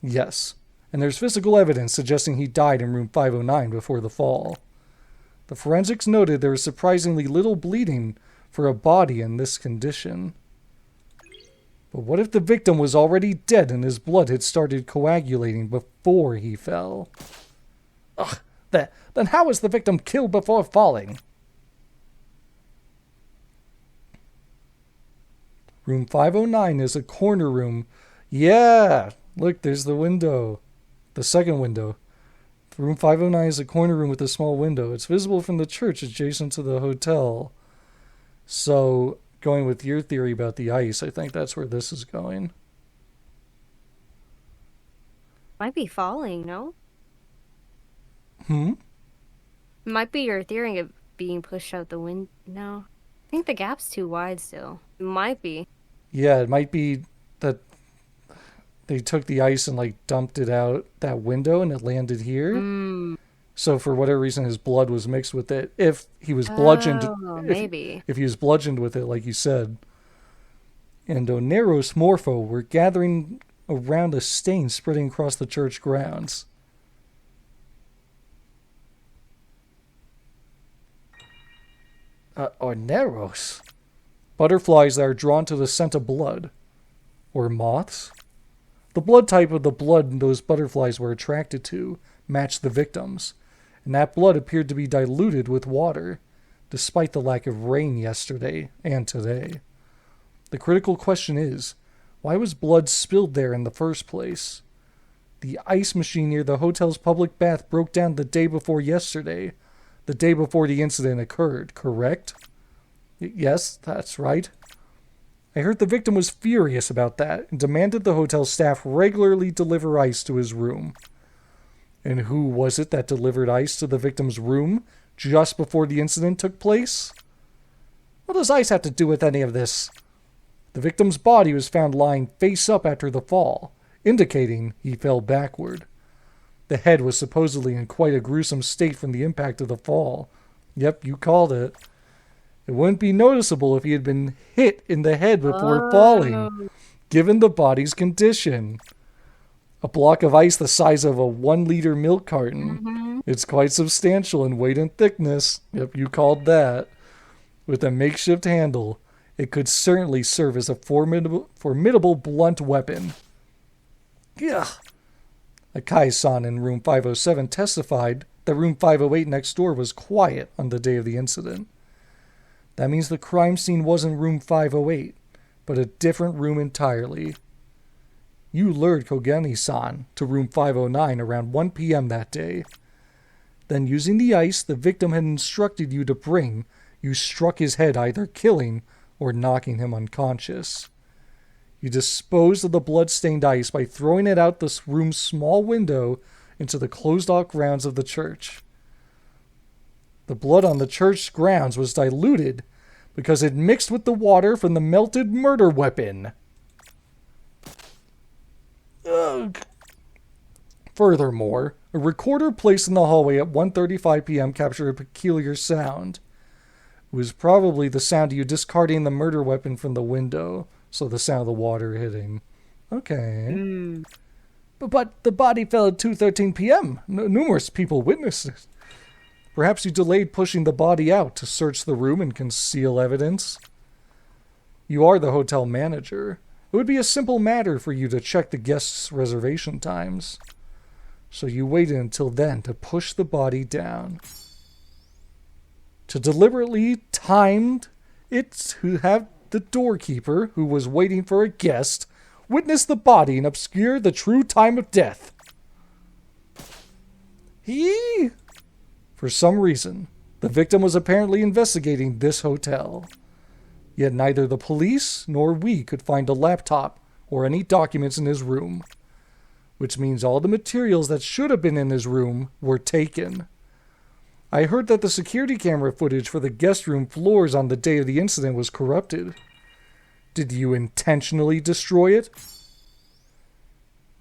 Yes, and there's physical evidence suggesting he died in room 509 before the fall. The forensics noted there was surprisingly little bleeding for a body in this condition. But what if the victim was already dead and his blood had started coagulating before he fell? Ugh, then how was the victim killed before falling? Room 509 is a corner room. Yeah, look, there's the window. The second window. Room 509 is a corner room with a small window. It's visible from the church adjacent to the hotel. So, going with your theory about the ice, I think that's where this is going. Might be falling, no? Hmm? Might be your theory of being pushed out the window. No. I think the gap's too wide still. It might be. Yeah, it might be that they took the ice and like dumped it out that window and it landed here. So for whatever reason, his blood was mixed with it. If he was bludgeoned, maybe. If he was bludgeoned with it, like you said. And Oneros Morpho were gathering around a stain spreading across the church grounds. Orneros? Butterflies that are drawn to the scent of blood. Or moths? The blood type of the blood those butterflies were attracted to matched the victims, and that blood appeared to be diluted with water, despite the lack of rain yesterday and today. The critical question is, why was blood spilled there in the first place? The ice machine near the hotel's public bath broke down the day before yesterday, the day before the incident occurred, correct? Yes, that's right. I heard the victim was furious about that and demanded the hotel staff regularly deliver ice to his room. And who was it that delivered ice to the victim's room just before the incident took place? What does ice have to do with any of this? The victim's body was found lying face up after the fall, indicating he fell backward. The head was supposedly in quite a gruesome state from the impact of the fall. Yep, you called it. It wouldn't be noticeable if he had been hit in the head before falling, given the body's condition. A block of ice the size of a 1-liter milk carton. It's quite substantial in weight and thickness. Yep, you called that. With a makeshift handle, it could certainly serve as a formidable blunt weapon. Ugh. Akai-san in room 507 testified that room 508 next door was quiet on the day of the incident. That means the crime scene wasn't room 508, but a different room entirely. You lured Kogani-san to room 509 around 1 p.m. that day. Then, using the ice the victim had instructed you to bring, you struck his head, either killing or knocking him unconscious. You disposed of the blood-stained ice by throwing it out this room's small window into the closed-off grounds of the church. The blood on the church grounds was diluted because it mixed with the water from the melted murder weapon. Ugh. Furthermore, a recorder placed in the hallway at 1:35 p.m. captured a peculiar sound. It was probably the sound of you discarding the murder weapon from the window, so the sound of the water hitting. Okay. But the body fell at 2:13 p.m. Numerous people witnessed it. Perhaps you delayed pushing the body out to search the room and conceal evidence. You are the hotel manager. It would be a simple matter for you to check the guests' reservation times. So you waited until then to push the body down. To deliberately timed it to have the doorkeeper, who was waiting for a guest, witness the body and obscure the true time of death. For some reason, the victim was apparently investigating this hotel. Yet neither the police nor we could find a laptop or any documents in his room, which means all the materials that should have been in his room were taken. I heard that the security camera footage for the guest room floors on the day of the incident was corrupted. Did you intentionally destroy it?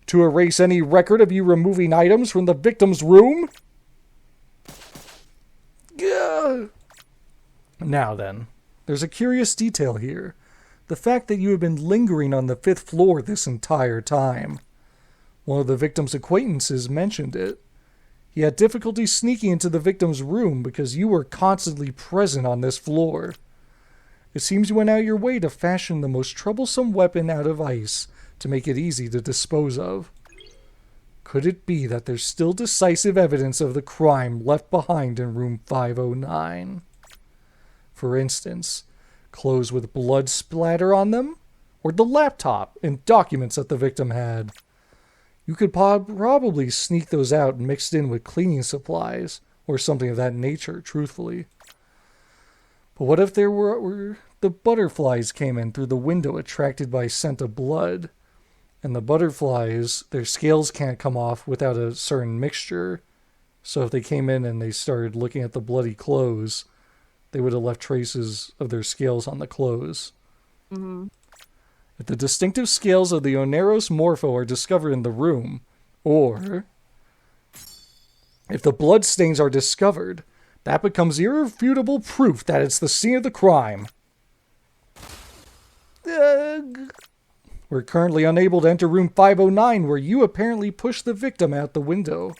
To erase any record of you removing items from the victim's room? Gah! Now then, there's a curious detail here. The fact that you have been lingering on the 5th floor this entire time. One of the victim's acquaintances mentioned it. He had difficulty sneaking into the victim's room because you were constantly present on this floor. It seems you went out your way to fashion the most troublesome weapon out of ice to make it easy to dispose of. Could it be that there's still decisive evidence of the crime left behind in room 509? For instance, clothes with blood splatter on them? Or the laptop and documents that the victim had? You could probably sneak those out mixed in with cleaning supplies, or something of that nature, truthfully. But what if there were the butterflies came in through the window attracted by scent of blood, and the butterflies, their scales can't come off without a certain mixture, so if they came in and they started looking at the bloody clothes, they would have left traces of their scales on the clothes. Mm-hmm. If the distinctive scales of the Oneros Morpho are discovered in the room, or if the blood stains are discovered, that becomes irrefutable proof that it's the scene of the crime. We're currently unable to enter room 509, where you apparently pushed the victim out the window.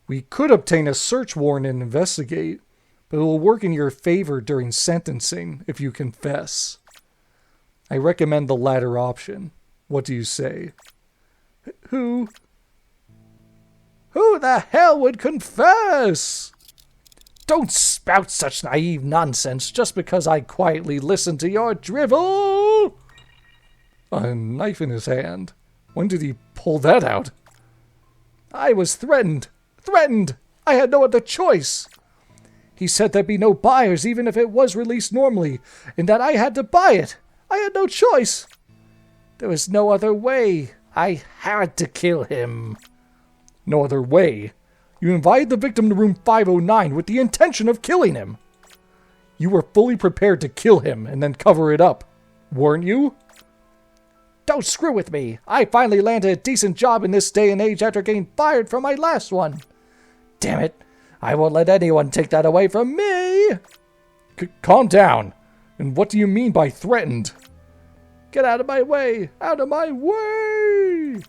We could obtain a search warrant and investigate, but it will work in your favor during sentencing if you confess. I recommend the latter option. What do you say? Who the hell would confess? Don't spout such naive nonsense just because I quietly listen to your drivel! A knife in his hand. When did he pull that out? I was threatened. Threatened! I had no other choice. He said there'd be no buyers even if it was released normally, and that I had to buy it. I had no choice. There was no other way. I had to kill him. No other way? You invited the victim to room 509 with the intention of killing him. You were fully prepared to kill him and then cover it up, weren't you? Don't screw with me. I finally landed a decent job in this day and age after getting fired from my last one. Damn it. I won't let anyone take that away from me. Calm down. And what do you mean by threatened? Get out of my way! Out of my way!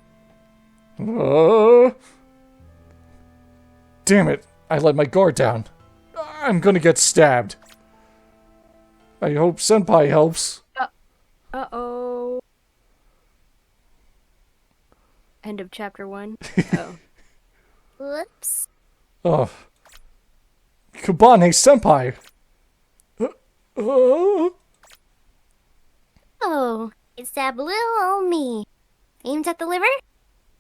Damn it! I let my guard down. I'm gonna get stabbed. I hope Senpai helps. Uh-oh. End of chapter 1. Oh. Whoops. Oh. Kabane Senpai! Oh, it stabbed little old me. Aimed at the liver?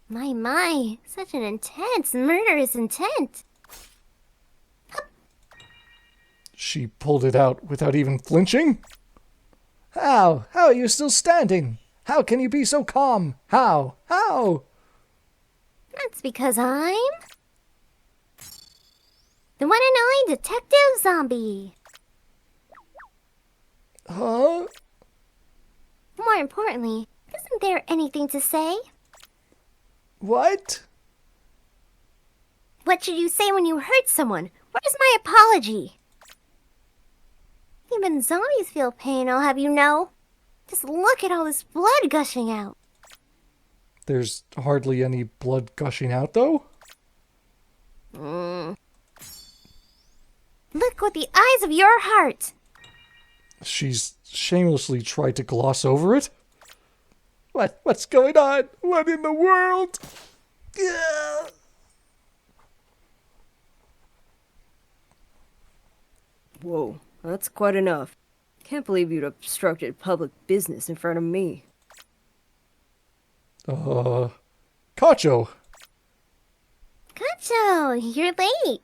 My, such an intense, murderous intent. She pulled it out without even flinching? How? How are you still standing? How can you be so calm? How? That's because I'm the one and only Detective Zombie. Huh? More importantly, isn't there anything to say? What? What should you say when you hurt someone? Where's my apology? Even zombies feel pain, I'll have you know. Just look at all this blood gushing out. There's hardly any blood gushing out, though? Look with the eyes of your heart! She's shamelessly tried to gloss over it? What's going on? What in the world? Yeah. Whoa, that's quite enough. Can't believe you'd obstructed public business in front of me. Cacho. Kacho, you're late.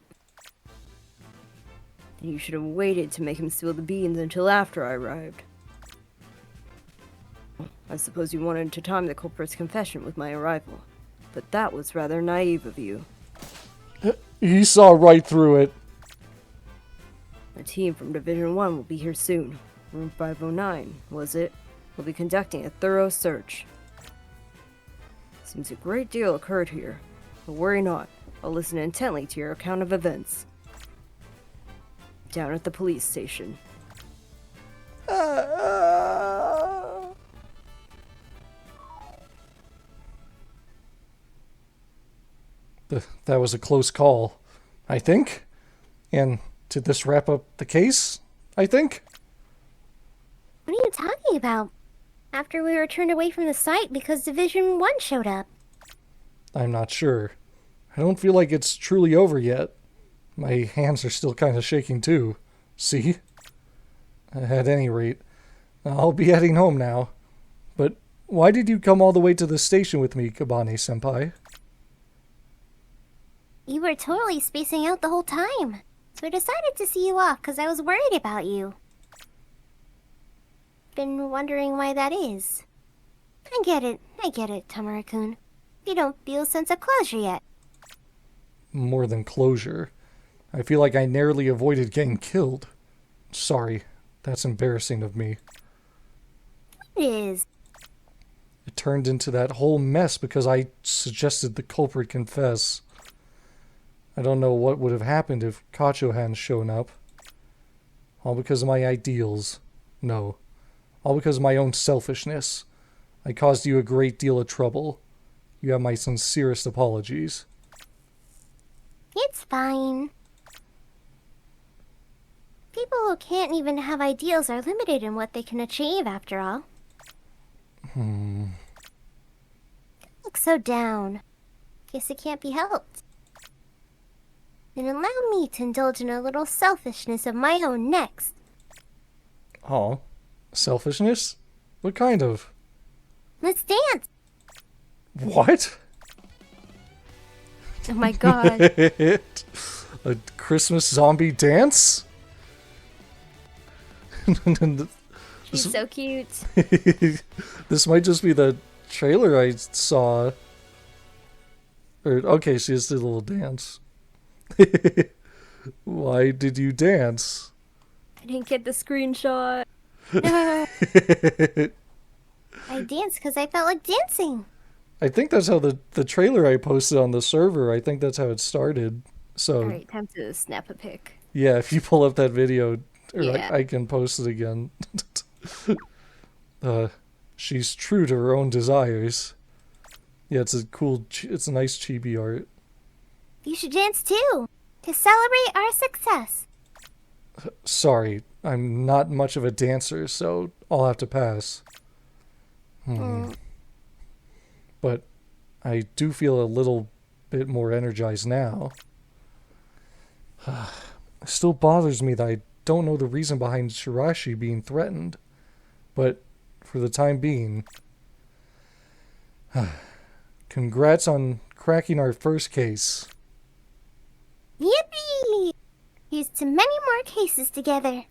You should have waited to make him spill the beans until after I arrived. I suppose you wanted to time the culprit's confession with my arrival, but that was rather naive of you. He saw right through it. A team from Division 1 will be here soon. Room 509, was it? We'll be conducting a thorough search. Seems a great deal occurred here, but worry not. I'll listen intently to your account of events. Down at the police station. That was a close call, I think. And did this wrap up the case, I think? What are you talking about? After we were turned away from the site because Division 1 showed up. I'm not sure. I don't feel like it's truly over yet. My hands are still kind of shaking too. See? At any rate, I'll be heading home now. But why did you come all the way to the station with me, Kabane-senpai? You were totally spacing out the whole time. So I decided to see you off because I was worried about you. Been wondering why that is. I get it, Tamara-kun. You don't feel a sense of closure yet. More than closure. I feel like I narrowly avoided getting killed. Sorry, that's embarrassing of me. It is. It turned into that whole mess because I suggested the culprit confess. I don't know what would have happened if Cacho hadn't shown up. All because of my ideals. No. All because of my own selfishness. I caused you a great deal of trouble. You have my sincerest apologies. It's fine. People who can't even have ideals are limited in what they can achieve, after all. You look so down. Guess it can't be helped. Then allow me to indulge in a little selfishness of my own next. Oh, selfishness? What kind of? Let's dance! What? Oh my god. A Christmas zombie dance? She's so cute. This might just be the trailer I saw. Or, okay, she just did a little dance. Why did you dance? I didn't get the screenshot. I danced because I felt like dancing. I think that's how the trailer I posted on the server, I think that's how it started. So, Alright, time to snap a pic. yeah, if you pull up that video, or Yeah. I can post it again. She's true to her own desires. Yeah, it's a nice chibi art. You should dance too, to celebrate our success. Sorry, I'm not much of a dancer, so I'll have to pass. But I do feel a little bit more energized now. It still bothers me that I don't know the reason behind Shirashi being threatened. But for the time being, congrats on cracking our first case. Yippee! Here's to many more cases together.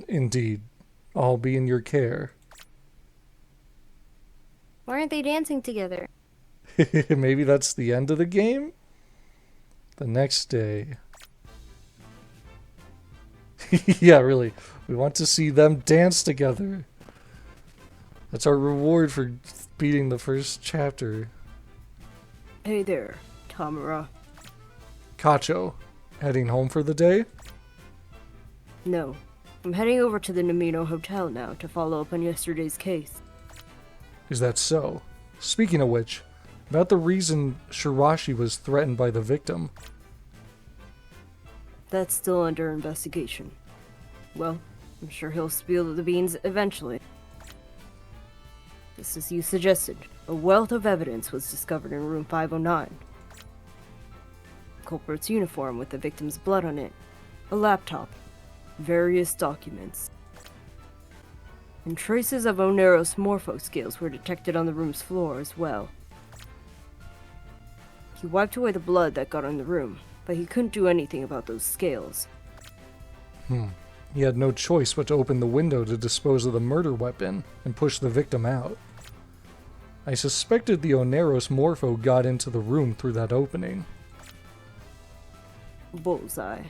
Indeed, I'll be in your care. Why aren't they dancing together? Maybe that's the end of the game? The next day. Yeah, really. We want to see them dance together. That's our reward for beating the first chapter. Hey there, Tamara. Cacho, heading home for the day? No, I'm heading over to the Namino Hotel now to follow up on yesterday's case. Is that so? Speaking of which, about the reason Shirashi was threatened by the victim. That's still under investigation. Well, I'm sure he'll spill the beans eventually. Just as you suggested, a wealth of evidence was discovered in room 509. Culprit's uniform with the victim's blood on it, a laptop, various documents. And traces of Onero's morpho scales were detected on the room's floor as well. He wiped away the blood that got on the room, but he couldn't do anything about those scales. He had no choice but to open the window to dispose of the murder weapon and push the victim out. I suspected the Oneros morpho got into the room through that opening. Bullseye.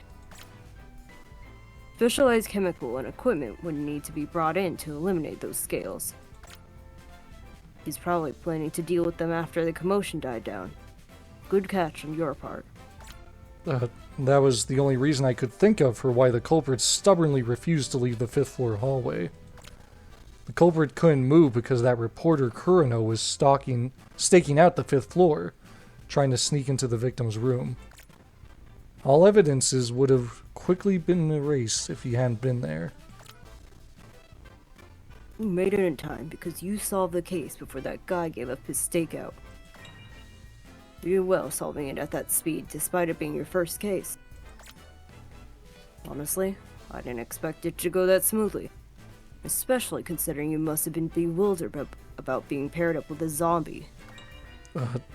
Specialized chemical and equipment would need to be brought in to eliminate those scales. He's probably planning to deal with them after the commotion died down. Good catch on your part. That was the only reason I could think of for why the culprit stubbornly refused to leave the 5th floor hallway. The culprit couldn't move because that reporter Kurano was staking out the 5th floor, trying to sneak into the victim's room. All evidences would have quickly been erased if he hadn't been there. You made it in time because you solved the case before that guy gave up his stakeout. You did well solving it at that speed, despite it being your first case. Honestly, I didn't expect it to go that smoothly. Especially considering you must have been bewildered about being paired up with a zombie.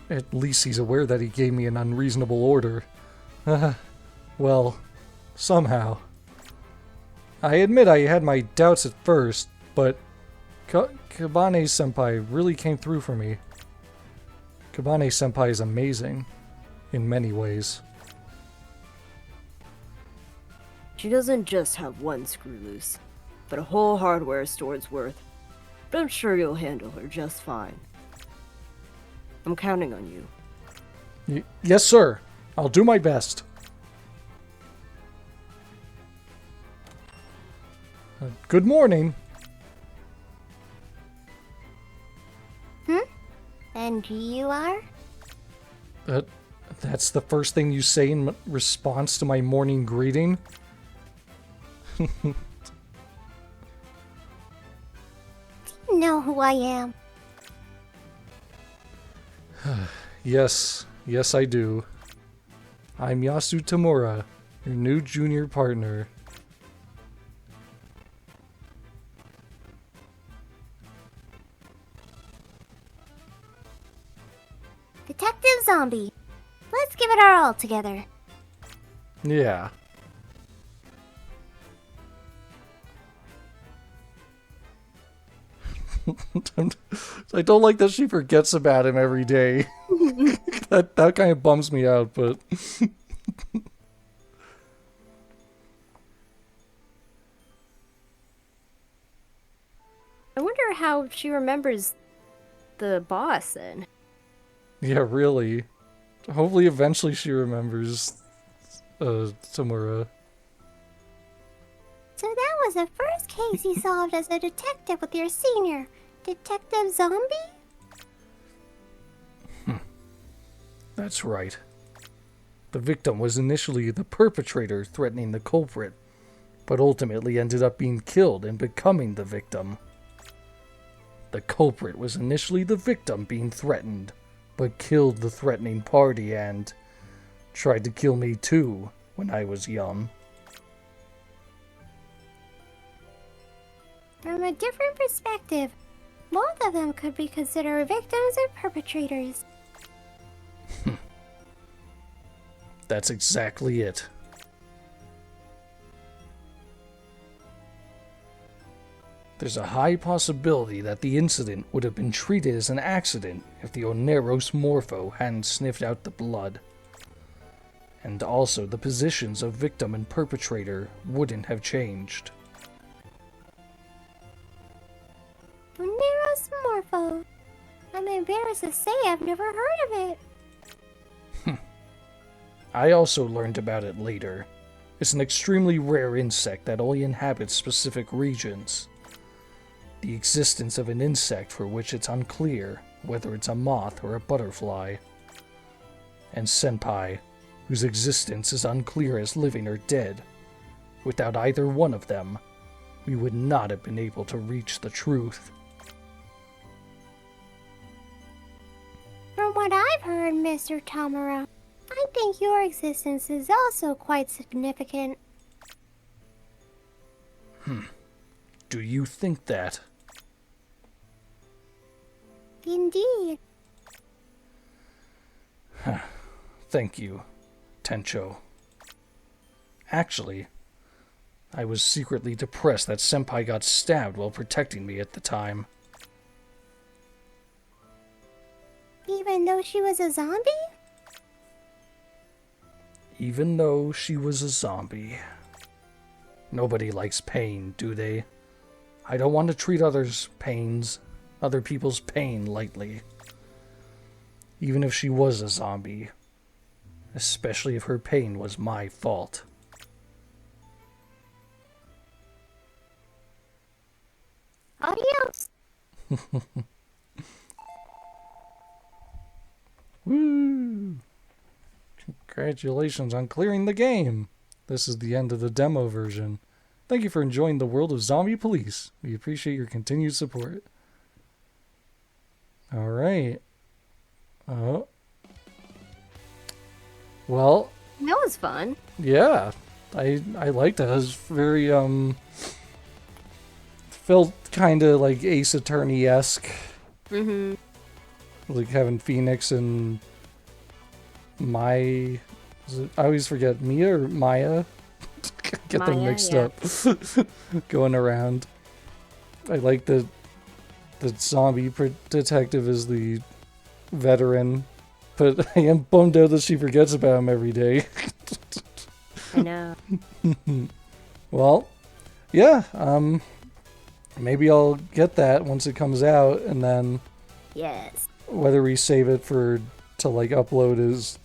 At least he's aware that he gave me an unreasonable order. Well, somehow. I admit I had my doubts at first, but Kabane-senpai really came through for me. Kabane-senpai is amazing, in many ways. She doesn't just have one screw loose, but a whole hardware store's worth. But I'm sure you'll handle her just fine. I'm counting on you. Yes, sir. I'll do my best. Good morning. And you are? That's the first thing you say in response to my morning greeting? Do you know who I am? Yes, I do. I'm Yasu Tamura, your new junior partner. Detective Zombie. Let's give it our all together. Yeah. I don't like that she forgets about him every day. that kind of bums me out, but... I wonder how she remembers the boss then. Yeah, really. Hopefully eventually she remembers Tamura. So that was the first case you solved as a detective with your senior, Detective Zombie? That's right. The victim was initially the perpetrator threatening the culprit, but ultimately ended up being killed and becoming the victim. The culprit was initially the victim being threatened, but killed the threatening party and tried to kill me too when I was young. From a different perspective, both of them could be considered victims or perpetrators. That's exactly it. There's a high possibility that the incident would have been treated as an accident if the Oneros Morpho hadn't sniffed out the blood. And also the positions of victim and perpetrator wouldn't have changed. Oneros Morpho. I'm embarrassed to say I've never heard of it. I also learned about it later. It's an extremely rare insect that only inhabits specific regions. The existence of an insect for which it's unclear whether it's a moth or a butterfly. And senpai, whose existence is unclear as living or dead. Without either one of them, we would not have been able to reach the truth. From what I've heard, Mr. Tamura, I think your existence is also quite significant. Do you think that? Indeed. Thank you, Tencho. Actually, I was secretly depressed that Senpai got stabbed while protecting me at the time. Even though she was a zombie? Even though she was a zombie. Nobody likes pain, do they? I don't want to treat other people's pain lightly. Even if she was a zombie. Especially if her pain was my fault. Adios. Woo! Congratulations on clearing the game. This is the end of the demo version. Thank you for enjoying the world of Zombie Police. We appreciate your continued support. Alright. Oh. Well, That was fun. yeah. I liked it. It was very, felt kind of like Ace Attorney-esque. Mm-hmm. Like having Phoenix and I always forget, Mia or Maya? Get them Maya, mixed yeah. up. Going around. I like that the zombie detective is the veteran, but I am bummed out that she forgets about him every day. I know. Well, yeah, maybe I'll get that once it comes out, and then Yes. whether we save it to like upload as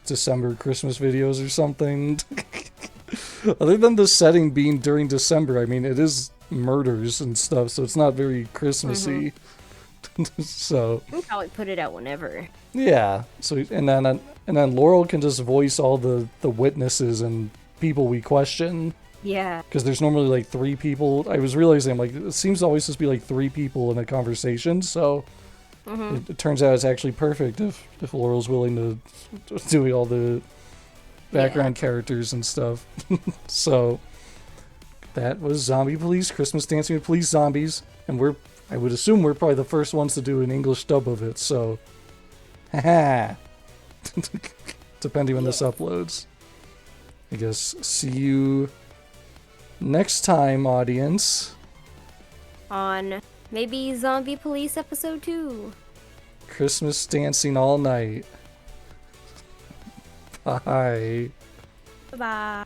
December Christmas videos or something. Other than the setting being during December, I mean, it is murders and stuff, so it's not very Christmassy. So We'll probably put it out whenever. yeah, so and then Laurel can just voice all the witnesses and people we question, Yeah. because there's normally like 3 people. I was realizing, like, it seems to always just be like 3 people in a conversation, so it turns out it's actually perfect if Laurel's willing to do all the background characters and stuff. So that was Zombie Police, Christmas Dancing with Police Zombies, and I would assume we're probably the first ones to do an English dub of it, so haha. Depending when this uploads. I guess see you next time, audience. On maybe Zombie Police episode 2. Christmas dancing all night. Bye. Bye-bye.